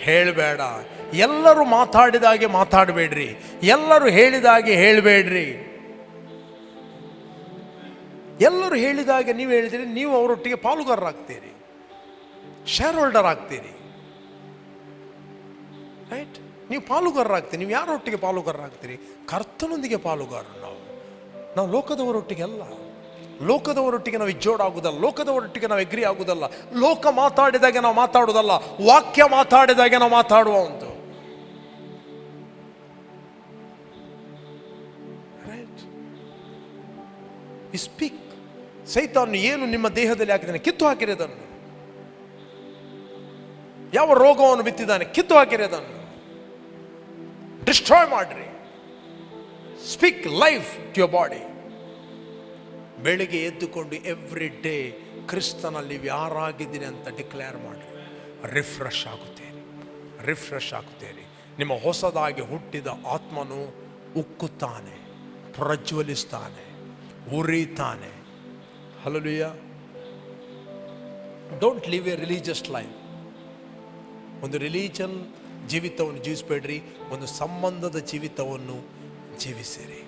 ಹೇಳಬೇಡ. ಎಲ್ಲರೂ ಮಾತಾಡಿದಾಗೆ ಮಾತಾಡಬೇಡ್ರಿ. ಎಲ್ಲರೂ ಹೇಳಿದಾಗೆ ಹೇಳಬೇಡ್ರಿ. ಎಲ್ಲರೂ ಹೇಳಿದಾಗೆ ನೀವು ಹೇಳಿದ್ರೆ ನೀವು ಅವರೊಟ್ಟಿಗೆ ಪಾಲುಗಾರರಾಗ್ತೀರಿ, ಶೇರ್ ಹೋಲ್ಡರ್ ಆಗ್ತೀರಿ. ರೈಟ್? ನೀವು ಪಾಲುಗಾರರಾಗ್ತೀರಿ. ನೀವು ಯಾರೊಟ್ಟಿಗೆ ಪಾಲುಗಾರರಾಗ್ತೀರಿ? ಕರ್ತನೊಂದಿಗೆ ಪಾಲುಗಾರರು. ನಾವು ಲೋಕದವರೊಟ್ಟಿಗೆ ಅಲ್ಲ. ಲೋಕದವರೊಟ್ಟಿಗೆ ನಾವು ಇಜ್ಜೋಡಾಗುವುದಲ್ಲ, ಲೋಕದವರೊಟ್ಟಿಗೆ ನಾವು ಎಗ್ರಿ ಆಗುವುದಲ್ಲ, ಲೋಕ ಮಾತಾಡಿದಾಗೆ ನಾವು ಮಾತಾಡುವುದಲ್ಲ, ವಾಕ್ಯ ಮಾತಾಡಿದಾಗೆ ನಾವು ಮಾತಾಡುವ ಒಂದು. Right, speak. ಸೈತಾನ್ ಏನು ನಿಮ್ಮ ದೇಹದಲ್ಲಿ ಹಾಕಿದ್ದಾನೆ ಕಿತ್ತು ಹಾಕಿರಿ ಅದನ್ನು. ಯಾವ ರೋಗವನ್ನು ಬಿತ್ತಿದ್ದಾನೆ ಕಿತ್ತು ಹಾಕಿರಿ ಅದನ್ನು, ಡಿಸ್ಟ್ರಾಯ್ ಮಾಡ್ರಿ. Speak life to your body. ಬೆಳಿಗ್ಗೆ ಎದ್ದುಕೊಂಡು ಎವ್ರಿ ಡೇ ಕ್ರಿಸ್ತನಲ್ಲಿ ಯಾರಾಗಿದ್ದೀನಿ ಅಂತ ಡಿಕ್ಲೇರ್ ಮಾಡಿ. ರಿಫ್ರೆಶ್ ಆಗುತ್ತೇನೆ, ರಿಫ್ರೆಶ್ ಆಗುತ್ತೇನೆ. ನಿಮ್ಮ ಹೊಸದಾಗಿ ಹುಟ್ಟಿದ ಆತ್ಮನು ಉಕ್ಕುತ್ತಾನೆ, ಪ್ರಜ್ವಲಿಸ್ತಾನೆ, ಉರಿತಾನೆ. Hallelujah. Don't live a religious life. ಒಂದು ರಿಲಿಜನ್ ಜೀವಿತವನ್ನು ಜೀವಿಸಬೇಡ್ರಿ, ಒಂದು ಸಂಬಂಧದ ಜೀವಿತವನ್ನು ಜೀವಿಸಿರಿ.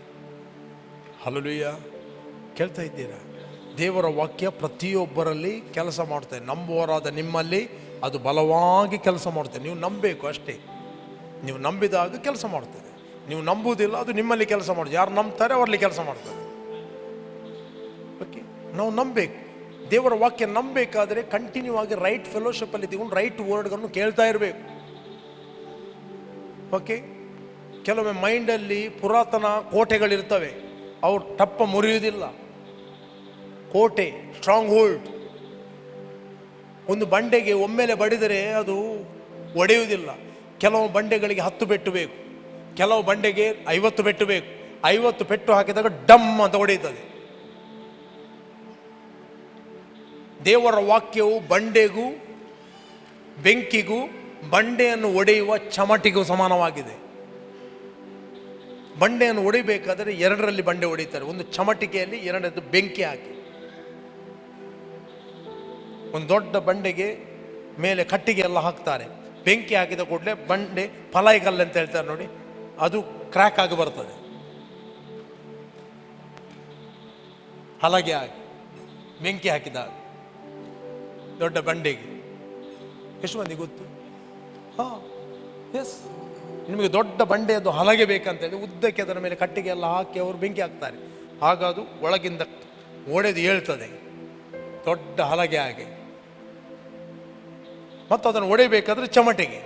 ಹಲ್ಲೆಲೂಯಾ. ಕೇಳ್ತಾ ಇದ್ದೀರಾ? ದೇವರ ವಾಕ್ಯ ಪ್ರತಿಯೊಬ್ಬರಲ್ಲಿ ಕೆಲಸ ಮಾಡ್ತದೆ. ನಂಬುವರಾದ ನಿಮ್ಮಲ್ಲಿ ಅದು ಬಲವಾಗಿ ಕೆಲಸ ಮಾಡ್ತದೆ. ನೀವು ನಂಬಬೇಕು ಅಷ್ಟೇ. ನೀವು ನಂಬಿದಾಗ ಕೆಲಸ ಮಾಡ್ತದೆ. ನೀವು ನಂಬುವುದಿಲ್ಲ, ಅದು ನಿಮ್ಮಲ್ಲಿ ಕೆಲಸ ಮಾಡ್ತದೆ. ಯಾರು ನಂಬ್ತಾರೆ ಅವರಲ್ಲಿ ಕೆಲಸ ಮಾಡ್ತದೆ. ಓಕೆ, ನಾವು ನಂಬಬೇಕು. ದೇವರ ವಾಕ್ಯ ನಂಬಬೇಕಾದ್ರೆ ಕಂಟಿನ್ಯೂ ಆಗಿ ರೈಟ್ ಫೆಲೋಶಿಪ್ಪಲ್ಲಿ ಇದ್ಕೊಂಡು ರೈಟ್ ವರ್ಡ್ಗಳನ್ನು ಕೇಳ್ತಾ ಇರಬೇಕು. ಓಕೆ, ಕೆಲವೊಮ್ಮೆ ಮೈಂಡಲ್ಲಿ ಪುರಾತನ ಕೋಟೆಗಳಿರ್ತವೆ, ಅವು ಟಪ್ಪ ಮುರಿಯುವುದಿಲ್ಲ. ಕೋಟೆ, ಸ್ಟ್ರಾಂಗ್ ಹೋಲ್ಡ್. ಒಂದು ಬಂಡೆಗೆ ಒಮ್ಮೆಲೆ ಬಡಿದರೆ ಅದು ಒಡೆಯುವುದಿಲ್ಲ. ಕೆಲವು ಬಂಡೆಗಳಿಗೆ 10 ಪೆಟ್ಟು ಬೇಕು, ಕೆಲವು ಬಂಡೆಗೆ 50 ಪೆಟ್ಟು ಬೇಕು. 50 ಪೆಟ್ಟು ಹಾಕಿದಾಗ ಡಮ್ ಅಂತ ಹೊಡೆಯುತ್ತದೆ. ದೇವರ ವಾಕ್ಯವು ಬಂಡೆಗೂ ಬೆಂಕಿಗೂ ಬಂಡೆಯನ್ನು ಒಡೆಯುವ ಚಮಟಿಗೂ ಸಮಾನವಾಗಿದೆ. ಬಂಡೆಯನ್ನು ಒಡೆಯಬೇಕಾದರೆ 2ರಲ್ಲಿ ಬಂಡೆ ಹೊಡಿತಾರೆ. ಒಂದು ಚಮಟಿಕೆಯಲ್ಲಿ, 2ನೇದು ಬೆಂಕಿ ಹಾಕಿ. ಒಂದು ದೊಡ್ಡ ಬಂಡೆಗೆ ಮೇಲೆ ಕಟ್ಟಿಗೆ ಎಲ್ಲ ಹಾಕ್ತಾರೆ. ಬೆಂಕಿ ಹಾಕಿದ ಕೂಡಲೇ ಬಂಡೆ ಫಲಾಯಿಗಲ್ಲು ಅಂತ ಹೇಳ್ತಾರೆ ನೋಡಿ, ಅದು ಕ್ರ್ಯಾಕ್ ಆಗಿ ಬರ್ತದೆ. ಹಲಗೆ ಆಗಿ ಬೆಂಕಿ ಹಾಕಿದಾಗ ದೊಡ್ಡ ಬಂಡೆಗೆ. ಎಷ್ಟು ಮಂದಿ ಗೊತ್ತು? ಎಸ್, ನಿಮಗೆ ದೊಡ್ಡ ಬಂಡೆಯದ್ದು ಹಲಗೆ ಬೇಕಂತ ಹೇಳಿ ಉದ್ದಕ್ಕೆ ಅದರ ಮೇಲೆ ಕಟ್ಟಿಗೆ ಎಲ್ಲ ಹಾಕಿ ಅವರು ಬೆಂಕಿ ಹಾಕ್ತಾರೆ. ಆಗ ಅದು ಒಳಗಿಂದ ಒಡೆದು ಹೇಳ್ತದೆ, ದೊಡ್ಡ ಹಲಗೆ ಹಾಗೆ. ಮತ್ತು ಅದನ್ನು ಒಡೆಯಬೇಕಾದ್ರೆ ಚಮಟೆಗೆ.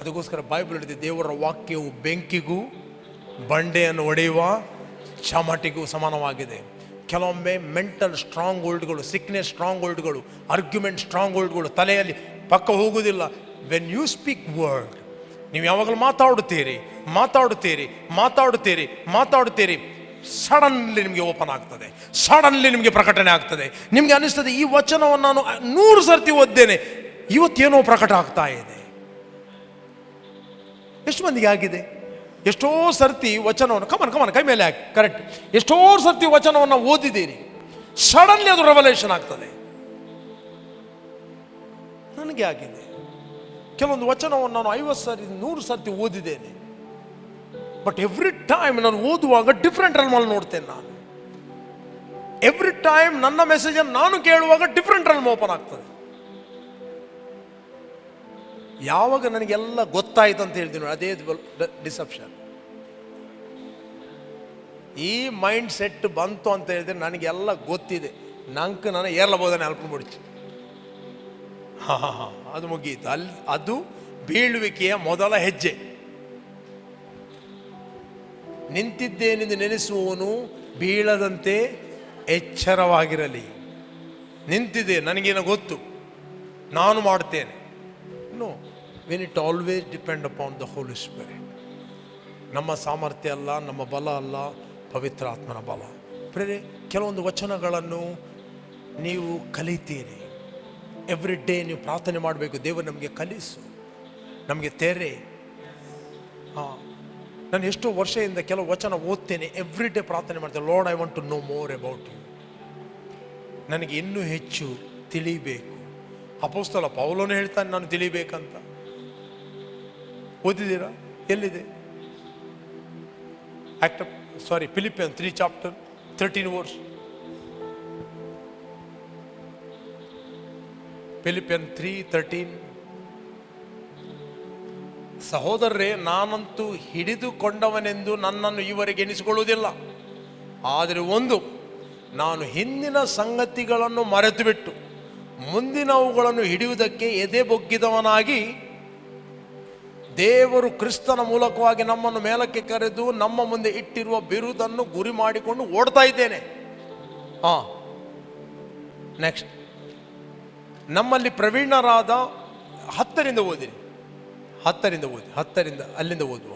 ಅದಕ್ಕೋಸ್ಕರ ಬೈಬಲ್ ಹೇಳಿದೆ, ದೇವರ ವಾಕ್ಯವು ಬೆಂಕಿಗೂ ಬಂಡೆಯನ್ನು ಒಡೆಯುವ ಚಮಟಿಗೂ ಸಮಾನವಾಗಿದೆ. ಕೆಲವೊಮ್ಮೆ ಮೆಂಟಲ್ ಸ್ಟ್ರಾಂಗ್ ಹೋಲ್ಡ್ಗಳು, ಸಿಕ್ನೆಸ್ ಸ್ಟ್ರಾಂಗ್ ಹೋಲ್ಡ್ಗಳು, ಆರ್ಗ್ಯುಮೆಂಟ್ ಸ್ಟ್ರಾಂಗ್ ಹೋಲ್ಡ್ಗಳು ತಲೆಯಲ್ಲಿ ಪಕ್ಕ ಹೋಗುವುದಿಲ್ಲ. ವೆನ್ ಯು ಸ್ಪೀಕ್ ವರ್ಡ್, ನೀವು ಯಾವಾಗಲೂ ಮಾತಾಡುತ್ತೀರಿ ಮಾತಾಡುತ್ತೀರಿ ಮಾತಾಡುತ್ತೀರಿ ಮಾತಾಡುತ್ತೀರಿ, ಸಡನ್ಲಿ ನಿಮಗೆ ಓಪನ್ ಆಗ್ತದೆ, ಸಡನ್ಲಿ ನಿಮಗೆ ಪ್ರಕಟಣೆ ಆಗ್ತದೆ. ನಿಮಗೆ ಅನಿಸ್ತದೆ, ಈ ವಚನವನ್ನು ನಾನು 100 ಸರ್ತಿ ಓದ್ದೇನೆ, ಇವತ್ತೇನೋ ಪ್ರಕಟ ಆಗ್ತಾ ಇದೆ. ಎಷ್ಟು ಮಂದಿಗೆ ಆಗಿದೆ? ಎಷ್ಟೋ ಸರ್ತಿ ವಚನವನ್ನು ಕಮನ್ ಕೈ ಮೇಲೆ ಹಾಕಿ, ಕರೆಕ್ಟ್, ಎಷ್ಟೋ ಸರ್ತಿ ವಚನವನ್ನು ಓದಿದ್ದೀರಿ, ಸಡನ್ಲಿ ಅದು ರೆವಲ್ಯೂಷನ್ ಆಗ್ತದೆ. ನನಗೆ ಆಗಿದೆ. ಕೆಲವೊಂದು ವಚನವನ್ನು ನಾನು 50 ಸರ್ತಿ 100 ಸರ್ತಿ ಓದಿದ್ದೇನೆ. ಬಟ್ ಎವ್ರಿ ಟೈಮ್ ನಾನು ಓದುವಾಗ ಡಿಫ್ರೆಂಟ್ ರೆಲ್ಮಲ್ಲಿ ನೋಡ್ತೇನೆ. ನಾನು ಎವ್ರಿ ಟೈಮ್ ನನ್ನ ಮೆಸೇಜನ್ನು ನಾನು ಕೇಳುವಾಗ ಡಿಫ್ರೆಂಟ್ ರೆಲ್ಮ್ ಓಪನ್ ಆಗ್ತದೆ. ಯಾವಾಗ ನನಗೆಲ್ಲ ಗೊತ್ತಾಯ್ತು ಅಂತ ಹೇಳ್ತೀನಿ, ಅದೇ ಡಿಸೆಪ್ಷನ್. ಈ ಮೈಂಡ್ ಸೆಟ್ ಬಂತು ಅಂತ ಹೇಳಿದ್ರೆ ನನಗೆಲ್ಲ ಗೊತ್ತಿದೆ, ನಂಗೆ ನಾನು ಏರ್ಲಬೋದನೆ ಅಲ್ಪ ಮುಡಿಚು. ಅದು ಮುಗೀತು. ಅದು ಬೀಳುವಿಕೆಯ ಮೊದಲ ಹೆಜ್ಜೆ. ನಿಂತಿದ್ದೇನೆಂದು ನೆನೆಸುವವನು ಬೀಳದಂತೆ ಎಚ್ಚರವಾಗಿರಲಿ. ನಿಂತಿದೆ, ನನಗೇನೋ ಗೊತ್ತು, ನಾನು ಮಾಡ್ತೇನೆ. No, when it always depend upon the Holy Spirit. ನಮ್ಮ ಸಾಮರ್ಥ್ಯ ಅಲ್ಲ, ನಮ್ಮ ಬಲ ಅಲ್ಲ, ಪವಿತ್ರಾತ್ಮನ ಬಲ. ಪ್ರೇರೆ, ಕೆಲವೊಂದು ವಚನಗಳನ್ನು ನೀವು ಕಲಿತೀರಿ. ಎವ್ರಿ ಡೇ ನೀವು ಪ್ರಾರ್ಥನೆ ಮಾಡಬೇಕು, ದೇವರು ನಮಗೆ ಕಲಿಸು, ನಮಗೆ ತೆರೆ. ನಾನು ಎಷ್ಟೋ ವರ್ಷದಿಂದ ಕೆಲವು ವಚನ ಓದ್ತೇನೆ, ಎವ್ರಿ ಡೇ ಪ್ರಾರ್ಥನೆ ಮಾಡ್ತೇನೆ, Lord I want to know more about you. ನನಗೆ ಇನ್ನೂ ಹೆಚ್ಚು ತಿಳಿಬೇಕು. ಅಪೊಸ್ತಲ ಪೌಲನು ಹೇಳ್ತಾನೆ ನಾನು ತಿಳಿಬೇಕಂತ. ಓದಿದ್ದೀರಾ? ಎಲ್ಲಿದೆ? ಫಿಲಿಪಿಯನ್ 3 chapter 13 verse. ಫಿಲಿಪಿಯನ್ 3:13. ಸಹೋದರರೇ, ನಾನಂತೂ ಹಿಡಿದುಕೊಂಡವನೆಂದು ನನ್ನನ್ನು ಈವರೆಗೆ ಎನಿಸಿಕೊಳ್ಳುವುದಿಲ್ಲ. ಆದರೆ ಒಂದು, ನಾನು ಹಿಂದಿನ ಸಂಗತಿಗಳನ್ನು ಮರೆತು ಬಿಟ್ಟು ಮುಂದಿನವುಗಳನ್ನು ಹಿಡಿಯುವುದಕ್ಕೆ ಎದೆ ಬೊಗ್ಗಿದವನಾಗಿ, ದೇವರು ಕ್ರಿಸ್ತನ ಮೂಲಕವಾಗಿ ನಮ್ಮನ್ನು ಮೇಲಕ್ಕೆ ಕರೆದು ನಮ್ಮ ಮುಂದೆ ಇಟ್ಟಿರುವ ಬಿರುದನ್ನು ಗುರಿ ಮಾಡಿಕೊಂಡು ಓಡ್ತಾ ಇದ್ದೇನೆ. ನೆಕ್ಸ್ಟ್, ನಮ್ಮಲ್ಲಿ ಪ್ರವೀಣರಾದ 10ರಿಂದ ಓದಿರಿ, 10ರಿಂದ ಓದಿ, 10ರಿಂದ ಅಲ್ಲಿಂದ ಓದುವ.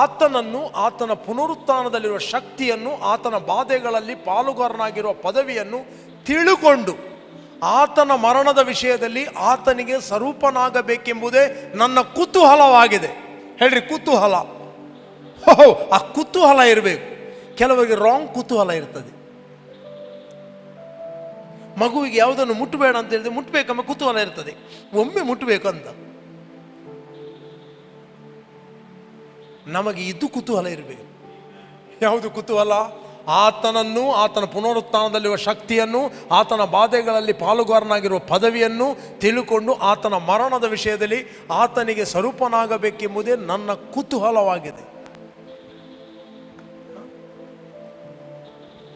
ಆತನನ್ನು, ಆತನ ಪುನರುತ್ಥಾನದಲ್ಲಿರುವ ಶಕ್ತಿಯನ್ನು, ಆತನ ಬಾಧೆಗಳಲ್ಲಿ ಪಾಲುಗಾರನಾಗಿರುವ ಪದವಿಯನ್ನು ತಿಳುಕೊಂಡು ಆತನ ಮರಣದ ವಿಷಯದಲ್ಲಿ ಆತನಿಗೆ ಸ್ವರೂಪನಾಗಬೇಕೆಂಬುದೇ ನನ್ನ ಕುತೂಹಲವಾಗಿದೆ. ಹೇಳ್ರಿ, ಕುತೂಹಲ. ಆ ಕುತೂಹಲ ಇರಬೇಕು. ಕೆಲವರಿಗೆ ರಾಂಗ್ ಕುತೂಹಲ ಇರ್ತದೆ. ಮಗುವಿಗೆ ಯಾವುದನ್ನು ಮುಟ್ಟಬೇಡ ಅಂತ ಹೇಳಿದ್ರೆ ಮುಟ್ಟಬೇಕಮ್ಮ ಕುತೂಹಲ ಇರ್ತದೆ, ಒಮ್ಮೆ ಮುಟ್ಟಬೇಕಂತ. ನಮಗೆ ಇದು ಕುತೂಹಲ ಇರಬೇಕು. ಯಾವುದು ಕುತೂಹಲ? ಆತನನ್ನು, ಆತನ ಪುನರುತ್ಥಾನದಲ್ಲಿರುವ ಶಕ್ತಿಯನ್ನು, ಆತನ ಬಾಧೆಗಳಲ್ಲಿ ಪಾಲುಗಾರನಾಗಿರುವ ಪದವಿಯನ್ನು ತಿಳುಕೊಂಡು ಆತನ ಮರಣದ ವಿಷಯದಲ್ಲಿ ಆತನಿಗೆ ಸ್ವರೂಪನಾಗಬೇಕೆಂಬುದೇ ನನ್ನ ಕುತೂಹಲವಾಗಿದೆ.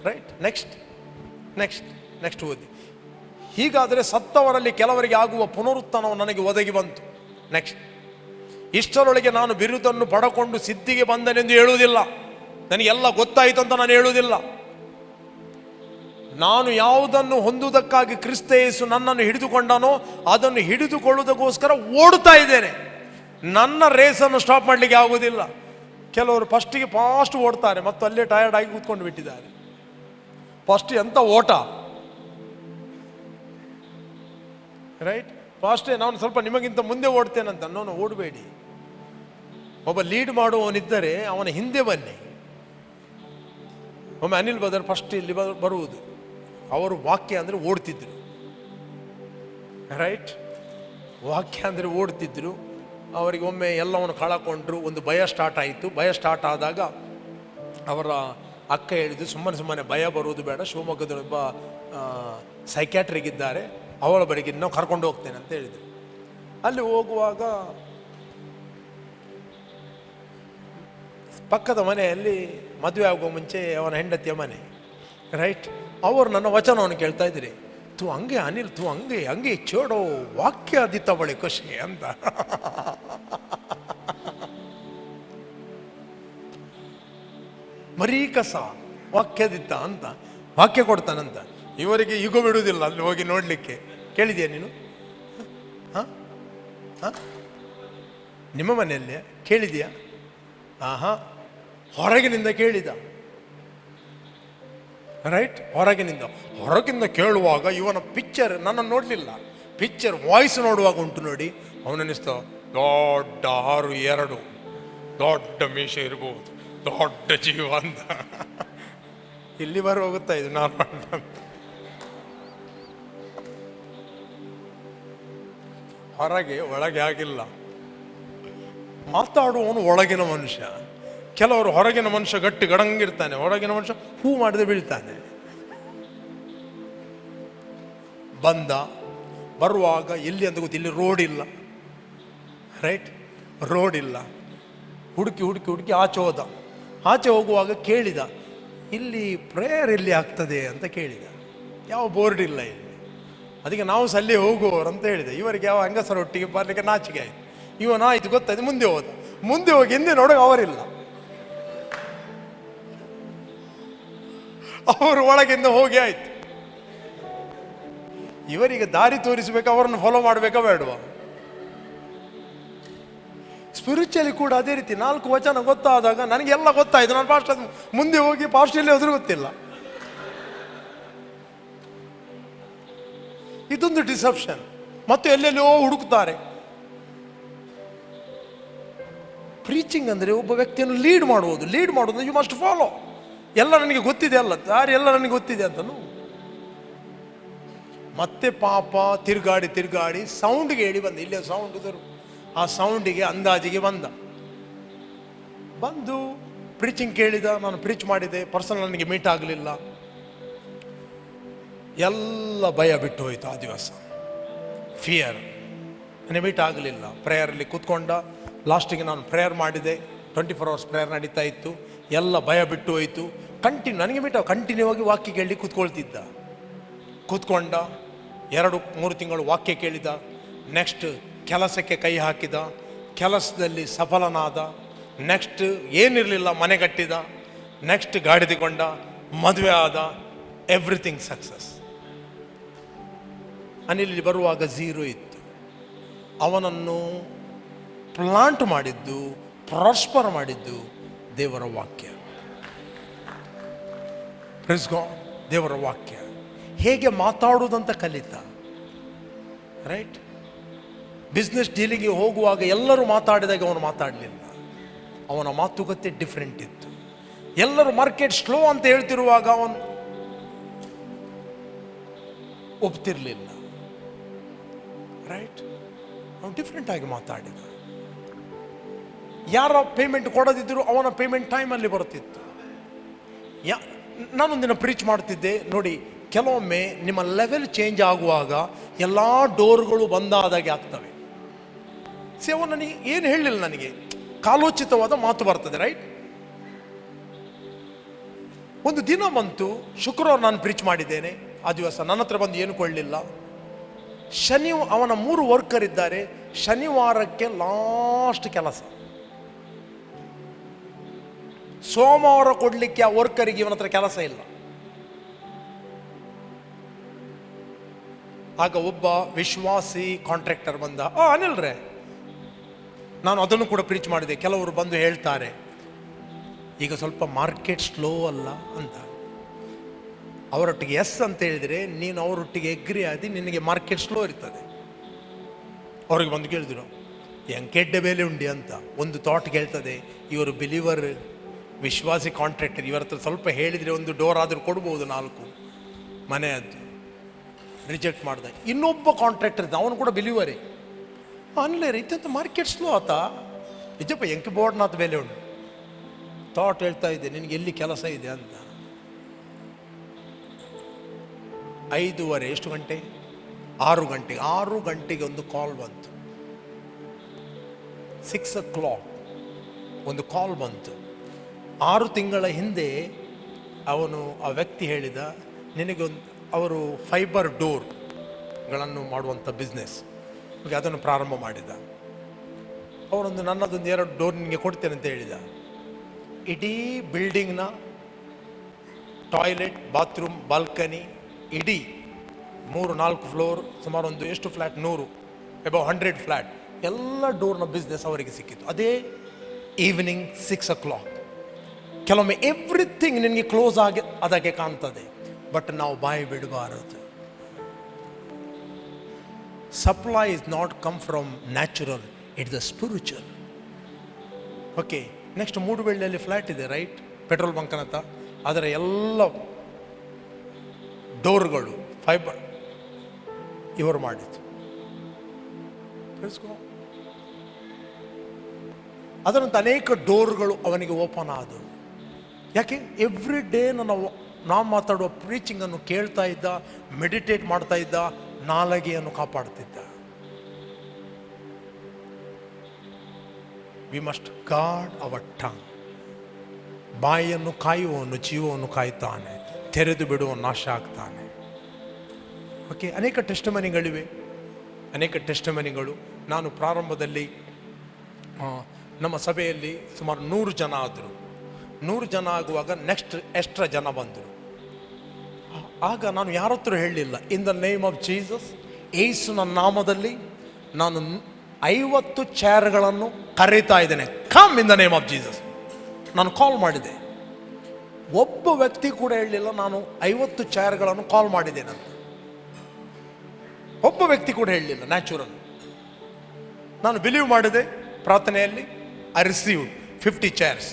ರೈಟ್. ನೆಕ್ಸ್ಟ್ ಓದಿ. ಹೀಗಾದರೆ ಸತ್ತವರಲ್ಲಿ ಕೆಲವರಿಗೆ ಆಗುವ ಪುನರುತ್ಥಾನವು ನನಗೆ ಒದಗಿ ಬಂತು. ನೆಕ್ಸ್ಟ್, ಇಷ್ಟರೊಳಗೆ ನಾನು ಬಿರುದನ್ನು ಪಡಕೊಂಡು ಸಿದ್ಧಿಗೆ ಬಂದನೆಂದು ಹೇಳುವುದಿಲ್ಲ. ನನಗೆಲ್ಲ ಗೊತ್ತಾಯಿತು ಅಂತ ನಾನು ಹೇಳುವುದಿಲ್ಲ. ನಾನು ಯಾವುದನ್ನು ಹೊಂದುವುದಕ್ಕಾಗಿ ಕ್ರಿಸ್ತ ಯೇಸು ನನ್ನನ್ನು ಹಿಡಿದುಕೊಂಡನೋ ಅದನ್ನು ಹಿಡಿದುಕೊಳ್ಳುವುದಕ್ಕೋಸ್ಕರ ಓಡುತ್ತಾ ಇದ್ದೇನೆ. ನನ್ನ ರೇಸನ್ನು ಸ್ಟಾಪ್ ಮಾಡಲಿಕ್ಕೆ ಆಗುವುದಿಲ್ಲ. ಕೆಲವರು ಫಸ್ಟಿಗೆ ಫಾಸ್ಟ್ ಓಡ್ತಾರೆ ಮತ್ತು ಅಲ್ಲೇ ಟಯರ್ಡ್ ಆಗಿ ಕೂತ್ಕೊಂಡು ಬಿಟ್ಟಿದ್ದಾರೆ. ಫಸ್ಟ್ ಎಂತ ಓಟ, ರೈಟ್? ಫಾಸ್ಟೇ ನಾನು ಸ್ವಲ್ಪ ನಿಮಗಿಂತ ಮುಂದೆ ಓಡ್ತೇನಂತ. ನಾನು ಓಡಬೇಡಿ. ಒಬ್ಬ ಲೀಡ್ ಮಾಡುವವನಿದ್ದರೆ ಅವನ ಹಿಂದೆ ಬನ್ನಿ. ಒಮ್ಮೆ ಅನಿಲ್ ಬದರ್ ಫಸ್ಟ್ ಇಲ್ಲಿ ಬರುವುದು. ಅವರು ವಾಕ್ಯ ಅಂದರೆ ಓಡ್ತಿದ್ರು, ರೈಟ್? ವಾಕ್ಯ ಅಂದರೆ ಓಡ್ತಿದ್ರು. ಅವರಿಗೆ ಒಮ್ಮೆ ಎಲ್ಲವನ್ನು ಕಳಕೊಂಡ್ರು. ಒಂದು ಭಯ ಸ್ಟಾರ್ಟ್ ಆಯಿತು. ಭಯ ಸ್ಟಾರ್ಟ್ ಆದಾಗ ಅವರ ಅಕ್ಕ ಹೇಳಿದ್ದು, ಸುಮ್ಮನೆ ಭಯ ಬರುವುದು ಬೇಡ, ಶಿವಮೊಗ್ಗದಲ್ಲಿ ಒಬ್ಬ ಸೈಕ್ಯಾಟ್ರಿಕ್ ಇದ್ದಾರೆ, ಅವಳ ಬಳಿಗೆ ನಾವು ಕರ್ಕೊಂಡು ಹೋಗ್ತೇನೆ ಅಂತ ಹೇಳಿದರು. ಅಲ್ಲಿ ಹೋಗುವಾಗ ಪಕ್ಕದ ಮನೆಯಲ್ಲಿ ಮದುವೆ ಆಗುವ ಮುಂಚೆ ಅವನ ಹೆಂಡತಿಯ ಮನೆ, ರೈಟ್? ಅವರು ನನ್ನ ವಚನವನ್ನು ಕೇಳ್ತಾ ಇದ್ರಿ. ತೂ ಹಂಗೆ ಅನಿಲ್, ತೂ ಹಂಗೆ ಚೋಡೋ ವಾಕ್ಯ ದಿತ್ತ ಬಳಿ ಖುಷಿ ಅಂತ. ಮರೀ ಕಸ ವಾಕ್ಯದಿತ್ತ ಅಂತ ವಾಕ್ಯ ಕೊಡ್ತಾನಂತ. ಇವರಿಗೆ ಈಗ ಬಿಡುವುದಿಲ್ಲ ಅಲ್ಲಿ ಹೋಗಿ ನೋಡಲಿಕ್ಕೆ. ಕೇಳಿದ್ಯಾ ನೀನು? ನಿಮ್ಮ ಮನೆಯಲ್ಲೇ ಕೇಳಿದ್ಯಾ? ಹೊರಗಿನಿಂದ ಕೇಳಿದ, ರೈಟ್? ಹೊರಗಿಂದ ಕೇಳುವಾಗ ಇವನ ಪಿಕ್ಚರ್ ನನ್ನ ನೋಡಲಿಲ್ಲ. ಪಿಕ್ಚರ್ ವಾಯ್ಸ್ ನೋಡುವಾಗ ಉಂಟು ನೋಡಿ, ಅವನನ್ನಿಸ್ತಾವ ದೊಡ್ಡ 6'2", ದೊಡ್ಡ ಮೀಸೆ ಇರ್ಬೋದು, ದೊಡ್ಡ ಜೀವ ಅಂತ. ಇಲ್ಲಿ ಹೋಗುತ್ತಾ ಇದು ನಾರ್ಮಲ್ ಅಂತ. ಒಳಗೆ ಆಗಿಲ್ಲ. ಮಾತಾಡುವವನು ಒಳಗಿನ ಮನುಷ್ಯ. ಕೆಲವರು ಹೊರಗಿನ ಮನುಷ್ಯ ಗಟ್ಟಿ ಗಡಂಗಿರ್ತಾನೆ, ಹೊರಗಿನ ಮನುಷ್ಯ ಹೂ ಮಾಡದೆ ಬೀಳ್ತಾನೆ. ಬರುವಾಗ ಎಲ್ಲಿ ಅಂತ ಗೊತ್ತಿಲ್ಲ, ರೋಡ್ ಇಲ್ಲ, ರೈಟ್? ರೋಡ್ ಇಲ್ಲ. ಹುಡುಕಿ ಆಚೆ ಹೋಗುವಾಗ ಕೇಳಿದ, ಇಲ್ಲಿ ಪ್ರೇಯರ್ ಎಲ್ಲಿ ಆಗ್ತದೆ ಅಂತ ಕೇಳಿದ. ಯಾವ ಬೋರ್ಡ್ ಇಲ್ಲ ಇಲ್ಲಿ. ಅದಕ್ಕೆ ನಾವು ಸಲ್ಲಿ ಹೋಗುವವರು ಅಂತ ಹೇಳಿದೆ. ಇವರಿಗೆ ಯಾವ ಹೆಂಗಸರ ಒಟ್ಟಿಗೆ ಬರಲಿಕ್ಕೆ ನಾಚಿಕೆ ಆಯಿತು. ಇವನಾಯ್ತು ಗೊತ್ತಾಯ್ತು, ಮುಂದೆ ಹೋಗಿ ಹಿಂದೆ ನೋಡೋ ಅವರಿಲ್ಲ. ಅವರು ಒಳಗಿಂದ ಹೋಗಿ ಆಯ್ತು. ಇವರಿಗೆ ದಾರಿ ತೋರಿಸಬೇಕು, ಅವರನ್ನು ಫಾಲೋ ಮಾಡಬೇಕಾ ಬೇಡವಾ? ಸ್ಪಿರಿಚುವಲಿ ಕೂಡ ಅದೇ ರೀತಿ. 4 ವಚನ ಗೊತ್ತಾದಾಗ ನನಗೆಲ್ಲ ಗೊತ್ತಾಯ್ತು, ನಾನು ಫಾಸ್ಟ್ ಮುಂದೆ ಹೋಗಿ ಫಾಸ್ಟ್ ಎಲ್ಲಿ ಹೋದ್ರೂ ಗೊತ್ತಿಲ್ಲ. ಇದೊಂದು ಡಿಸೆಪ್ಷನ್. ಮತ್ತು ಎಲ್ಲೆಲ್ಲೋ ಹುಡುಕ್ತಾರೆ. ಪ್ರೀಚಿಂಗ್ ಅಂದರೆ ಒಬ್ಬ ವ್ಯಕ್ತಿಯನ್ನು ಲೀಡ್ ಮಾಡುವುದು. You must follow. ಎಲ್ಲ ನನಗೆ ಗೊತ್ತಿದೆ ಅಲ್ಲ, ದಾರಿ ಎಲ್ಲ ನನಗೆ ಗೊತ್ತಿದೆ ಅಂತನು. ಮತ್ತೆ ಪಾಪ ತಿರುಗಾಡಿ ಸೌಂಡ್ಗೆ ಹೇಳಿ ಬಂದ. ಇಲ್ಲೇ ಸೌಂಡ್ ಇದ್ದರು, ಆ ಸೌಂಡಿಗೆ ಅಂದಾಜಿಗೆ ಬಂದು ಪ್ರೀಚಿಂಗ್ ಕೇಳಿದ. ನಾನು ಪ್ರೀಚ್ ಮಾಡಿದೆ, ಪರ್ಸನಲ್ ನನಗೆ ಮೀಟ್ ಆಗಲಿಲ್ಲ. ಎಲ್ಲ ಭಯ ಬಿಟ್ಟು ಹೋಯಿತು. ಆ ದಿವಸ ಫಿಯರ್, ನನಗೆ ಮೀಟ್ ಆಗಲಿಲ್ಲ. ಪ್ರೇಯರಲ್ಲಿ ಕೂತ್ಕೊಂಡ. ಲಾಸ್ಟಿಗೆ ನಾನು ಪ್ರೇಯರ್ ಮಾಡಿದೆ. 24 hours ಪ್ರೇಯರ್ ನಡೀತಾ ಇತ್ತು. ಎಲ್ಲ ಭಯ ಬಿಟ್ಟು ಹೋಯಿತು. ನನಗೆ ಬಿಟ್ಟು ಕಂಟಿನ್ಯೂ ಆಗಿ ವಾಕ್ಯ ಕೇಳಿ ಕೂತ್ಕೊಳ್ತಿದ್ದ. ಕೂತ್ಕೊಂಡ 2-3 ತಿಂಗಳು ವಾಕ್ಯ ಕೇಳಿದ. ನೆಕ್ಸ್ಟ್ ಕೆಲಸಕ್ಕೆ ಕೈ ಹಾಕಿದ, ಕೆಲಸದಲ್ಲಿ ಸಫಲನಾದ. ನೆಕ್ಸ್ಟ್ ಏನಿರಲಿಲ್ಲ, ಮನೆಗಟ್ಟಿದ. ನೆಕ್ಸ್ಟ್ ಗಾಡಿ ತಗೊಂಡ, ಮದುವೆ ಆದ. Everything success. ಅನಿಲ್ ಬರುವಾಗ 0 ಇತ್ತು. ಅವನನ್ನು ಪ್ಲಾಂಟ್ ಮಾಡಿದ್ದು, ಪ್ರಾಸ್ಪರ್ ಮಾಡಿದ್ದು ದೇವರ ವಾಕ್ಯ. Praise God. ದೇವರ ವಾಕ್ಯ ಹೇಗೆ ಮಾತಾಡುವುದಂತ ಕಲಿತ. ರೈಟ್. ಬಿಸ್ನೆಸ್ ಡೀಲಿಂಗ್ಗೆ ಹೋಗುವಾಗ ಎಲ್ಲರೂ ಮಾತಾಡಿದಾಗ ಅವನು ಮಾತಾಡಲಿಲ್ಲ. ಅವನ ಮಾತುಕತೆ ಡಿಫ್ರೆಂಟ್ ಇತ್ತು. ಎಲ್ಲರೂ ಮಾರ್ಕೆಟ್ ಸ್ಲೋ ಅಂತ ಹೇಳ್ತಿರುವಾಗ ಅವನು ಒಪ್ತಿರ್ಲಿಲ್ಲ. ರೈಟ್. ಅವನು ಡಿಫ್ರೆಂಟ್ ಆಗಿ ಮಾತಾಡಿದ. ಯಾರ ಪೇಮೆಂಟ್ ಕೊಡದಿದ್ದರೂ ಅವನ ಪೇಮೆಂಟ್ ಟೈಮಲ್ಲಿ ಬರುತ್ತಿತ್ತು. ನಾನೊಂದಿನ ಪ್ರೀಚ್ ಮಾಡ್ತಿದ್ದೆ ನೋಡಿ, ಕೆಲವೊಮ್ಮೆ ನಿಮ್ಮ ಲೆವೆಲ್ ಚೇಂಜ್ ಆಗುವಾಗ ಎಲ್ಲ ಡೋರ್ಗಳು ಬಂದಾದಾಗೆ ಆಗ್ತವೆ. ಅವನು ನನಗೆ ಏನು ಹೇಳಲಿಲ್ಲ, ನನಗೆ ಕಾಲೋಚಿತವಾದ ಮಾತು ಬರ್ತದೆ. ರೈಟ್. ಒಂದು ದಿನ ಬಂತು, ಶುಕ್ರವಾರ ನಾನು ಪ್ರೀಚ್ ಮಾಡಿದ್ದೇನೆ. ಆ ದಿವಸ ನನ್ನ ಹತ್ರ ಬಂದು ಏನು ಕೊಳ್ಳಲಿಲ್ಲ. ಅವನ 3 ವರ್ಕರ್ ಇದ್ದಾರೆ. ಶನಿವಾರಕ್ಕೆ ಲಾಸ್ಟ್ ಕೆಲಸ. ಸೋಮವಾರ ಕೊಡ್ಲಿಕ್ಕೆ ಆ ವರ್ಕರಿಗೆ ಇವನ ಹತ್ರ ಕೆಲಸ ಇಲ್ಲ. ಆಗ ಒಬ್ಬ ವಿಶ್ವಾಸಿ ಕಾಂಟ್ರಾಕ್ಟರ್ ಬಂದ. ಅನಿಲ್ ರೇ, ನಾನು ಅದನ್ನು ಕೂಡ ಪ್ರೀಚ್ ಮಾಡಿದೆ. ಕೆಲವರು ಬಂದು ಹೇಳ್ತಾರೆ, ಈಗ ಸ್ವಲ್ಪ ಮಾರ್ಕೆಟ್ ಸ್ಲೋ ಅಲ್ಲ ಅಂತ. ಅವರೊಟ್ಟಿಗೆ ಎಸ್ ಅಂತ ಹೇಳಿದರೆ ನೀನು ಅವರೊಟ್ಟಿಗೆ ಎಗ್ರಿ ಆದಿ, ನಿನಗೆ ಮಾರ್ಕೆಟ್ ಸ್ಲೋ ಇರ್ತದೆ. ಅವ್ರಿಗೆ ಬಂದು ಕೇಳಿದ್ರು, ಎಂಕೆಡ್ಡೆ ಬೆಲೆ ಉಂಡಿ ಅಂತ. ಒಂದು ಥಾಟ್ ಹೇಳ್ತದೆ, ಇವರು ಬಿಲೀವರ್, ವಿಶ್ವಾಸಿ ಕಾಂಟ್ರಾಕ್ಟರ್, ಇವರ ಹತ್ರ ಸ್ವಲ್ಪ ಹೇಳಿದರೆ ಒಂದು ಡೋರ್ ಆದರೂ ಕೊಡ್ಬೋದು, 4 ಮನೆಯದ್ದು. ರಿಜೆಕ್ಟ್ ಮಾಡ್ದೆ. ಇನ್ನೊಬ್ಬ ಕಾಂಟ್ರಾಕ್ಟರ್ ಇದ್ದ, ಅವನು ಕೂಡ ಬಿಲೀವರೇ. ಅನ್ಲೇ ರೀತಿ ಮಾರ್ಕೆಟ್ ಸ್ಲೋ ಆತ, ನಿಜಪ್ಪ ಎಂಕೆ ಬೋರ್ಡ್ನಾಥ ಬೆಲೆ ಉಂಟು. ಥಾಟ್ ಹೇಳ್ತಾ ಇದ್ದೆ, ನಿನಗೆ ಎಲ್ಲಿ ಕೆಲಸ ಇದೆ ಅಂತ. 5:30, ಎಷ್ಟು ಗಂಟೆ? 6 ಗಂಟೆಗೆ. 6 ಗಂಟೆಗೆ ಒಂದು ಕಾಲ್ ಬಂತು. 6 o'clock ಒಂದು ಕಾಲ್ ಬಂತು. 6 ತಿಂಗಳ ಹಿಂದೆ ಅವನು, ಆ ವ್ಯಕ್ತಿ ಹೇಳಿದ, ನಿನಗೊಂದು, ಅವರು ಫೈಬರ್ ಡೋರ್ಗಳನ್ನು ಮಾಡುವಂಥ ಬಿಸ್ನೆಸ್, ಅದನ್ನು ಪ್ರಾರಂಭ ಮಾಡಿದ. ಅವರೊಂದು ನನ್ನದೊಂದು 2 ಡೋರ್ ನಿನಗೆ ಕೊಡ್ತೇನೆ ಅಂತ ಹೇಳಿದ. ಇಡೀ ಬಿಲ್ಡಿಂಗ್ನ ಟಾಯ್ಲೆಟ್, ಬಾತ್ರೂಮ್, ಬಾಲ್ಕನಿ, ಇಡೀ 3-4 ಫ್ಲೋರ್, ಸುಮಾರು ಒಂದು ಎಷ್ಟು ಫ್ಲ್ಯಾಟ್, 100 ಅಬೌವ್ 100 ಫ್ಲ್ಯಾಟ್, ಎಲ್ಲ ಡೋರ್ನ ಬಿಸ್ನೆಸ್ ಅವರಿಗೆ ಸಿಕ್ಕಿತ್ತು. ಅದೇ ಈವ್ನಿಂಗ್ 6 o'clock. ಕೆಲವೊಮ್ಮೆ ಎವ್ರಿಥಿಂಗ್ ನಿನಗೆ ಕ್ಲೋಸ್ ಆಗಿ ಅದಕ್ಕೆ ಕಾಣ್ತದೆ, ಬಟ್ ನಾವು ಬಾಯಿ ಬಿಡಬಾರದು. Supply is not come from natural, it's the spiritual. Okay. Next ಮೂಡುಬೆಳ್ಳಿಯಲ್ಲಿ ಫ್ಲ್ಯಾಟ್ ಇದೆ, ರೈಟ್, ಪೆಟ್ರೋಲ್ ಬಂಕ್ನತ್ತ. ಅದರ ಎಲ್ಲ ಡೋರ್ಗಳು ಫೈಬರ್ ಇವರು ಮಾಡಿದ್ದು. ಅದರಂತ ಅನೇಕ ಡೋರ್ಗಳು ಅವನಿಗೆ ಓಪನ್ ಆದವು. ಯಾಕೆ? ಎವ್ರಿ ಡೇ ನಾವು ಮಾತಾಡುವ ಪ್ರೀಚಿಂಗನ್ನು ಕೇಳ್ತಾ ಇದ್ದ, ಮೆಡಿಟೇಟ್ ಮಾಡ್ತಾ ಇದ್ದ, ನಾಲಿಗೆಯನ್ನು ಕಾಪಾಡ್ತಿದ್ದ. We must guard our tongue. ಬಾಯಿಯನ್ನು ಕಾಯುವವನು ಜೀವವನ್ನು ಕಾಯ್ತಾನೆ, ತೆರೆದು ಬಿಡುವ ನಾಶ ಆಗ್ತಾನೆ. ಓಕೆ. ಅನೇಕ ಟೆಸ್ಟಿಮನಿಗಳಿವೆ, ಅನೇಕ ಟೆಸ್ಟಿಮನಿಗಳು. ನಾನು ಪ್ರಾರಂಭದಲ್ಲಿ ನಮ್ಮ ಸಭೆಯಲ್ಲಿ ಸುಮಾರು 100 ಜನ ಆದರು. 100 ಜನ ಆಗುವಾಗ ನೆಕ್ಸ್ಟ್ ಎಕ್ಸ್ಟ್ರಾ ಜನ ಬಂದರು. ಆಗ ನಾನು ಯಾರ ಹತ್ರ ಹೇಳಲಿಲ್ಲ, in the name of Jesus, ಯೇಸುವಿನ ನಾಮದಲ್ಲಿ ನಾನು 50 ಚೇರ್ಗಳನ್ನು ಕರೀತಾ ಇದ್ದೇನೆ, come in the name of Jesus. ನಾನು ಕಾಲ್ ಮಾಡಿದೆ. ಒಬ್ಬ ವ್ಯಕ್ತಿ ಕೂಡ ಹೇಳಲಿಲ್ಲ ನಾನು 50 ಚೇರ್ಗಳನ್ನು ಕಾಲ್ ಮಾಡಿದ್ದೇನೆ ಅಂತ. ಒಬ್ಬ ವ್ಯಕ್ತಿ ಕೂಡ ಹೇಳಲಿಲ್ಲ. ನ್ಯಾಚುರಲ್. ನಾನು ಬಿಲೀವ್ ಮಾಡಿದೆ ಪ್ರಾರ್ಥನೆಯಲ್ಲಿ. I received 50 chairs.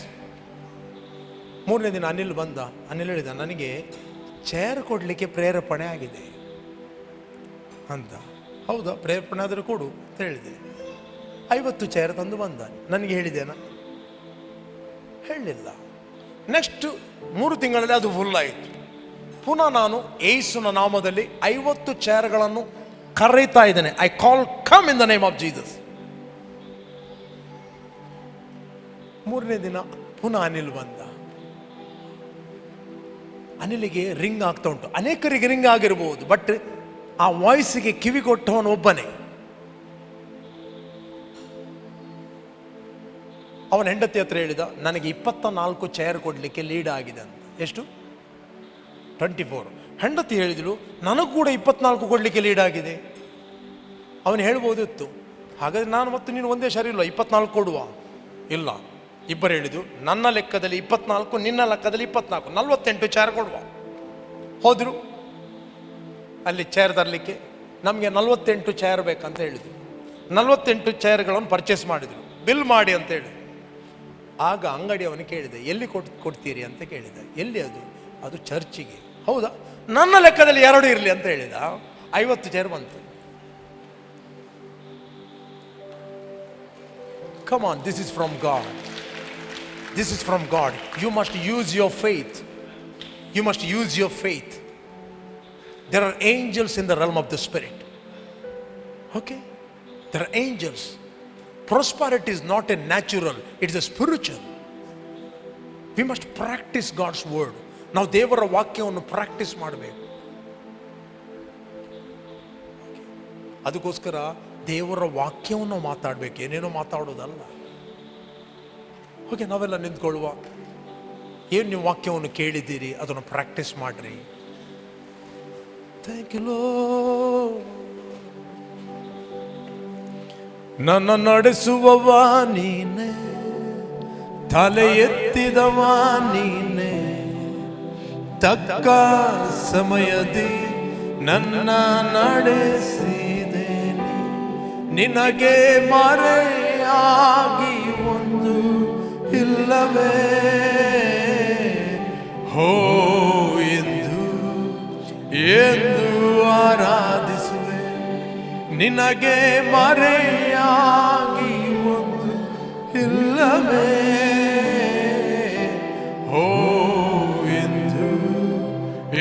3ನೇ ದಿನ ಅನಿಲ್ ಬಂದ. ಅನಿಲ್ ಹೇಳಿದ, ನನಗೆ ಚೇರ್ ಕೊಡಲಿಕ್ಕೆ ಪ್ರೇರೇಪಣೆ ಆಗಿದೆ ಅಂತ. ಹೌದಾ, ಪ್ರೇರೇಪಣೆ ಆದರೂ ಕೊಡು ಅಂತ ಹೇಳಿದೆ. 50 ಚೇರ್ ತಂದು ಬಂದ. ನನಗೆ ಹೇಳಿದ್ದೇನ? ಹೇಳಲಿಲ್ಲ. ನೆಕ್ಸ್ಟ್ 3 ತಿಂಗಳಲ್ಲಿ ಅದು ಫುಲ್ ಆಯಿತು. ಪುನಃ ನಾನು ಯೇಸುವಿನ ನಾಮದಲ್ಲಿ 50 ಚೇರ್ಗಳನ್ನು ಕರೀತಾ ಇದ್ದೇನೆ. I call, come in the name of Jesus. 3ನೇ ದಿನ ಪುನಃ ಅನಿಲ್ ಬಂದ. ಅನಿಲಿಗೆ ರಿಂಗ್ ಆಗ್ತಾ ಉಂಟು. ಅನೇಕರಿಗೆ ರಿಂಗ್ ಆಗಿರ್ಬೋದು, ಬಟ್ ಆ ವಾಯ್ಸಿಗೆ ಕಿವಿ ಕೊಟ್ಟವನು ಒಬ್ಬನೇ. ಅವನ ಹೆಂಡತಿ ಹತ್ರ ಹೇಳಿದ, ನನಗೆ 24 ಚೇರ್ ಕೊಡಲಿಕ್ಕೆ ಲೀಡ್ ಆಗಿದೆ ಅಂತ. ಎಷ್ಟು? 24. ಹೆಂಡತಿ ಹೇಳಿದಳು, ನನಗೂ ಕೂಡ 24 ಕೊಡಲಿಕ್ಕೆ ಲೀಡ್ ಆಗಿದೆ. ಅವನು ಹೇಳ್ಬೋದಿತ್ತು, ಹಾಗಾದ್ರೆ ನಾನು ಮತ್ತು ನೀನು ಒಂದೇ ಸರಿ ಇಲ್ಲ, 24 ಕೊಡುವ. ಇಲ್ಲ, ಇಬ್ಬರು ಹೇಳಿದ್ರು, ನನ್ನ ಲೆಕ್ಕದಲ್ಲಿ 24, ನಿನ್ನ ಲೆಕ್ಕದಲ್ಲಿ 24, 48 ಚೇರ್ ಕೊಡುವ. ಹೋದರು ಅಲ್ಲಿ ಚೇರ್ ತರಲಿಕ್ಕೆ. ನಮಗೆ 48 ಚೇರ್ ಬೇಕಂತ ಹೇಳಿದರು. 48 ಚೇರ್ಗಳನ್ನು ಪರ್ಚೇಸ್ ಮಾಡಿದರು. ಬಿಲ್ ಮಾಡಿ ಅಂತ ಹೇಳಿ. ಆಗ ಅಂಗಡಿಯವನು ಕೇಳಿದೆ, ಎಲ್ಲಿ ಕೊಡ್ತೀರಿ ಅಂತ ಕೇಳಿದ. ಎಲ್ಲಿ ಅದು? ಅದು ಚರ್ಚಿಗೆ. ಹೌದಾ, ನನ್ನ ಲೆಕ್ಕದಲ್ಲಿ 2 ಇರಲಿ ಅಂತ ಹೇಳಿದ. 50 ಚೇರ್ ಬಂತು. Come on, this is from God. This is from God. You must use your faith. You must use your faith. There are angels in the realm of the spirit. Okay? There are angels. Prosperity is not a natural, it is a spiritual. We must practice God's word. ನಾವು ದೇವರ ವಾಕ್ಯವನ್ನು ಪ್ರಾಕ್ಟೀಸ್ ಮಾಡಬೇಕು. ಅದಕ್ಕೋಸ್ಕರ ದೇವರ ವಾಕ್ಯವನ್ನು ಮಾತಾಡಬೇಕು, ಏನೇನೋ ಮಾತಾಡೋದಲ್ಲ. ಓಕೆ, ನಾವೆಲ್ಲ ನಿಂತ್ಕೊಳ್ಳುವ. ಏನು ನೀವು ವಾಕ್ಯವನ್ನು ಕೇಳಿದ್ದೀರಿ, ಅದನ್ನು ಪ್ರಾಕ್ಟೀಸ್ ಮಾಡ್ರಿ. Thank you Lord. ನನ್ನ ನಡೆಸುವವ ನೀನೆ, ತಲೆ ಎತ್ತಿದವ ನೀನೆ, ತಕ್ಕ ಸಮಯದಿ ನನ್ನ ನಡೆಸಿದೆ. ನಿನಗೆ ಮರೆಯಾಗಿ ಒಂದು ಇಲ್ಲವೇ ಹೋ ಎಂದು ಆರಾಧಿಸುವೆ. ನಿನಗೆ ಮರೆಯಾಗಿ ಒಂದು ಇಲ್ಲವೇ ಹೋ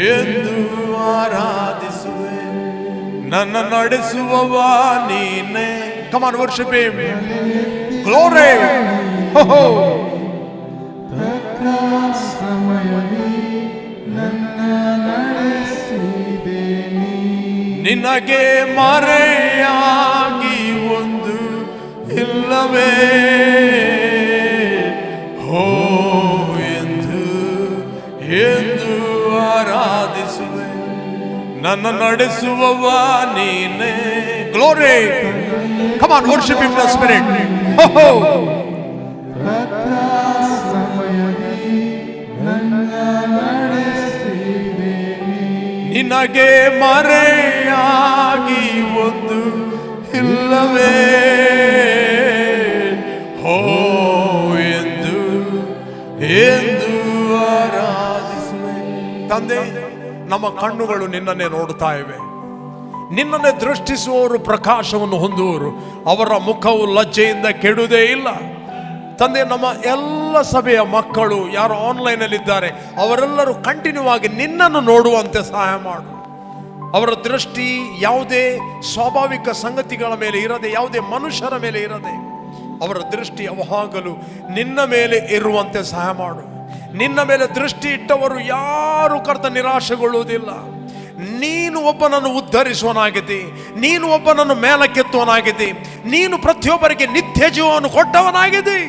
ಎಂದು ಆರಾಧಿಸುವೆ. ನನ್ನ ನಡೆಸುವವ ನೀನೆ. Come on, worship him. Glory. Oh. ನಿನಗೆ ಮರೆಯಾಗಿ ಒಂದು ಇಲ್ಲವೇ ಹೋ ಎಂದು ಆರಾಧಿಸುವೆ. ನನ್ನ ನಡೆಸುವವ ನೀನೆ. Glory. Come on, worship him in the spirit. Oh. ನಿನಗೆ ಮರೆಯಾಗಿ ಒಂದು ಇಲ್ಲವೇ ಹೋ ಎಂದು ಆರಾಧಿಸುವೆ. ತಂದೆ, ನಮ್ಮ ಕಣ್ಣುಗಳು ನಿನ್ನನ್ನೇ ನೋಡುತ್ತಾ ಇವೆ. ನಿನ್ನನ್ನೇ ದೃಷ್ಟಿಸುವವರು ಪ್ರಕಾಶವನ್ನು ಹೊಂದುವರು. ಅವರ ಮುಖವು ಲಜ್ಜೆಯಿಂದ ಕೆಡುವುದೇ ಇಲ್ಲ. ತಂದೆ, ನಮ್ಮ ಎಲ್ಲ ಸಭೆಯ ಮಕ್ಕಳು ಯಾರು ಆನ್ಲೈನಲ್ಲಿದ್ದಾರೆ ಅವರೆಲ್ಲರೂ ಕಂಟಿನ್ಯೂ ಆಗಿ ನಿನ್ನನ್ನು ನೋಡುವಂತೆ ಸಹಾಯ ಮಾಡು. ಅವರ ದೃಷ್ಟಿ ಯಾವುದೇ ಸ್ವಾಭಾವಿಕ ಸಂಗತಿಗಳ ಮೇಲೆ ಇರದೆ, ಯಾವುದೇ ಮನುಷ್ಯರ ಮೇಲೆ ಇರದೆ, ಅವರ ದೃಷ್ಟಿ ಯಾವಾಗಲೂ ನಿನ್ನ ಮೇಲೆ ಇರುವಂತೆ ಸಹಾಯ ಮಾಡು. ನಿನ್ನ ಮೇಲೆ ದೃಷ್ಟಿ ಇಟ್ಟವರು ಯಾರು ಕರ್ತ ನಿರಾಶೆಗೊಳ್ಳುವುದಿಲ್ಲ. ನೀನು ಒಬ್ಬನನ್ನು ಉದ್ಧರಿಸುವನಾಗಿದ್ದಿ, ನೀನು ಒಬ್ಬನನ್ನು ಮೇಲಕ್ಕೆತ್ತುವನಾಗಿದ್ದಿ, ನೀನು ಪ್ರತಿಯೊಬ್ಬರಿಗೆ ನಿತ್ಯ ಜೀವವನ್ನು ಕೊಟ್ಟವನಾಗಿದ್ದಿ.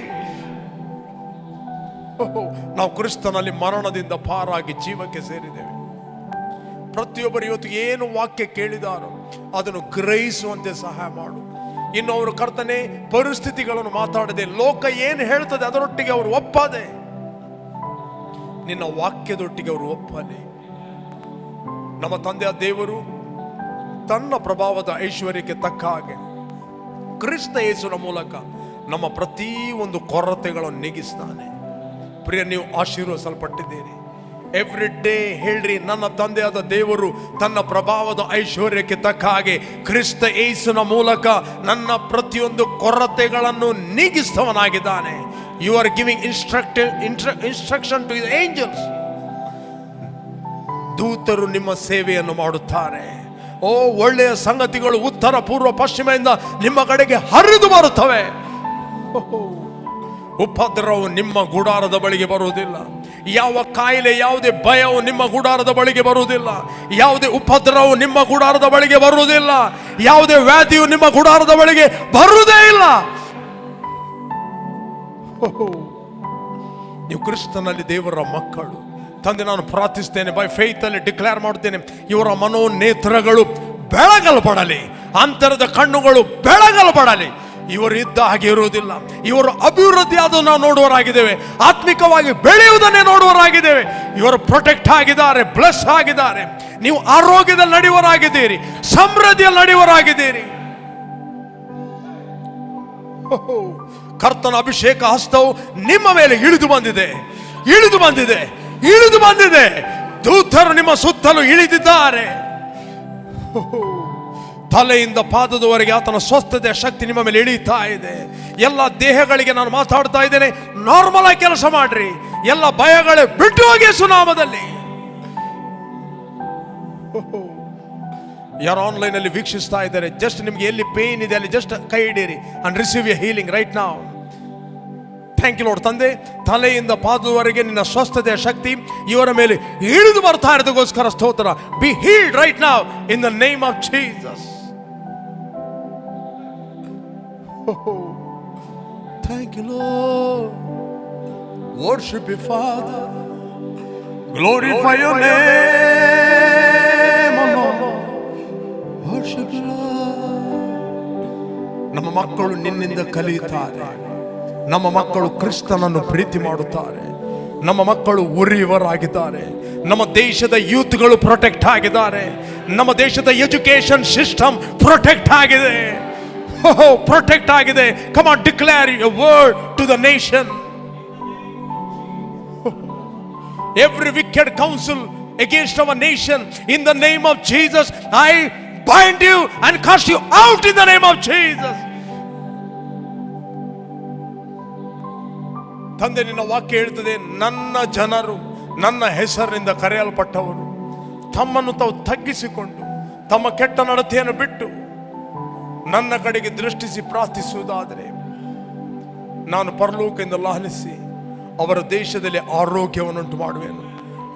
ನಾವು ಕ್ರಿಸ್ತನಲ್ಲಿ ಮರಣದಿಂದ ಪಾರಾಗಿ ಜೀವಕ್ಕೆ ಸೇರಿದ್ದೇವೆ. ಪ್ರತಿಯೊಬ್ಬರು ಇವತ್ತು ಏನು ವಾಕ್ಯ ಕೇಳಿದಾರೋ ಅದನ್ನು ಗ್ರಹಿಸುವಂತೆ ಸಹಾಯ ಮಾಡು. ಇನ್ನು ಅವರು ಕರ್ತನೆ ಪರಿಸ್ಥಿತಿಗಳನ್ನು ಮಾತಾಡದೆ, ಲೋಕ ಏನು ಹೇಳ್ತದೆ ಅದರೊಟ್ಟಿಗೆ ಅವರು ಒಪ್ಪದೆ, ನಿನ್ನ ವಾಕ್ಯದೊಟ್ಟಿಗೆ ಅವರು ಒಪ್ಪಲಿ. ನಮ್ಮ ತಂದೆಯ ದೇವರು ತನ್ನ ಪ್ರಭಾವದ ಐಶ್ವರ್ಯಕ್ಕೆ ತಕ್ಕ ಹಾಗೆ ಕ್ರಿಸ್ತ ಯೇಸುವಿನ ಮೂಲಕ ನಮ್ಮ ಪ್ರತಿಯೊಂದು ಕೊರತೆಗಳನ್ನು ನೀಗಿಸ್ತಾನೆ. ಪ್ರಿಯ, ನೀವು ಆಶೀರ್ವದಿಸಲ್ಪಟ್ಟಿದ್ದೀರಿ. ಎವ್ರಿ ಡೇ ಹೇಳ್ರಿ, ನನ್ನ ತಂದೆಯಾದ ದೇವರು ತನ್ನ ಪ್ರಭಾವದ ಐಶ್ವರ್ಯಕ್ಕೆ ತಕ್ಕ ಹಾಗೆ ಕ್ರಿಸ್ತ ಯೇಸುವಿನ ಮೂಲಕ ನನ್ನ ಪ್ರತಿಯೊಂದು ಕೊರತೆಗಳನ್ನು ನೀಗಿಸ್ತವನಾಗಿದ್ದಾನೆ. You are giving instruction to the angels. ದೂತರು ನಿಮ್ಮ ಸೇವೆಯನ್ನು ಮಾಡುತ್ತಾರೆ. ಓ, ಒಳ್ಳೆಯ ಸಂಗತಿಗಳು ಉತ್ತರ ಪೂರ್ವ ಪಶ್ಚಿಮದಿಂದ ನಿಮ್ಮ ಕಡೆಗೆ ಹರಿದು ಬರುತ್ತವೆ. ಉಪದ್ರವವು ನಿಮ್ಮ ಗುಡಾರದ ಬಳಿಗೆ ಬರುವುದಿಲ್ಲ. ಯಾವ ಕಾಯಿಲೆ, ಯಾವುದೇ ಭಯವು ನಿಮ್ಮ ಗುಡಾರದ ಬಳಿಗೆ ಬರುವುದಿಲ್ಲ. ಯಾವುದೇ ಉಪದ್ರವವು ನಿಮ್ಮ ಗುಡಾರದ ಬಳಿಗೆ ಬರುವುದಿಲ್ಲ. ಯಾವುದೇ ವ್ಯಾಧಿಯು ನಿಮ್ಮ ಗುಡಾರದ ಬಳಿಗೆ ಬರುವುದೇ ಇಲ್ಲ. ನೀವು ಕ್ರಿಸ್ತನಲ್ಲಿ ದೇವರ ಮಕ್ಕಳು. ತಂದೆ, ನಾನು ಪ್ರಾರ್ಥಿಸ್ತೇನೆ, ಬೈ ಫೇತ್ ಅಲ್ಲಿ ಡಿಕ್ಲೇರ್ ಮಾಡುತ್ತೇನೆ, ಇವರ ಮನೋನೇತ್ರಗಳು ಬೆಳಗಲ್ಪಡಲಿ, ಅಂತರದ ಕಣ್ಣುಗಳು ಬೆಳಗಲ್ಪಡಲಿ. ಇವರು ಇದ್ದ ಹಾಗೆ ಇರುವುದಿಲ್ಲ. ಇವರು ಅಭಿವೃದ್ಧಿ ಆದ ನಾವು ನೋಡುವರಾಗಿದ್ದೇವೆ, ಆತ್ಮಿಕವಾಗಿ ಬೆಳೆಯುವುದನ್ನೇ ನೋಡುವರಾಗಿದ್ದೇವೆ. ಇವರು ಪ್ರೊಟೆಕ್ಟ್ ಆಗಿದ್ದಾರೆ, ಬ್ಲೆಸ್ ಆಗಿದ್ದಾರೆ. ನೀವು ಆರೋಗ್ಯದಲ್ಲಿ ನಡೆಯುವರಾಗಿದ್ದೀರಿ, ಸಮೃದ್ಧಿಯಲ್ಲಿ ನಡೆಯುವರಾಗಿದ್ದೀರಿ. ಕರ್ತನ ಅಭಿಷೇಕ ಹಸ್ತವು ನಿಮ್ಮ ಮೇಲೆ ಇಳಿದು ಬಂದಿದೆ, ಇಳಿದು ಬಂದಿದೆ, ಇಳಿದು ಬಂದಿದೆ. ದೂತರು ನಿಮ್ಮ ಸುತ್ತಲೂ ಇಳಿದಿದ್ದಾರೆ. ತಲೆಯಿಂದ ಪಾದದವರೆಗೆ ಆತನ ಸ್ವಸ್ಥತೆಯ ಶಕ್ತಿ ನಿಮ್ಮ ಮೇಲೆ ಇಳೀತಾ ಇದೆ. ಎಲ್ಲ ದೇಹಗಳಿಗೆ ನಾನು ಮಾತಾಡ್ತಾ ಇದ್ದೇನೆ, ನಾರ್ಮಲ್ ಆಗಿ ಕೆಲಸ ಮಾಡ್ರಿ. ಎಲ್ಲ ಭಯಗಳೇ ಬಿಟ್ಟು ಹೋಗಿ ಸುನಾಮದಲ್ಲಿ. ಯಾರು ಆನ್ಲೈನ್ ಅಲ್ಲಿ ವೀಕ್ಷಿಸ್ತಾ ಇದ್ದಾರೆ, ಜಸ್ಟ್ ನಿಮ್ಗೆ ಎಲ್ಲಿ ಪೇನ್ ಇದೆ ಅಲ್ಲಿ ಜಸ್ಟ್ ಕೈ ಹಿಡೀರಿ and receive a healing right now. Thank you Lord. ತಂದೆ, ತಲೆಯಿಂದ ಪಾದದವರೆಗೆ ನಿನ್ನ ಸ್ವಸ್ಥತೆಯ ಶಕ್ತಿ ಇವರ ಮೇಲೆ ಇಳಿದು ಬರ್ತಾ ಇರೋದಕ್ಕೋಸ್ಕರ ಸ್ತೋತ್ರ. B healed right now in the name of Jesus. Thank you, Lord. Worship you, Father. Glorify your name, O Lord. Worship you, Lord. ನಮ್ಮ ಮಕ್ಕಳು ನಿನ್ನಿಂದ ಕಲಿಯುತ್ತಾರೆ. ನಮ್ಮ ಮಕ್ಕಳು ಕ್ರಿಸ್ತನನ್ನು ಪ್ರೀತಿ ಮಾಡುತ್ತಾರೆ. ನಮ್ಮ ಮಕ್ಕಳು ಉರಿಯುವರಾಗಿದ್ದಾರೆ. ನಮ್ಮ ದೇಶದ ಯೂತ್ಗಳು ಪ್ರೊಟೆಕ್ಟ್ ಆಗಿದ್ದಾರೆ. ನಮ್ಮ ದೇಶದ ಎಜುಕೇಶನ್ ಸಿಸ್ಟಮ್ ಪ್ರೊಟೆಕ್ಟ್ ಆಗಿದೆ, ಪ್ರೊಟೆಕ್ಟ್ ಆಗಿದೆ. Come on, declare a word to the nation. Every wicked counsel against our nation, in the name of Jesus, I bind you and cast you out in the name of Jesus. ತಂದೆ, ನಿನ್ನ ವಾಕ್ಯ ಹೇಳ್ತದೆ, ನನ್ನ ಜನರು ನನ್ನ ಹೆಸರಿನಿಂದ ಕರೆಯಲ್ಪಟ್ಟವರು ತಮ್ಮನ್ನು ತಾವು ತಗ್ಗಿಸಿಕೊಂಡು ತಮ್ಮ ಕೆಟ್ಟ ನಡತೆಯನ್ನು ಬಿಟ್ಟು ನನ್ನ ಕಡೆಗೆ ದೃಷ್ಟಿಸಿ ಪ್ರಾರ್ಥಿಸುವುದಾದರೆ ನಾನು ಪರಲೋಕದಿಂದ ಲಾಲಿಸಿ ಅವರ ದೇಶದಲ್ಲಿ ಆರೋಗ್ಯವನ್ನುಂಟು ಮಾಡುವೆನು.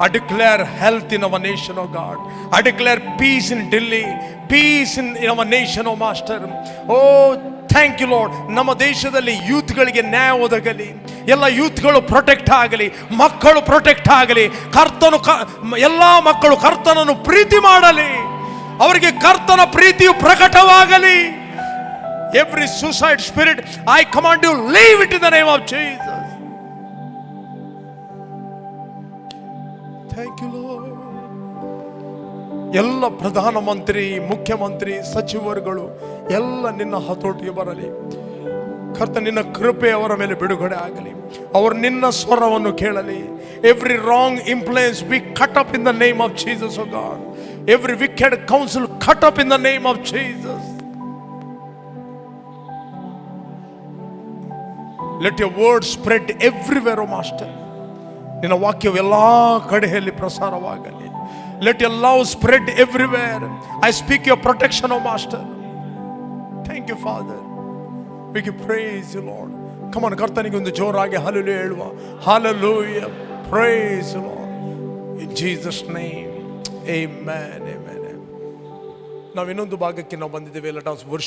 I declare health in our nation, oh God. I declare peace in Delhi, peace in our nation, oh Master. Oh, thank you, Lord. ನಮ್ಮ ದೇಶದಲ್ಲಿ ಯೂತ್ಗಳಿಗೆ ನ್ಯಾಯ ಒದಗಲಿ, ಎಲ್ಲ ಯೂತ್ಗಳು ಪ್ರೊಟೆಕ್ಟ್ ಆಗಲಿ, ಮಕ್ಕಳು ಪ್ರೊಟೆಕ್ಟ್ ಆಗಲಿ. ಎಲ್ಲ ಮಕ್ಕಳು ಕರ್ತನನ್ನು ಪ್ರೀತಿ ಮಾಡಲಿ, ಅವರಿಗೆ ಕರ್ತನ ಪ್ರೀತಿಯು ಪ್ರಕಟವಾಗಲಿ. Every suicide spirit, I command you, leave it in the name of Jesus. Thank you, Lord. ಎಲ್ಲ ಪ್ರಧಾನಮಂತ್ರಿ, ಮುಖ್ಯಮಂತ್ರಿ, ಸಚಿವರುಗಳು ಎಲ್ಲ ನಿನ್ನ ಹತೋಟಿಗೆ ಬರಲಿ. ಕರ್ತ, ನಿನ್ನ ಕೃಪೆ ಅವರ ಮೇಲೆ ಬಿಡುಗಡೆ ಆಗಲಿ. ಅವರು ನಿನ್ನ ಸ್ವರವನ್ನು ಕೇಳಲಿ. Every wrong influence be cut up in the name of Jesus, oh God. Every wicked counsel cut up in the name of Jesus. Let your word spread everywhere, oh Master. ನಿನ್ನ ವಾಕ್ಯವು ಎಲ್ಲ ಕಡೆಯಲ್ಲಿ ಪ್ರಸಾರವಾಗಲಿ. Let your love spread everywhere. I speak your protection, oh Master. Thank you, Father. We give praise you, Lord. Come on, ಕರ್ತನಿಗೆ ಒಂದು ಜೋರಾಗಿ ಹಲ್ಲೆಲೂಯಾ ಹೇಳುವ. Hallelujah. Praise you, Lord. In Jesus name. Amen. Amen. ನಾವು ಇನ್ನೊಂದು ಭಾಗಕ್ಕೆ ನಾವು ಬಂದಿದ್ದೇವೆ. Let us worship.